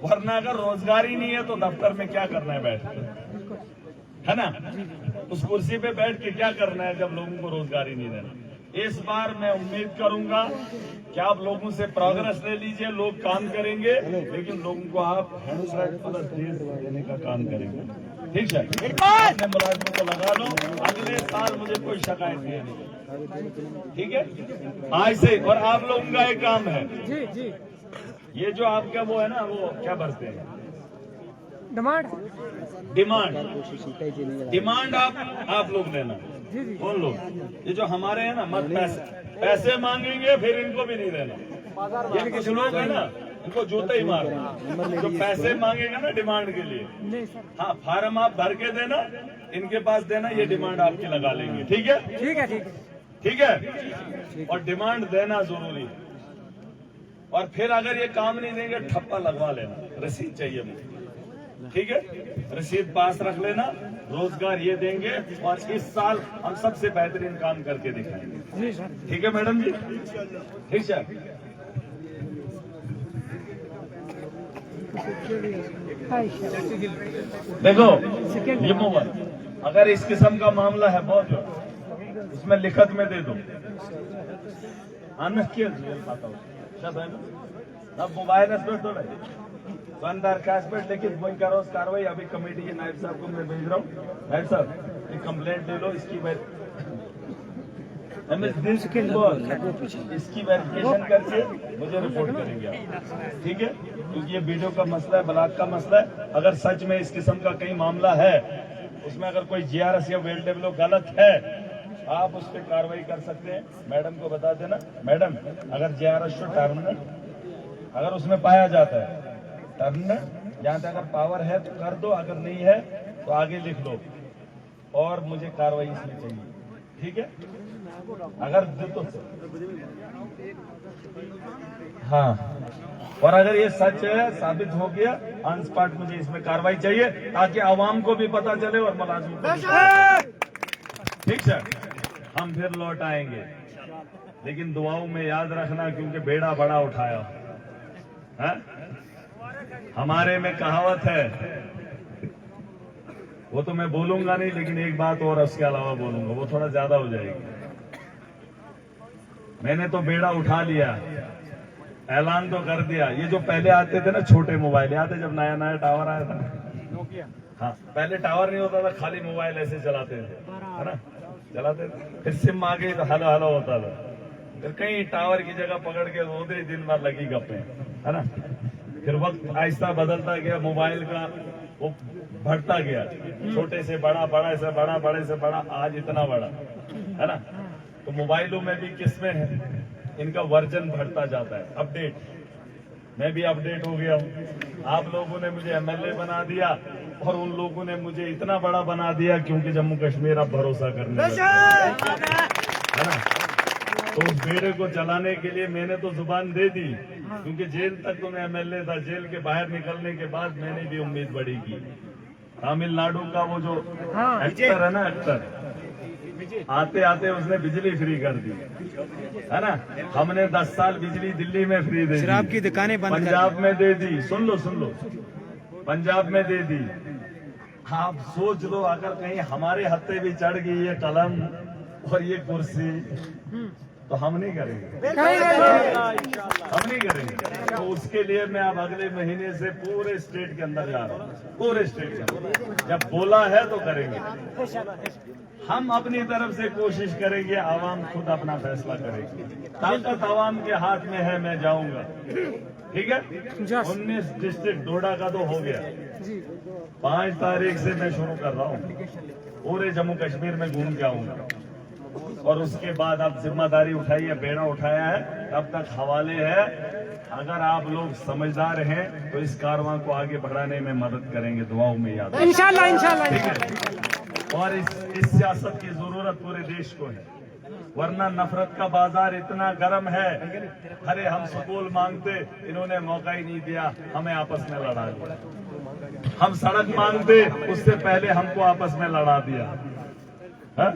वरना अगर रोजगार ही नहीं है तो दफ्तर में क्या करना है बैठ के, है ना? उस कुर्सी पे बैठ के क्या करना है जब लोगों को रोजगार ही नहीं देना। इस बार मैं उम्मीद करूंगा कि आप लोगों से प्रोग्रेस ले लीजिए, लोग काम करेंगे, लेकिन लोगों को आप 100% देने का काम करेंगे। ठीक है, अपने मुलाजिमों को लगा लो, अगले साल मुझे कोई शिकायत नहीं। ठीक है, आज से। और आप लोगों का एक काम है, जी जी ये जो आपका वो है ना, वो क्या भरते हैं, डिमांड आप लोग लेना। कौन लोग? ये जो हमारे हैं ना, मत पैसे मांगेंगे फिर इनको भी नहीं देना। ये कुछ लोग है ना, इनको जूते ही मारना। जो पैसे मांगेगा ना डिमांड के लिए, नहीं सर। हाँ फार्म आप भर के देना, इनके पास देना, ये डिमांड आपकी लगा लेंगे। ठीक है ठीक है ठीक है ठीक है, और डिमांड देना जरूरी है। और फिर अगर ये काम नहीं देंगे ठप्पा लगवा लेना, रसीद चाहिए मुझे। ठीक है, रसीद पास रख लेना, रोजगार ये देंगे और इस साल हम सबसे बेहतरीन काम करके दिखाएंगे। जी सर। ठीक है मैडम जी, ठीक है। देखो ये मोबाइल अगर इस किस्म का मामला है बहुत, इसमें लिखत में दे दो अब मोबाइल दरखास्त पे लेकिन वही करो कार्रवाई। अभी कमेटी के नायब साहब को मैं भेज रहा हूँ, नायब साहब एक कंप्लेंट ले लो, इसकी इसकी वेरिफिकेशन करके मुझे रिपोर्ट करेंगे आप। ठीक है, क्योंकि ये वीडियो का मसला है, ब्लॉक का मसला है। अगर सच में इस किस्म का कहीं मामला है, उसमें अगर कोई GRS या वेल डेवलप गलत है, आप उस पर कार्रवाई कर सकते हैं। मैडम को बता देना, मैडम अगर GRS शो टर्मिनल अगर उसमें पाया जाता है, टर्मिनल जहाँ तक अगर पावर है तो कर दो, अगर नहीं है तो आगे लिख लो और मुझे कार्रवाई इसमें चाहिए। ठीक है, अगर तो हाँ, और अगर ये सच है साबित हो गया ऑन स्पॉट, मुझे इसमें कार्रवाई चाहिए ताकि आवाम को भी पता चले और मुलाजिम को भी। ठीक है, हम फिर लौट आएंगे, लेकिन दुआओं में याद रखना क्योंकि बेड़ा बड़ा उठाया है। हमारे में कहावत है, वो तो मैं बोलूंगा नहीं, लेकिन एक बात और उसके अलावा बोलूंगा, वो थोड़ा ज्यादा हो जाएगी। मैंने तो बेड़ा उठा लिया, ऐलान तो कर दिया। ये जो पहले आते थे ना छोटे मोबाइल, याद है जब नया नया टावर आया था? हाँ, पहले टावर नहीं होता था, खाली मोबाइल ऐसे चलाते थे, है ना, चलाते थे। फिर सिम आ गई तो हलो हलो होता था, फिर कहीं टावर की जगह पकड़ के रोते दिन भर लगी गप्पे, है ना। फिर वक्त आहिस्ता बदलता गया, मोबाइल का वो बढ़ता गया, छोटे से बड़ा, बड़ा से बड़ा, बड़े से बड़ा, आज इतना बड़ा, है ना। तो मोबाइलों में भी किस्में हैं, इनका वर्जन बढ़ता जाता है, अपडेट। मैं भी अपडेट हो गया हूँ। आप लोगों ने मुझे MLA बना दिया और उन लोगों ने मुझे इतना बड़ा बना दिया क्योंकि जम्मू कश्मीर अब भरोसा करने लगा, है ना। तो उस बेड़े को चलाने के लिए मैंने तो जुबान दे दी, क्योंकि जेल तक तो मैं MLA था। जेल के बाहर निकलने के बाद मैंने भी उम्मीद बड़ी की। तमिलनाडु का वो जो एक्टर है ना, एक्टर, आते आते उसने बिजली फ्री कर दी, है ना। हमने 10 साल बिजली दिल्ली में फ्री दे दी, शराब की दुकानें बंद पंजाब में दे दी। सुन लो, पंजाब में दे दी। आप सोच लो, अगर कहीं हमारे हत्थे भी चढ़ गई ये कलम और ये कुर्सी, तो हम नहीं करेंगे, हम नहीं करेंगे। तो उसके लिए मैं अब अगले महीने से पूरे स्टेट के अंदर जा रहा हूँ, पूरे स्टेट के अंदर। जब बोला है तो करेंगे, हम अपनी तरफ से कोशिश करेंगे, आवाम खुद अपना फैसला करेगी। ताकत आवाम के हाथ में है, मैं जाऊंगा। ठीक है, 19 डिस्ट्रिक्ट डोडा का तो हो गया, 5 तारीख से मैं शुरू कर रहा हूँ। पूरे जम्मू कश्मीर में घूम के आऊंगा, और उसके बाद आप जिम्मेदारी उठाइए, बेड़ा उठाया है, तब तक हवाले है। अगर आप लोग समझदार हैं तो इस कारवां को आगे बढ़ाने में मदद करेंगे, दुआओं में याद रखें। इंशाल्लाह इंशाल्लाह ठीक है। और इस सियासत की जरूरत पूरे देश को है, वरना नफरत का बाजार इतना गर्म है। अरे हम स्कूल मांगते, इन्होंने मौका ही नहीं दिया, हमें आपस में लड़ा दिया। हम सड़क मांगते, उससे पहले हमको आपस में लड़ा दिया। है?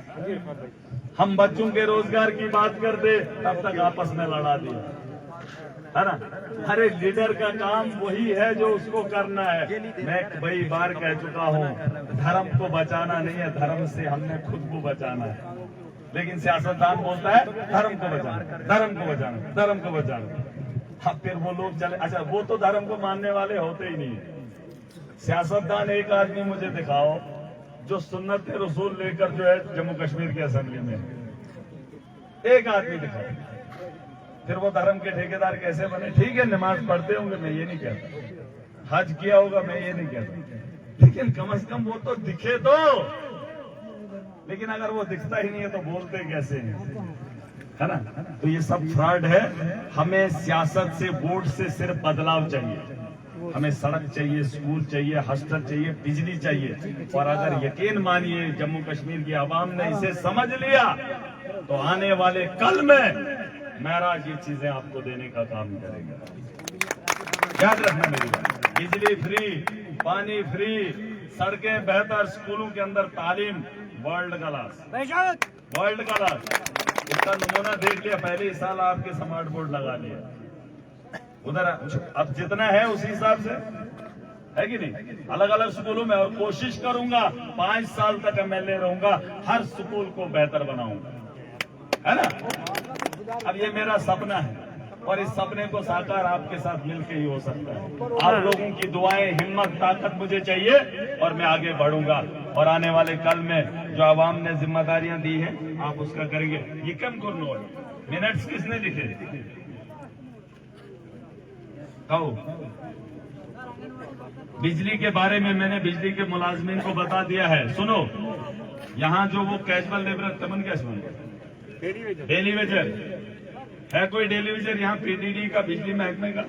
हम बच्चों के रोजगार की बात करते, तब तक आपस में लड़ा दिया, है ना। हर एक लीडर का काम वही है जो उसको करना है। मैं कई बार कह चुका हूँ, धर्म को बचाना नहीं है, धर्म से हमने खुद को बचाना है। लेकिन सियासतदान बोलता है धर्म को बचाना, धर्म को बचाना, धर्म को बचाना। हाँ, फिर वो लोग चले, अच्छा वो तो धर्म को मानने वाले होते ही नहीं है। सियासतदान एक आदमी मुझे दिखाओ जो सुन्नत रसूल लेकर जो है जम्मू कश्मीर की असेंबली में, एक आदमी दिखाओ। फिर वो धर्म के ठेकेदार कैसे बने? ठीक है, नमाज पढ़ते होंगे, मैं ये नहीं कहता, हज किया होगा, मैं ये नहीं कहता, लेकिन कम से कम वो तो दिखे तो। लेकिन अगर वो दिखता ही नहीं है तो बोलते कैसे हैं, है ना। तो ये सब फ्रॉड है। हमें सियासत से, वोट से सिर्फ बदलाव चाहिए। हमें सड़क चाहिए, स्कूल चाहिए, हॉस्टल चाहिए, बिजली चाहिए। और अगर यकीन मानिए जम्मू कश्मीर की आवाम ने इसे समझ लिया तो आने वाले कल में महराज ये चीजें आपको देने का काम करेगा। याद रखना मेरी बात। बिजली फ्री, पानी फ्री, सड़कें बेहतर, स्कूलों के अंदर तालीम वर्ल्ड क्लास, वर्ल्ड क्लास। इसका नमूना देख लिया, पहले ही साल आपके स्मार्ट बोर्ड लगा लिया उधर। अब जितना है उसी हिसाब से है कि नहीं, अलग अलग स्कूलों में। और कोशिश करूंगा 5 साल तक MLA रहूंगा, हर स्कूल को बेहतर बनाऊंगा, है ना। अब ये मेरा सपना है और इस सपने को साकार आपके साथ मिलकर ही हो सकता है। आप लोगों की दुआएं, हिम्मत, ताकत मुझे चाहिए और मैं आगे बढ़ूंगा। और आने वाले कल में जो आवाम ने जिम्मेदारियां दी हैं आप उसका करेंगे। ये कम करना मिनट्स किसने लिखे? कहो। बिजली के बारे में मैंने बिजली के मुलाजमीन को बता दिया है। सुनो, यहाँ जो वो कैजुअल लेबर, तमन कैजुअल डेली वेजर है, कोई डेली वेजर यहाँ PDD का, बिजली महकमे का?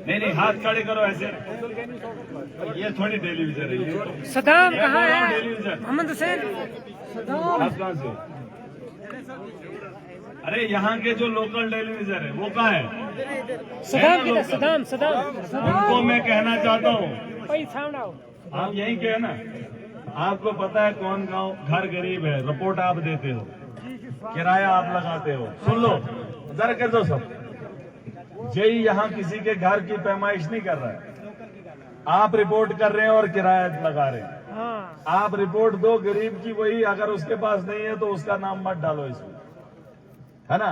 नहीं, हाथ खड़े करो ऐसे। ये थोड़ी डेली वेजर है। सदाम कहाँ है? Daily wager Mohammad Hussain. आप कहाँ से? अरे यहाँ के जो लोकल डेली वेजर है वो कहाँ है? सदाम किधर? सदाम सदाम उनको मैं कहना चाहता हूँ, भाई साउंड आओ। आप यही कहे ना। आपको पता है कौन गांव घर गरीब है, रिपोर्ट आप देते हो, किराया आप लगाते हो। सुन लो जरा, कर दो सब। जय यहाँ किसी के घर की पैमाइश नहीं कर रहा है, आप रिपोर्ट कर रहे हैं और किराया लगा रहे हैं। हाँ। आप रिपोर्ट दो गरीब की, वही अगर उसके पास नहीं है तो उसका नाम मत डालो इसमें, है ना।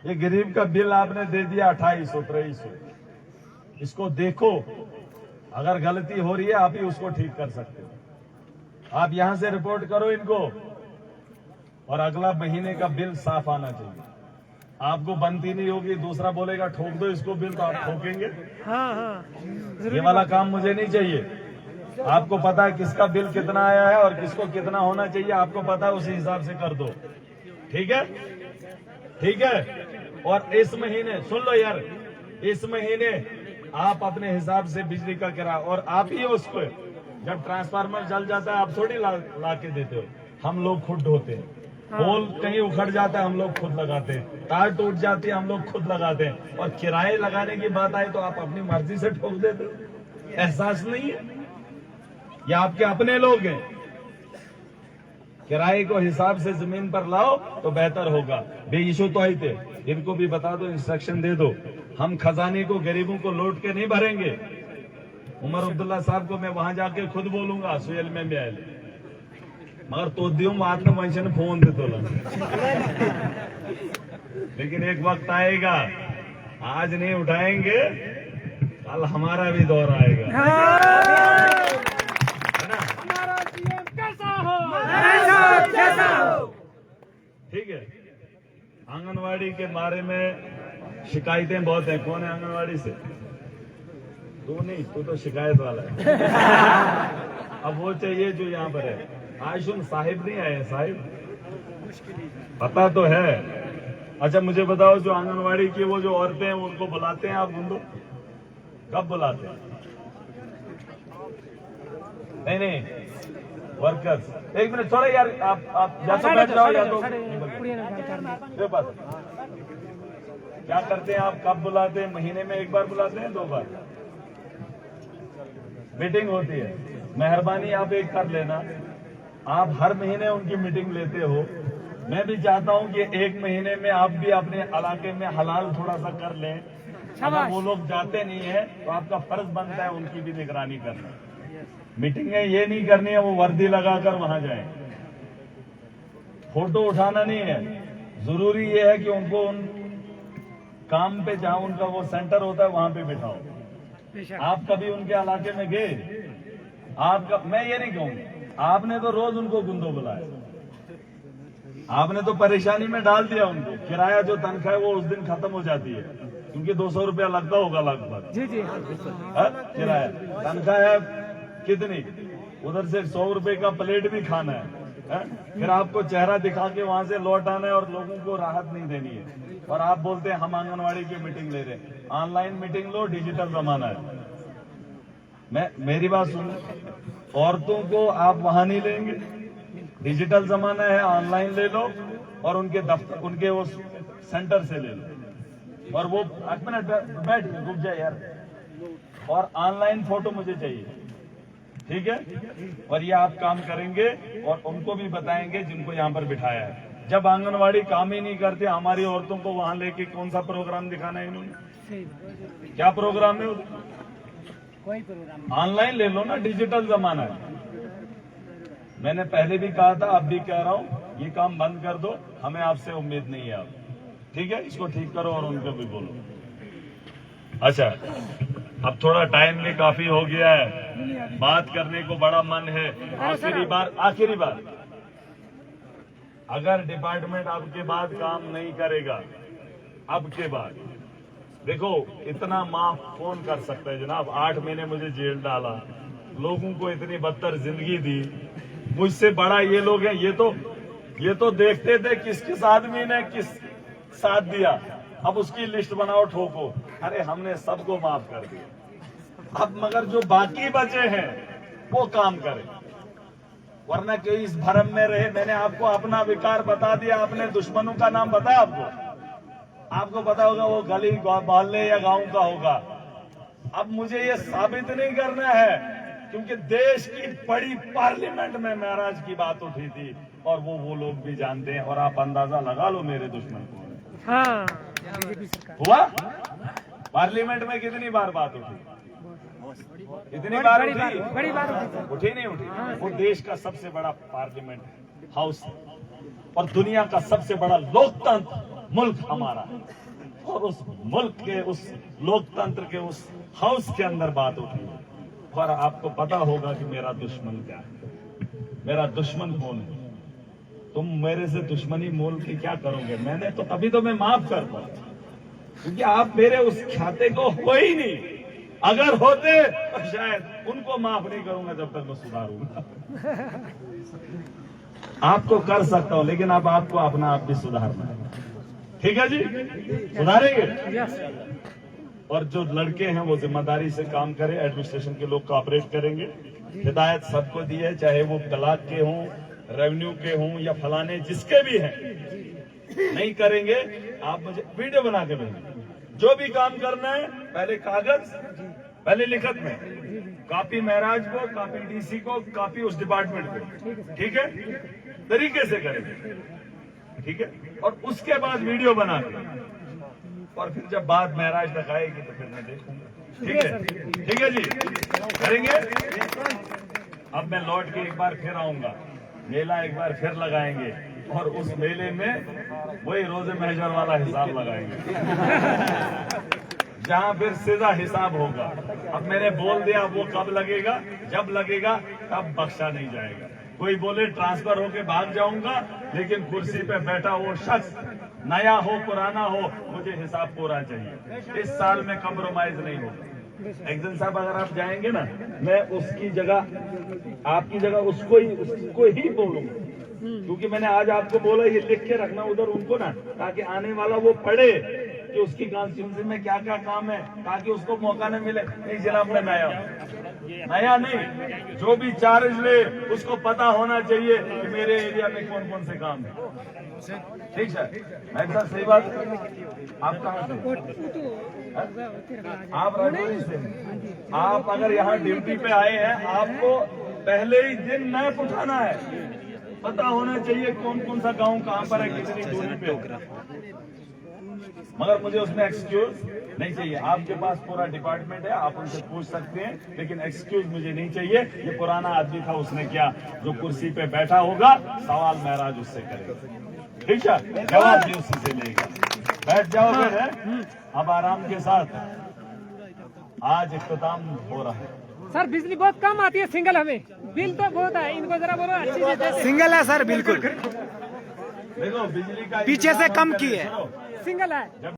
ये गरीब का बिल आपने दे दिया 2800-2300, इसको देखो, अगर गलती हो रही है आप ही उसको ठीक कर सकते हो। आप यहां से रिपोर्ट करो इनको और अगला महीने का बिल साफ आना चाहिए। आपको बनती नहीं होगी, दूसरा बोलेगा ठोक दो इसको बिल, तो आप ठोकेंगे। हाँ हाँ, ये वाला काम मुझे नहीं चाहिए। आपको पता है किसका बिल कितना आया है और किसको कितना होना चाहिए, आपको पता है, उसी हिसाब से कर दो। ठीक है, ठीक है। और इस महीने सुन लो यार, इस महीने आप अपने हिसाब से बिजली का किराया, और आप ही उसको जब ट्रांसफार्मर जल जाता है आप थोड़ी ला के देते हो, हम लोग खुद ढोते हैं। पोल कहीं उखड़ जाता है हम लोग खुद लगाते हैं, तार टूट जाती है हम लोग खुद लगाते हैं। और किराए लगाने की बात आई तो आप अपनी मर्जी से ठोक देते हो। एहसास नहीं है, ये आपके अपने लोग हैं। किराए को हिसाब से जमीन पर लाओ तो बेहतर होगा। बेइशू तो ही थे, इनको भी बता दो, इंस्ट्रक्शन दे दो। हम खजाने को गरीबों को लौट के नहीं भरेंगे। उमर अब्दुल्ला साहब को मैं वहां जाके खुद बोलूंगा सुहेल में मियाल, मगर तो दियो महात्मा वंशन फोन दे तो। लेकिन एक वक्त आएगा, आज नहीं उठाएंगे, कल हमारा भी दौर आएगा, है ना। ठीक है। आंगनवाड़ी के बारे में शिकायतें बहुत हैं। कौन है आंगनवाड़ी से? तू नहीं, तू तो शिकायत वाला है। अब वो चाहिए जो यहाँ पर है। आयुष साहिब नहीं आए साहिब, पता तो है। अच्छा मुझे बताओ, जो आंगनवाड़ी की वो जो औरतें हैं उनको बुलाते हैं आप उनको? कब बुलाते हैं? नहीं वर्कर्स, एक मिनट थोड़ा यार, आप या तो बैठ जाओ या तो मेरे पास। क्या करते हैं आप, कब बुलाते हैं? महीने में एक बार बुलाते हैं, 2 बार मीटिंग होती है? मेहरबानी आप एक कर लेना, आप हर महीने उनकी मीटिंग लेते हो। मैं भी चाहता हूं कि एक महीने में आप भी अपने इलाके में हलाल थोड़ा सा कर लें। अगर वो लोग जाते नहीं है तो आपका फर्ज बनता है उनकी भी निगरानी करना। मीटिंगें ये नहीं करनी है वो वर्दी लगाकर वहां जाए, फोटो उठाना नहीं है। जरूरी ये है कि उनको उन काम पे जहां उनका वो सेंटर होता है वहां पे बिठाओ। आप कभी उनके इलाके में गए? आपका, मैं ये नहीं कहूंगा, आपने तो रोज उनको गुंडो बुलाया, आपने तो परेशानी में डाल दिया उनको। किराया जो तनख्वाह है वो उस दिन खत्म हो जाती है, क्योंकि 200 रुपया लगता होगा लगभग। जी किराया, तनख्वाह है कितनी, उधर से 100 रुपए का प्लेट भी खाना है, फिर आपको चेहरा दिखा के वहां से लौट आना है और लोगों को राहत नहीं देनी है। और आप बोलते हैं हम आंगनवाड़ी की मीटिंग ले रहे हैं। ऑनलाइन मीटिंग लो, डिजिटल जमाना है। मेरी बात सुनो, औरतों को आप वहां नहीं लेंगे, डिजिटल जमाना है, ऑनलाइन ले लो और उनके दफ्तर, उनके वो सेंटर से ले लो। और वो एक मिनट बैठ, रुक जाए यार, और ऑनलाइन फोटो मुझे चाहिए, ठीक है? और ये आप काम करेंगे और उनको भी बताएंगे जिनको यहाँ पर बिठाया है। जब आंगनवाड़ी काम ही नहीं करते, हमारी औरतों को वहां लेके कौन सा प्रोग्राम दिखाना है इन्होंने? क्या प्रोग्राम है? कोई प्रोग्राम ऑनलाइन ले लो ना, डिजिटल जमाना है। मैंने पहले भी कहा था, अब भी कह रहा हूं, ये काम बंद कर दो, हमें आपसे उम्मीद नहीं है। आप ठीक है, इसको ठीक करो और उनको भी बोलो। अच्छा, अब थोड़ा टाइम भी काफी हो गया है, बात करने को बड़ा मन है। आखिरी बार, अगर डिपार्टमेंट आपके बाद काम नहीं करेगा, अब के बाद देखो, इतना माफ कौन कर सकता है जनाब? 8 महीने मुझे जेल डाला, लोगों को इतनी बदतर जिंदगी दी, मुझसे बड़ा ये लोग हैं। ये तो देखते थे किस आदमी ने किस साथ दिया, अब उसकी लिस्ट बनाओ, ठोको। अरे हमने सबको माफ कर दिया, अब मगर जो बाकी बचे हैं वो काम करें, वरना कोई इस भरम में रहे। मैंने आपको अपना विकार बता दिया, अपने दुश्मनों का नाम बताया आपको पता होगा वो गली मोहल्ले या गांव का होगा। अब मुझे ये साबित नहीं करना है, क्योंकि देश की बड़ी पार्लियामेंट में महराज की बात उठी थी और वो लोग भी जानते हैं। और आप अंदाजा लगा लो मेरे दुश्मन को। हाँ, हुआ पार्लियामेंट में कितनी बार बात उठी? इतनी बार उठी? बड़ी बात उठी नहीं उठी? वो देश का सबसे बड़ा पार्लियामेंट हाउस है और दुनिया का सबसे बड़ा लोकतंत्र मुल्क हमारा है। और उस मुल्क के, उस लोकतंत्र के उस हाउस के अंदर बात उठी। और आपको पता होगा कि मेरा दुश्मन क्या है, मेरा दुश्मन कौन है। तुम मेरे से दुश्मनी मोल के क्या करोगे? मैंने तो अभी तो मैं माफ करता हूं, क्योंकि आप मेरे उस खाते को हो ही नहीं। अगर होते तो शायद उनको माफ नहीं करूंगा जब तक मैं सुधारूंगा। आपको कर सकता हूं, लेकिन अब आपको अपना आप भी सुधारना है। ठीक है जी, सुधारेंगे। और जो लड़के हैं वो जिम्मेदारी से काम करें, एडमिनिस्ट्रेशन के लोग कोऑपरेट करेंगे। हिदायत सबको दी है, चाहे वो ब्लॉक के हों, रेवेन्यू के हों या फलाने जिसके भी हैं। नहीं करेंगे, आप मुझे वीडियो बना के भेजें। जो भी काम करना है, पहले कागज, पहले लिखत में, कॉपी महराज को, कॉपी डीसी को, कॉपी उस डिपार्टमेंट को। ठीक है, तरीके से करेंगे, ठीक है। और उसके बाद वीडियो बना के, और फिर जब बात महराज तक आएगी तो फिर मैं देखूंगा। ठीक है, ठीक है जी, करेंगे। अब मैं लौट के एक बार फिर आऊंगा, मेला एक बार फिर लगाएंगे और उस मेले में वही रोजे महजर वाला हिसाब लगाएंगे, जहां फिर सीधा हिसाब होगा। अब मैंने बोल दिया, वो कब लगेगा? जब लगेगा तब बख्शा नहीं जाएगा। कोई बोले ट्रांसफर होके भाग जाऊंगा, लेकिन कुर्सी पे बैठा वो शख्स, नया हो पुराना हो, मुझे हिसाब पूरा चाहिए। इस साल में कम्प्रोमाइज नहीं होगा। एक्शन साहब अगर आप जाएंगे ना, मैं उसकी जगह आपकी जगह उसको ही बोलूंगा, क्योंकि मैंने आज आपको बोला ये लिख के रखना उधर उनको ना, ताकि आने वाला वो पढ़े कि उसकी कॉन्स्टिट्यूंसी में क्या क्या काम है, ताकि उसको मौका न मिले नहीं जनाब मैं नया नहीं, जो भी चार्ज ले उसको पता होना चाहिए कि मेरे एरिया में कौन कौन से काम है। ठीक है मैं सर, सही बात। आप कहाँ से? आप राजौरी से। आप अगर यहाँ ड्यूटी पे आए हैं, आपको पहले ही दिन मैप उठाना है, पता होना चाहिए कौन कौन सा गांव कहाँ पर है, कितनी दूरी पे। मगर मुझे उसमें एक्सक्यूज नहीं चाहिए। आपके पास पूरा डिपार्टमेंट है, आप उनसे पूछ सकते हैं, लेकिन एक्सक्यूज मुझे नहीं चाहिए। ये पुराना आदमी था, उसने क्या, जो कुर्सी पे बैठा होगा सवाल महराज उससे करेगा, ठीक है, जवाब भी उसी से लेगा। बैठ जाओ फिर है, अब आराम के साथ आज इख्तिताम हो रहा है। सर बिजली बहुत कम आती है सिंगल, हमें बिल तो बहुत है, इनको जरा बोलो अच्छी से दे। सिंगल है सर, बिल्कुल देखो बिजली का पीछे से कम की है, सिंगल है।